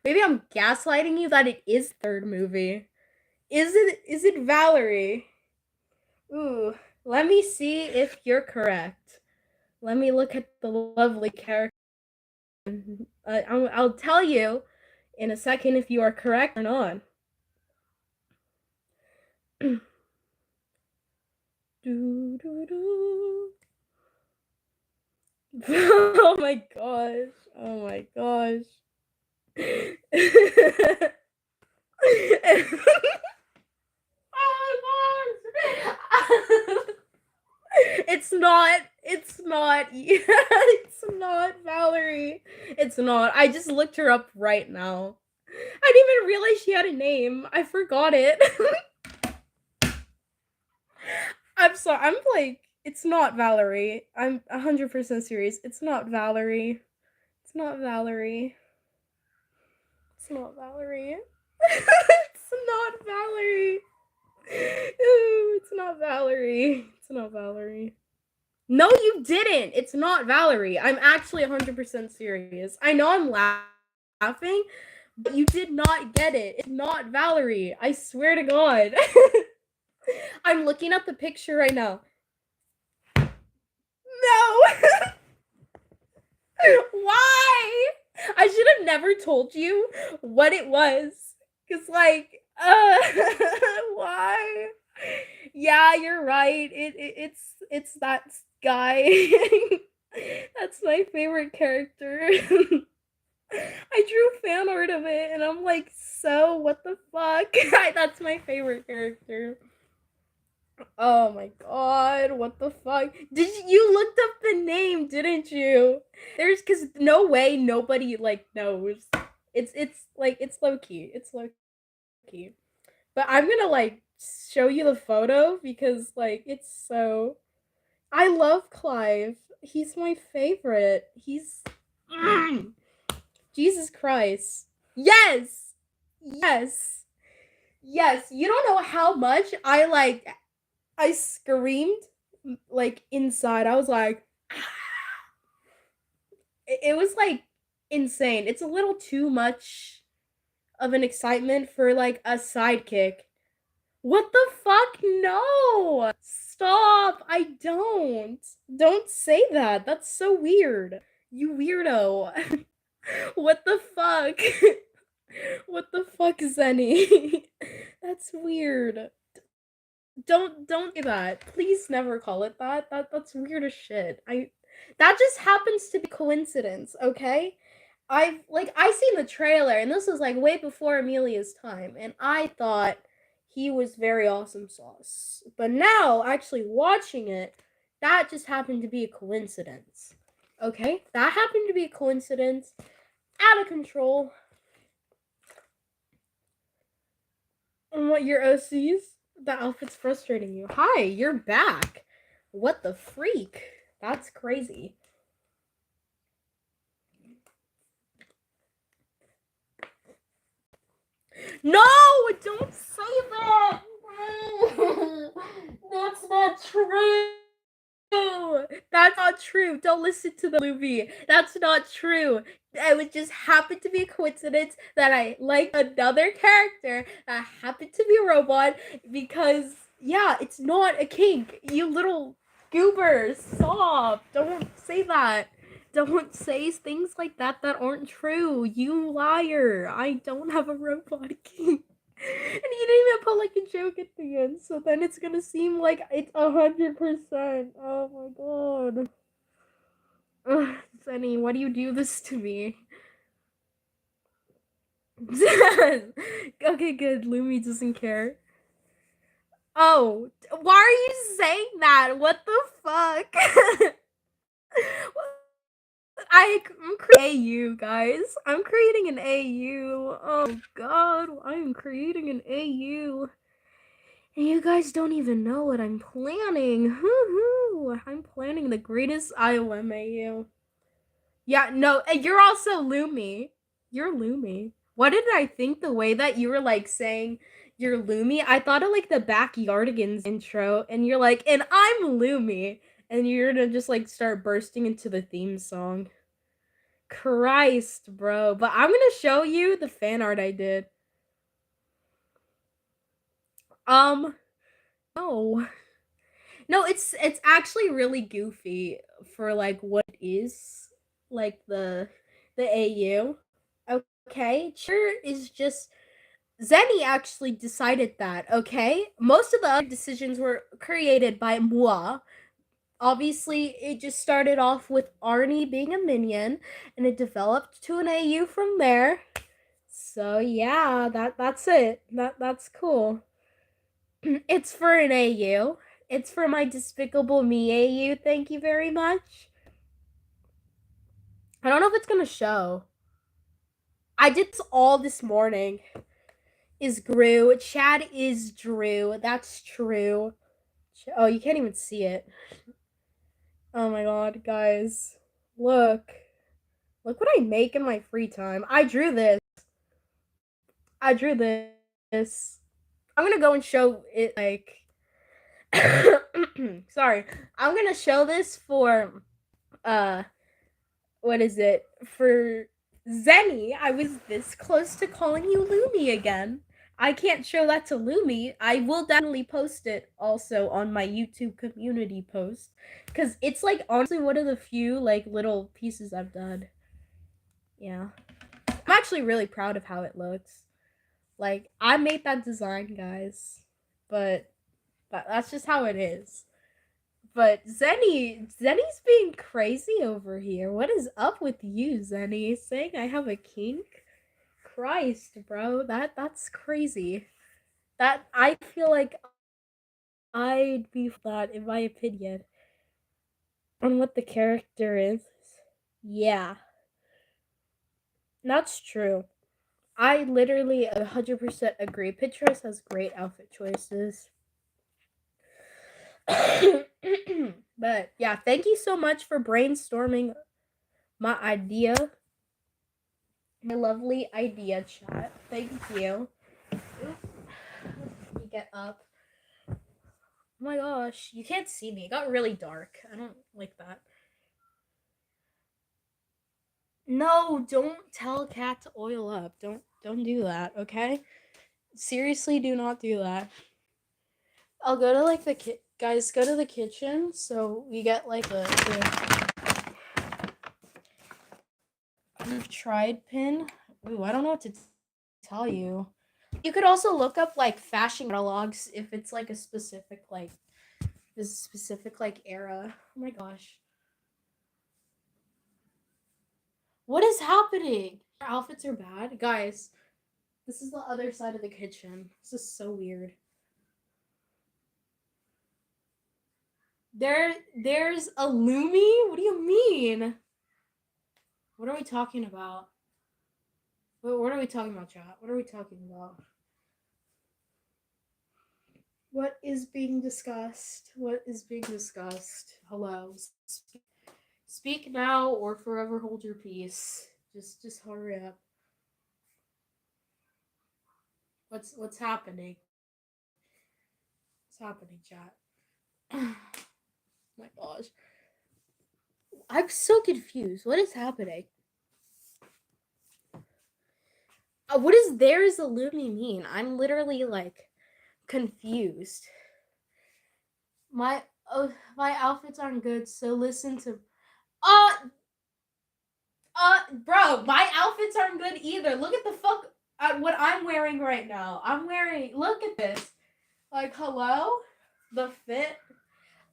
Maybe I'm gaslighting you that it is 3rd movie. Is it Valerie? Ooh, let me see if you're correct. Let me look at the lovely character. I'll tell you in a second if you are correct or not. Oh my gosh. Oh my gosh. Oh my gosh. It's not. It's not. It's not Valerie. It's not. I just looked her up right now. I didn't even realize she had a name. I forgot it. I'm sorry. I'm like, it's not Valerie. I'm 100% serious. It's not Valerie. It's not Valerie. It's not Valerie. It's not Valerie. Ooh, it's not Valerie. It's not Valerie. No, you didn't. It's not Valerie. I'm actually 100% serious. I know I'm laughing, but you did not get it. It's not Valerie. I swear to God. I'm looking at the picture right now. No! Why? I should have never told you what it was. Cause, like, why? Yeah, you're right. It's that guy. That's my favorite character. I drew fan art of it, and I'm like, so what the fuck? That's my favorite character. Oh my god, what the fuck? You looked up the name, didn't you? Cause no way nobody, like, knows. It's like, it's low key. It's low key. But I'm gonna, like, show you the photo because like it's so. I love Clive. He's my favorite. He's Jesus Christ. Yes. Yes. Yes. You don't know how much I screamed like inside. I was like it was like insane. It's a little too much of an excitement for like a sidekick. What the fuck? No! Stop! I don't. Don't say that. That's so weird. You weirdo. What the fuck? What the fuck, Zenny? That's weird. Don't do that. Please never call it that. That's weird as shit. That just happens to be coincidence, okay? I seen the trailer and this was like way before Amelia's time and I thought he was very awesome sauce. But now actually watching it, that just happened to be a coincidence. Okay? That happened to be a coincidence. Out of control. And what your OCs? The outfit's frustrating you. Hi, you're back. What the freak? That's crazy. No, don't say that. No, that's not true. That's not true. Don't listen to the movie. That's not true. It would just happen to be a coincidence that I like another character that happened to be a robot because, yeah, it's not a kink. You little goobers. Stop. Don't say that. Don't say things like that that aren't true. You liar. I don't have a robot kink. And he didn't even put like a joke at the end, so then it's gonna seem like it's 100%. Oh my god. Ugh, Sunny, why do you do this to me? Okay, good. Lumi doesn't care. Oh, why are you saying that? What the fuck? I'm creating AU, guys. I'm creating an AU. Oh god, I'm creating an AU. And you guys don't even know what I'm planning. Hoo-hoo. I'm planning the greatest IOM AU. Yeah, no, and you're also Lumi. You're Lumi. What did I think the way that you were like saying you're Lumi? I thought of like the Backyardigans intro, and you're like, and I'm Lumi. And you're gonna just like start bursting into the theme song. Christ, bro. But I'm gonna show you the fan art I did. No. No, it's actually really goofy for like what it is, like the AU. Okay, Cheer is just Zenny actually decided that. Okay, most of the other decisions were created by moi. Obviously, it just started off with Arnie being a minion, and it developed to an AU from there. So yeah, that's it. That's cool. It's for an AU. It's for my Despicable Me AU. Thank you very much. I don't know if it's gonna show. I did this all this morning. Is Gru. Chad is Drew. That's true. Oh, you can't even see it. Oh my god, guys. Look. Look what I make in my free time. I drew this. I drew this. I'm gonna go and show it like sorry. I'm gonna show this for what is it? For Zenny. I was this close to calling you Lumi again. I can't show that to Lumi. I will definitely post it also on my YouTube community post because it's like honestly one of the few like little pieces I've done. Yeah, I'm actually really proud of how it looks. Like I made that design, guys, but that's just how it is. But Zenny's being crazy over here. What is up with you, Zenny? Saying I have a kink? Christ, bro, that's crazy. That I feel like I'd be that in my opinion on what the character is. Yeah, that's true. I literally 100% agree. Pinterest has great outfit choices. But yeah, thank you so much for brainstorming my idea. My lovely idea, chat. Thank you. Let me get up. Oh my gosh, you can't see me. It got really dark. I don't like that. No, don't tell Cat to oil up. Don't do that, okay? Seriously, do not do that. I'll go to like the guys go to the kitchen so we get like the tried pin. Ooh, I don't know what to tell you. You could also look up like fashion catalogs if it's like a specific like this specific like era. Oh my gosh. What is happening? Our outfits are bad. Guys, this is the other side of the kitchen. This is so weird. There's a Lumi? What do you mean? What are we talking about? What are we talking about, chat? What are we talking about? What is being discussed? What is being discussed? Hello. Speak now or forever hold your peace. Just hurry up. What's happening? What's happening, chat? My gosh. I'm so confused. What is happening? What does there's a Lumi mean? I'm literally like confused. My my outfits aren't good, so listen to bro, my outfits aren't good either. Look at the fuck what I'm wearing right now. Look at this. Like, hello? The fit.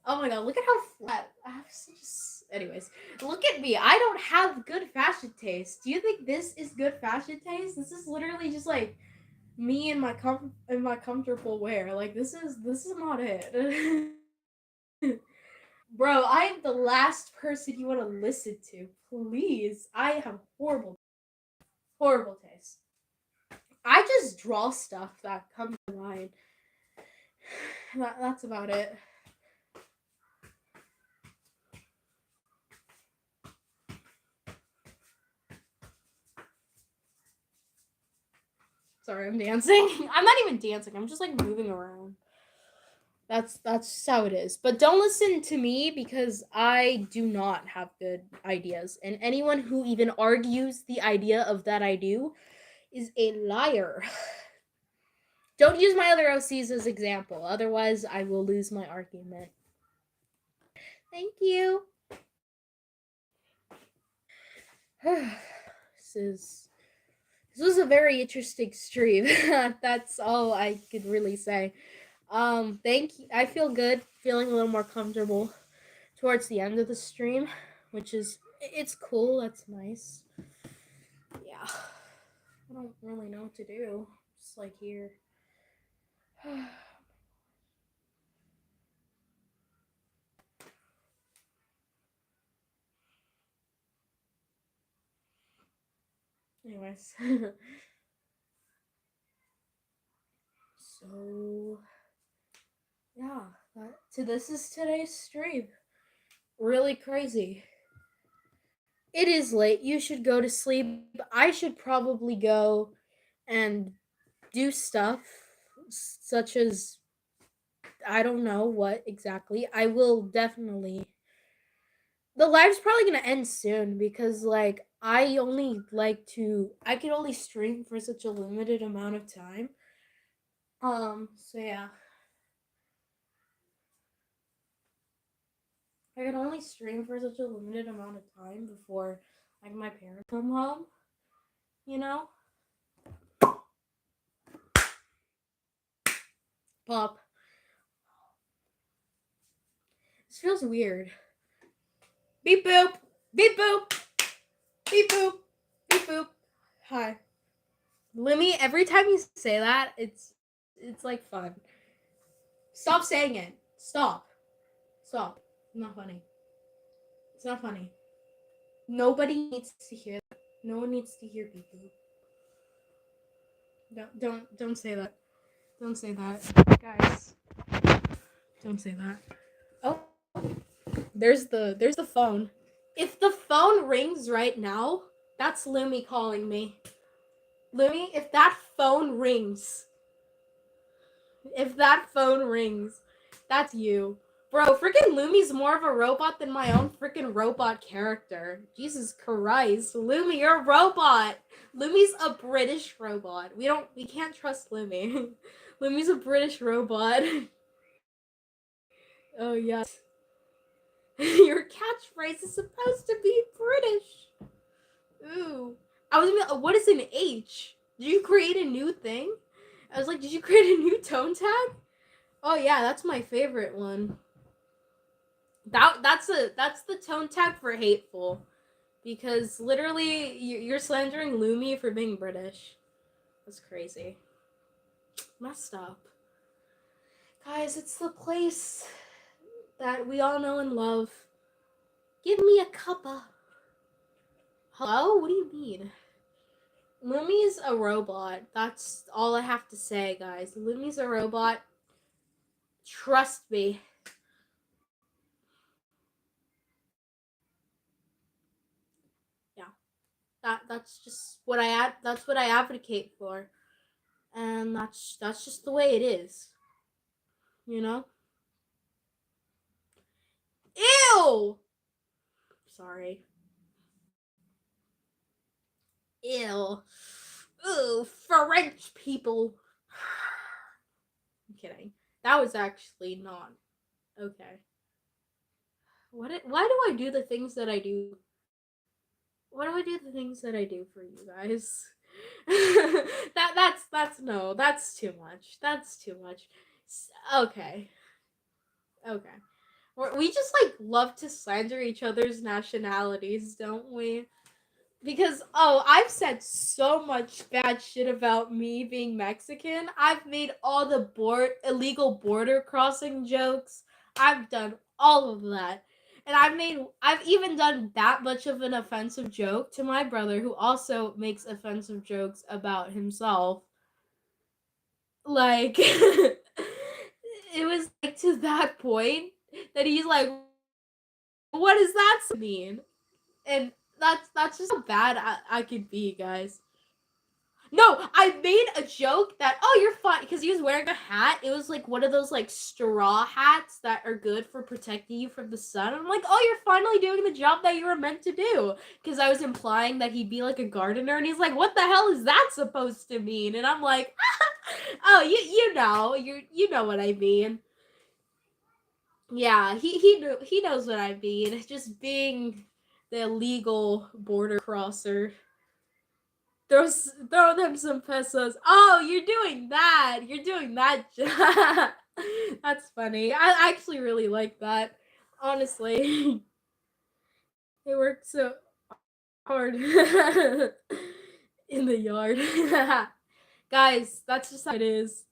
Oh my god, look at how flat. I have such anyways, look at me. I don't have good fashion taste. Do you think this is good fashion taste? This is literally just like me in my comfortable wear. Like this is not it. Bro, I'm the last person you want to listen to. Please. I have horrible taste. I just draw stuff that comes to mind. That's about it. Sorry, I'm dancing. I'm not even dancing. I'm just like moving around. That's how it is. But don't listen to me because I do not have good ideas. And anyone who even argues the idea of that I do is a liar. Don't use my other OCs as example. Otherwise, I will lose my argument. Thank you. This was a very interesting stream. That's all I could really say. Thank you. I feel good, feeling a little more comfortable towards the end of the stream, which is it's cool. That's nice. Yeah, I don't really know what to do. Just like here. Anyways, so yeah, this is today's stream. Really crazy. It is late. You should go to sleep. I should probably go and do stuff such as I don't know what exactly. I will definitely. The live's probably gonna end soon because like I can only stream for such a limited amount of time. So yeah. I can only stream for such a limited amount of time before like my parents come home, you know? Pop. This feels weird. Beep boop. Beep boop. Beep boop. Beep boop. Hi. Limmy, every time you say that, it's like fun. Stop saying it. Stop. Stop. Not funny. It's not funny. Nobody needs to hear that. No one needs to hear beep boop. Don't say that. Don't say that, guys. Don't say that. Oh, there's the phone. If the phone rings right now, that's Lumi calling me. Lumi, if that phone rings, that's you. Bro, freaking Lumi's more of a robot than my own freaking robot character. Jesus Christ. Lumi, you're a robot. Lumi's a British robot. We can't trust Lumi. Lumi's a British robot. Oh, yes. Your catchphrase is supposed to be British. Ooh. I was gonna, what is an H? Did you create a new thing? I was like, did you create a new tone tag? Oh yeah, that's my favorite one. That's the tone tag for hateful, because literally you're slandering Lumi for being British. That's crazy. Messed up. Guys, it's the place that we all know and love. Give me a cuppa. Hello? What do you mean? Lumi's a robot. That's all I have to say, guys. Lumi's a robot. Trust me. Yeah. That's just what that's what I advocate for. And that's just the way it is. You know? Ew! Sorry. Ew. Ooh, French people. I'm kidding. That was actually not okay. Why do I do the things that I do? Why do I do the things that I do for you guys? That's no, that's too much. That's too much. Okay. Okay. We just like love to slander each other's nationalities, don't we? Because I've said so much bad shit about me being Mexican. I've made all the illegal border crossing jokes. I've done all of that. And I've even done that much of an offensive joke to my brother, who also makes offensive jokes about himself. Like it was like to that point that he's like, what does that mean? And that's just how bad I could be, guys. No, I made a joke that, oh, you're fine, because he was wearing a hat. It was like one of those like straw hats that are good for protecting you from the sun. I'm like, oh, you're finally doing the job that you were meant to do, because I was implying that he'd be like a gardener, and he's like, what the hell is that supposed to mean? And I'm like, oh, you know what I mean. Yeah, he knows what I mean. Just being the illegal border crosser. Throw them some pesos. Oh, you're doing that. You're doing that. That's funny. I actually really like that. Honestly, they worked so hard in the yard. Guys, that's just how it is.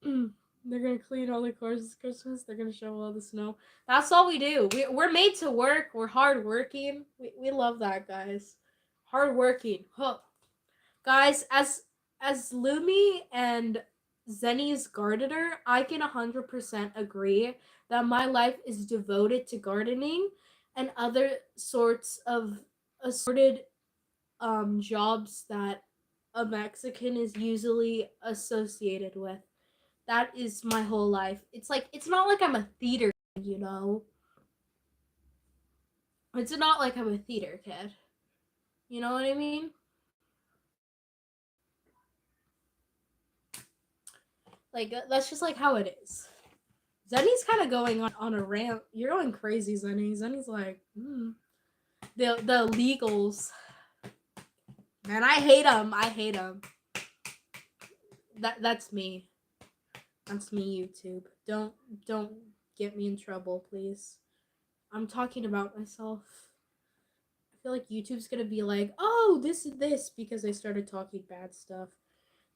They're gonna clean all the cars this Christmas. They're gonna shovel all the snow. That's all we do. We're made to work. We're hardworking. We love that, guys. Hardworking. Huh. Guys, as Lumi and Zenny's gardener, I can 100% agree that my life is devoted to gardening and other sorts of assorted jobs that a Mexican is usually associated with. That is my whole life. It's like, it's not like I'm a theater kid, you know? It's not like I'm a theater kid. You know what I mean? Like, that's just like how it is. Zenny's kind of going on a rant. You're going crazy, Zenny. Zenny's like, the legals. Man, I hate them. I hate them. That's me. That's me, YouTube. Don't get me in trouble, please. I'm talking about myself. I feel like YouTube's gonna be like, oh, this and this, because I started talking bad stuff.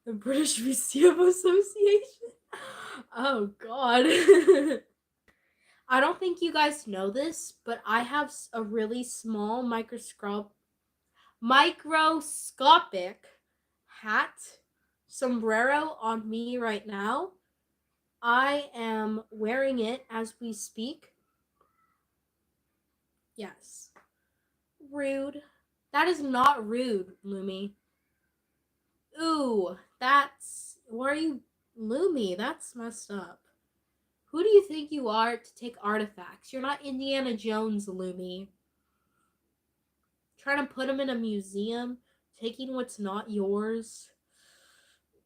The British Museum Association. Oh God. I don't think you guys know this, but I have a really small microscopic hat. sombrero on me right now. I am wearing it as we speak. Yes. Rude. That is not rude, Lumi. Ooh, that's... Why are you... Lumi, that's messed up. Who do you think you are to take artifacts? You're not Indiana Jones, Lumi. Trying to put them in a museum, taking what's not yours.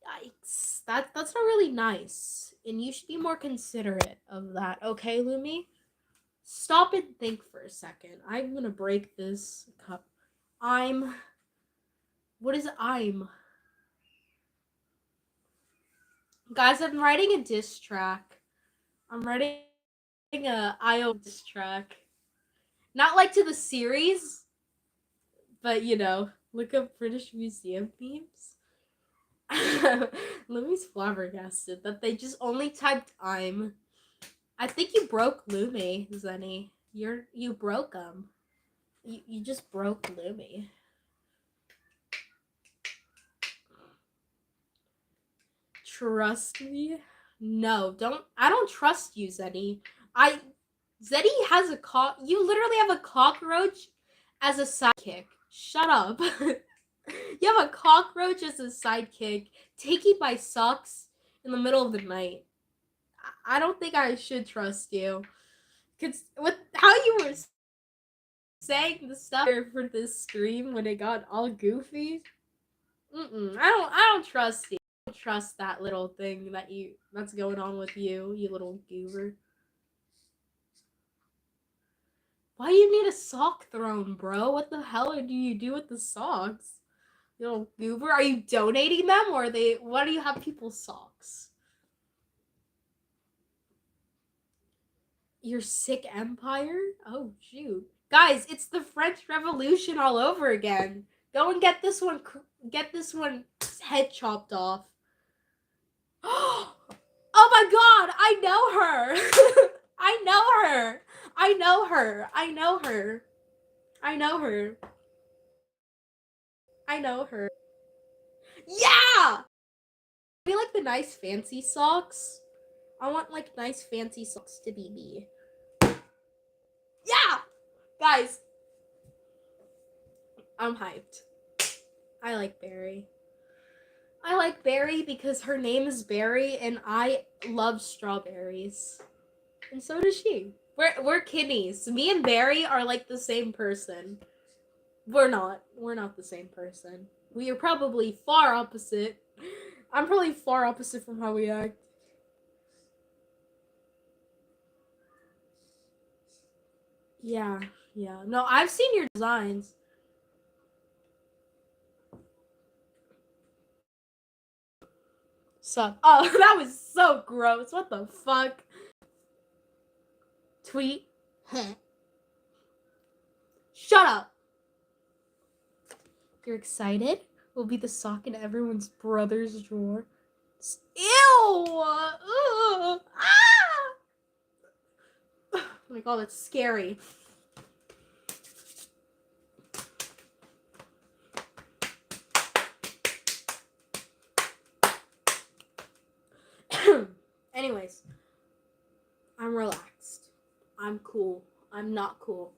Yikes. That's not really nice. And you should be more considerate of that, okay, Lumi? Stop and think for a second. I'm gonna break this cup. What is I'm? Guys, I'm writing a diss track. I'm writing a IO diss track. Not like to the series, but you know, look up British Museum memes. Lumi's flabbergasted that they just only typed I'm. I think you broke Lumi, Zenny. You broke him. You just broke Lumi. Trust me? No, I don't trust you, Zenny. Zenny has you literally have a cockroach as a sidekick. Shut up. You have a cockroach as a sidekick, taking my socks in the middle of the night. I don't think I should trust you. Cause with how you were saying the stuff for this stream when it got all goofy, I don't trust you. I don't trust that little thing that's going on with you little goober. Why do you need a sock thrown, bro? What the hell do you do with the socks? You little goober, are you donating them or are they? Why do you have people's socks? Your sick empire? Oh shoot, guys, it's the French Revolution all over again. Go and get this one head chopped off. Oh my god, I know her. I know her. I know her. I know her. I know her. I know her. Yeah! I like the nice fancy socks. I want like nice fancy socks to be me. Yeah! Guys, I'm hyped. I like Barry. I like Barry because her name is Barry and I love strawberries. And so does she. We're kidneys. Me and Barry are like the same person. We're not. We're not the same person. We are probably far opposite. I'm probably far opposite from how we act. Yeah. No, I've seen your designs. Suck. Oh, that was so gross. What the fuck? Tweet. Shut up. You're excited? We'll be the sock in everyone's brother's drawer. Ew! Oh my god, that's scary. Anyways, I'm relaxed. I'm cool. I'm not cool.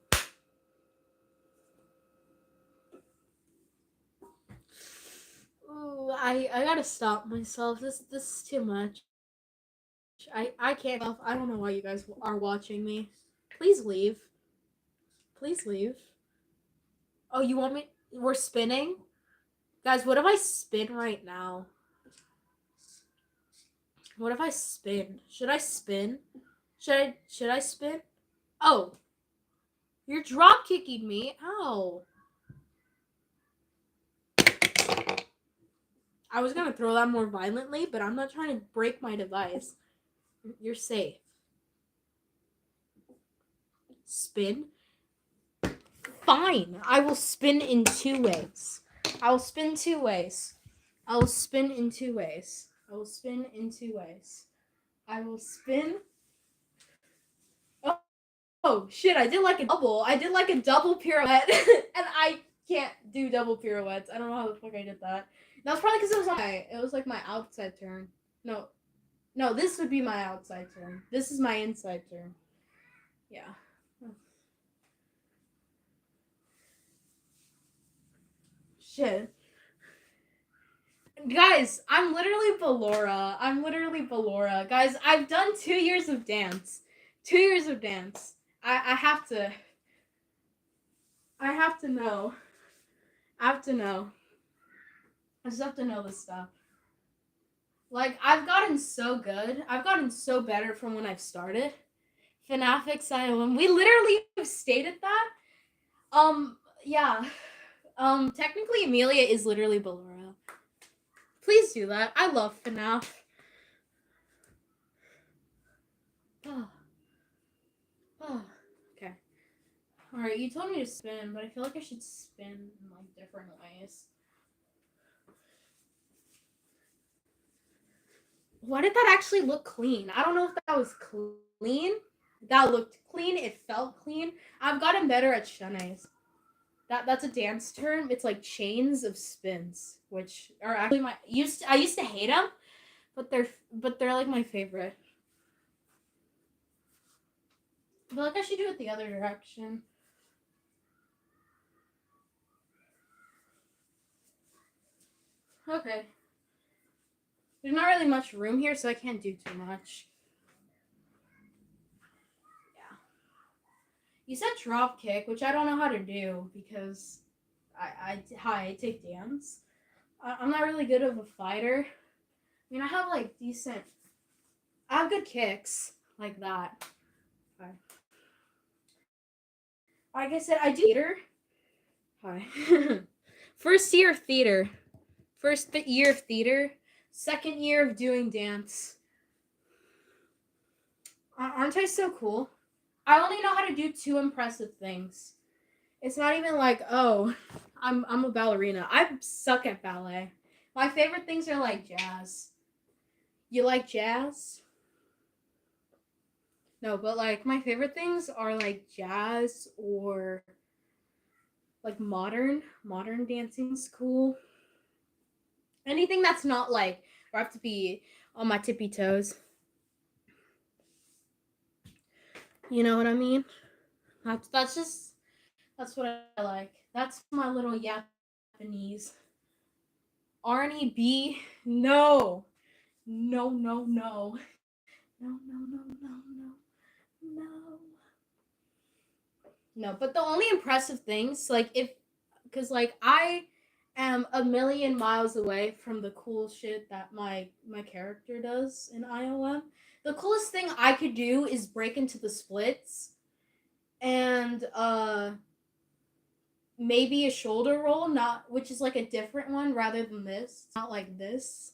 Ooh, I gotta stop myself. This is too much. I can't. I don't know why you guys are watching me. Please leave. Please leave. Oh, you want me? We're spinning? Guys, what if I spin right now? What if I spin? Should I spin? Should I spin? Oh. You're drop kicking me. Ow. I was gonna throw that more violently, but I'm not trying to break my device. You're safe. Spin? Fine. I will spin in 2 ways. I will spin 2 ways. I will spin in 2 ways. I will spin in 2 ways. I will spin. Oh shit, I did like a double. I did like a double pirouette. And I can't do double pirouettes. I don't know how the fuck I did that. That was probably because it was like my outside turn. No, this would be my outside turn. This is my inside turn. Yeah. Shit. Guys, I'm literally Ballora. Guys, I've done 2 years of dance. 2 years of dance. I have to. I have to know. I have to know. I just have to know this stuff. Like, I've gotten so good. I've gotten so better from when I've started. FNAF Asylum. We literally stated that. Yeah. Technically, Amelia is literally Ballora. Please do that. I love FNAF. Oh. Oh. Okay. Alright, you told me to spin, but I feel like I should spin in like different ways. Why did that actually look clean? I don't know if that was clean. That looked clean. It felt clean. I've gotten better at shanays. That's a dance term. It's like chains of spins, which are actually I used to hate them, but they're like my favorite. I feel like I should do it the other direction. Okay. There's not really much room here, so I can't do too much. Yeah. You said drop kick, which I don't know how to do because I take dance. I'm not really good of a fighter. I mean, I have like decent. I have good kicks like that. Okay. Like I said, I do theater. Hi. First year of theater. First year of theater. Second year of doing dance. Aren't I so cool? I only know how to do 2 impressive things. It's not even like, oh, I'm a ballerina. I suck at ballet. My favorite things are like jazz. You like jazz? No, but like my favorite things are like jazz or like modern dancing's cool. Anything that's not like where I have to be on my tippy toes. You know what I mean? That's what I like. That's my little Japanese. Arnie B. No. No, no, no. No, no, no, no, no. No. No, but the only impressive things, like because like I am a million miles away from the cool shit that my character does in IOM. The coolest thing I could do is break into the splits and maybe a shoulder roll, not which is like a different one rather than this. It's not like this,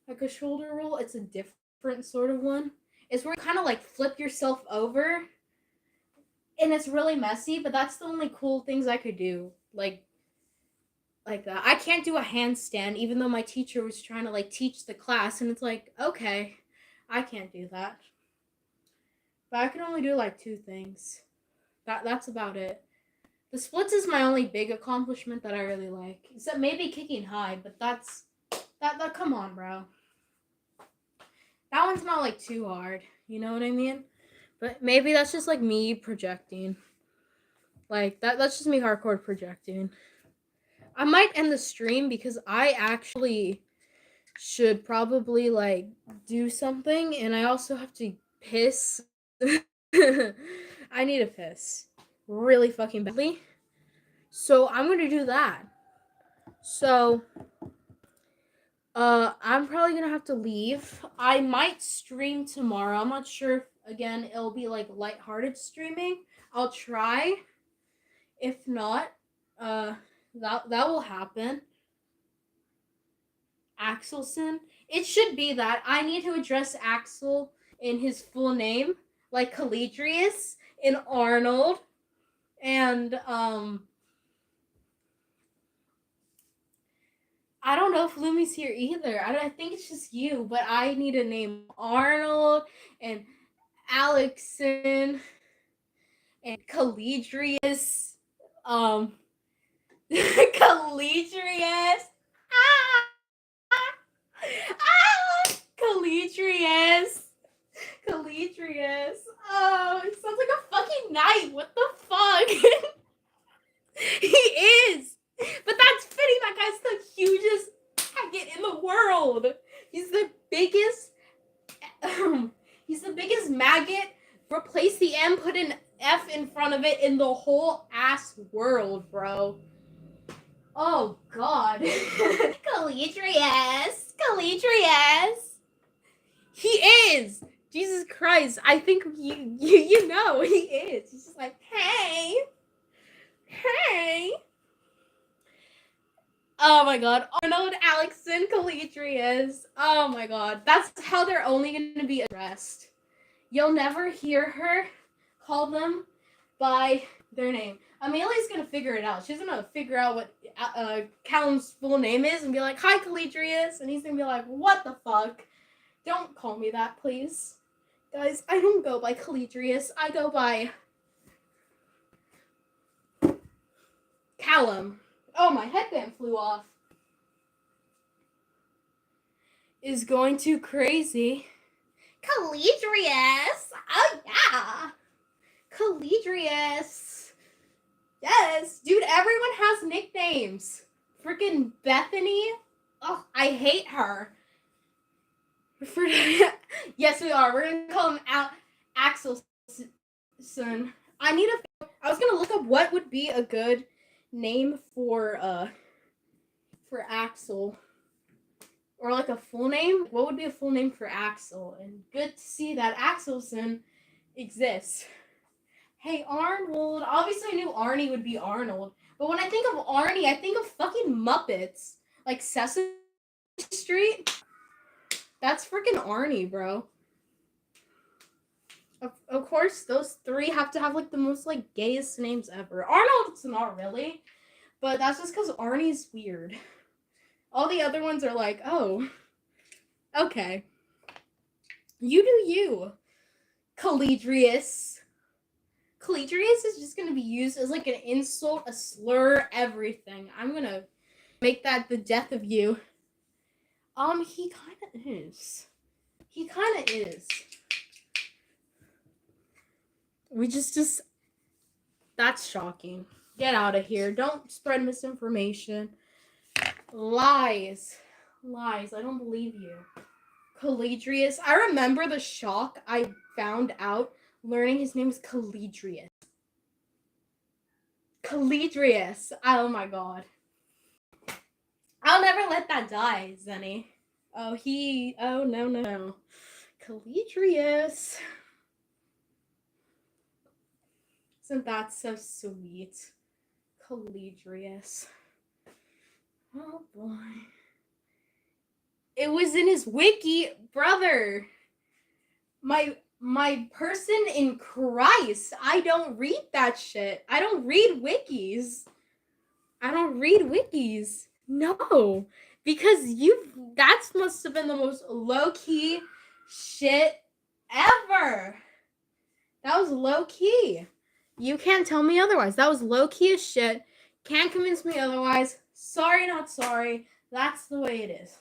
like a shoulder roll. It's a different sort of one. It's where you kind of like flip yourself over, and it's really messy. But that's the only cool things I could do, like that. I can't do a handstand, even though my teacher was trying to like teach the class, and it's like, okay, I can't do that. But I can only do like 2 things. That's about it. The splits is my only big accomplishment that I really like. Except maybe kicking high, but that come on, bro. That one's not like too hard. You know what I mean? But maybe that's just like me projecting. Like that's just me hardcore projecting. I might end the stream because I actually should probably like do something, and I also have to piss. I need to piss really fucking badly. So I'm gonna do that. So I'm probably gonna have to leave. I might stream tomorrow. I'm not sure if again it'll be like lighthearted streaming. I'll try. If not, that will happen. Axelson. It should be that. I need to address Axel in his full name, like Calidrius in Arnold. And I don't know if Lumi's here either. I think it's just you, but I need to name Arnold and Alexson and Calidrius. Calidrius. Ah! Calitrius. Calitrius. Oh, it sounds like a fucking knight. What the fuck? He is. But that's fitting. That guy's the hugest maggot in the world. He's the biggest. He's the biggest maggot. Replace the M, put an F in front of it in the whole ass world, bro. Oh God. Calitrius. Calitrius. He is. Jesus Christ. I think you know he is. He's just like, hey. Hey. Oh my God. Arnold, Alexson, Calitrius. Oh my God. That's how they're only going to be addressed. You'll never hear her call them by their name. Amelia's going to figure it out. She's going to figure out what Callum's full name is and be like, hi, Calitrius. And he's going to be like, what the fuck? Don't call me that, please. Guys, I don't go by Calitrius. I go by Callum. Oh, my headband flew off. Is going too crazy. Calitrius. Oh, yeah. Calitrius. Yes. Dude, everyone has nicknames. Freaking Bethany. Oh, I hate her. Yes, we are. We're going to call him Axelson. I was going to look up what would be a good name for Axel. Or like a full name. What would be a full name for Axel? And good to see that Axelson exists. Hey, Arnold. Obviously, I knew Arnie would be Arnold. But when I think of Arnie, I think of fucking Muppets. Like Sesame Street. That's freaking Arnie, bro. Of course, those three have to have like the most like gayest names ever. Arnold's not really. But that's just because Arnie's weird. All the other ones are like, oh, okay. You do you. Calitrius. Calitrius is just going to be used as like an insult, a slur, everything. I'm going to make that the death of you. He kind of is. He kind of is. We just, that's shocking. Get out of here. Don't spread misinformation. Lies. I don't believe you. Calitrius. I remember the shock I found out learning his name is Calitrius. Calitrius. Oh my God. I'll never let that die, Zenny. Oh, no. Calitrius. Isn't that so sweet? Calitrius. Oh boy. It was in his wiki, brother. My person in Christ. I don't read that shit. I don't read wikis. No. Because that must have been the most low-key shit ever. That was low-key. You can't tell me otherwise. That was low-key as shit. Can't convince me otherwise. Sorry, not sorry. That's the way it is.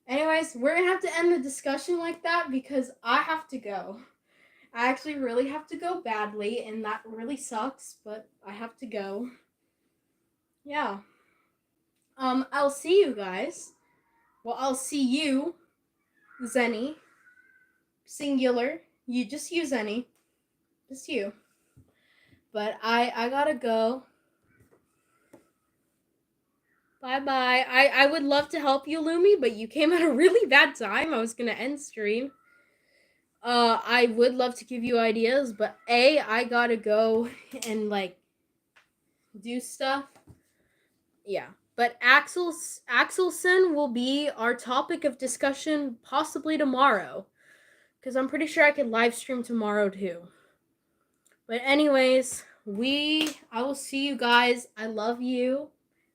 Anyways, we're going to have to end the discussion like that because I have to go. I actually really have to go badly, and that really sucks, but I have to go. Yeah. I'll see you guys. Well, I'll see you, Zenny. Singular. Just you, Zenny. Just you. But I gotta go. Bye-bye. I would love to help you, Lumi, but you came at a really bad time. I was gonna end stream. I would love to give you ideas, but I gotta go and, like, do stuff. Yeah. But Axelson will be our topic of discussion possibly tomorrow. Because I'm pretty sure I could live stream tomorrow, too. But anyways, I will see you guys. I love you.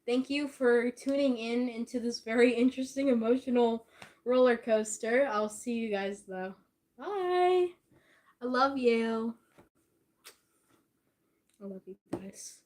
Thank you for tuning in into this very interesting, emotional roller coaster. I'll see you guys, though. Bye. I love you. I love you guys.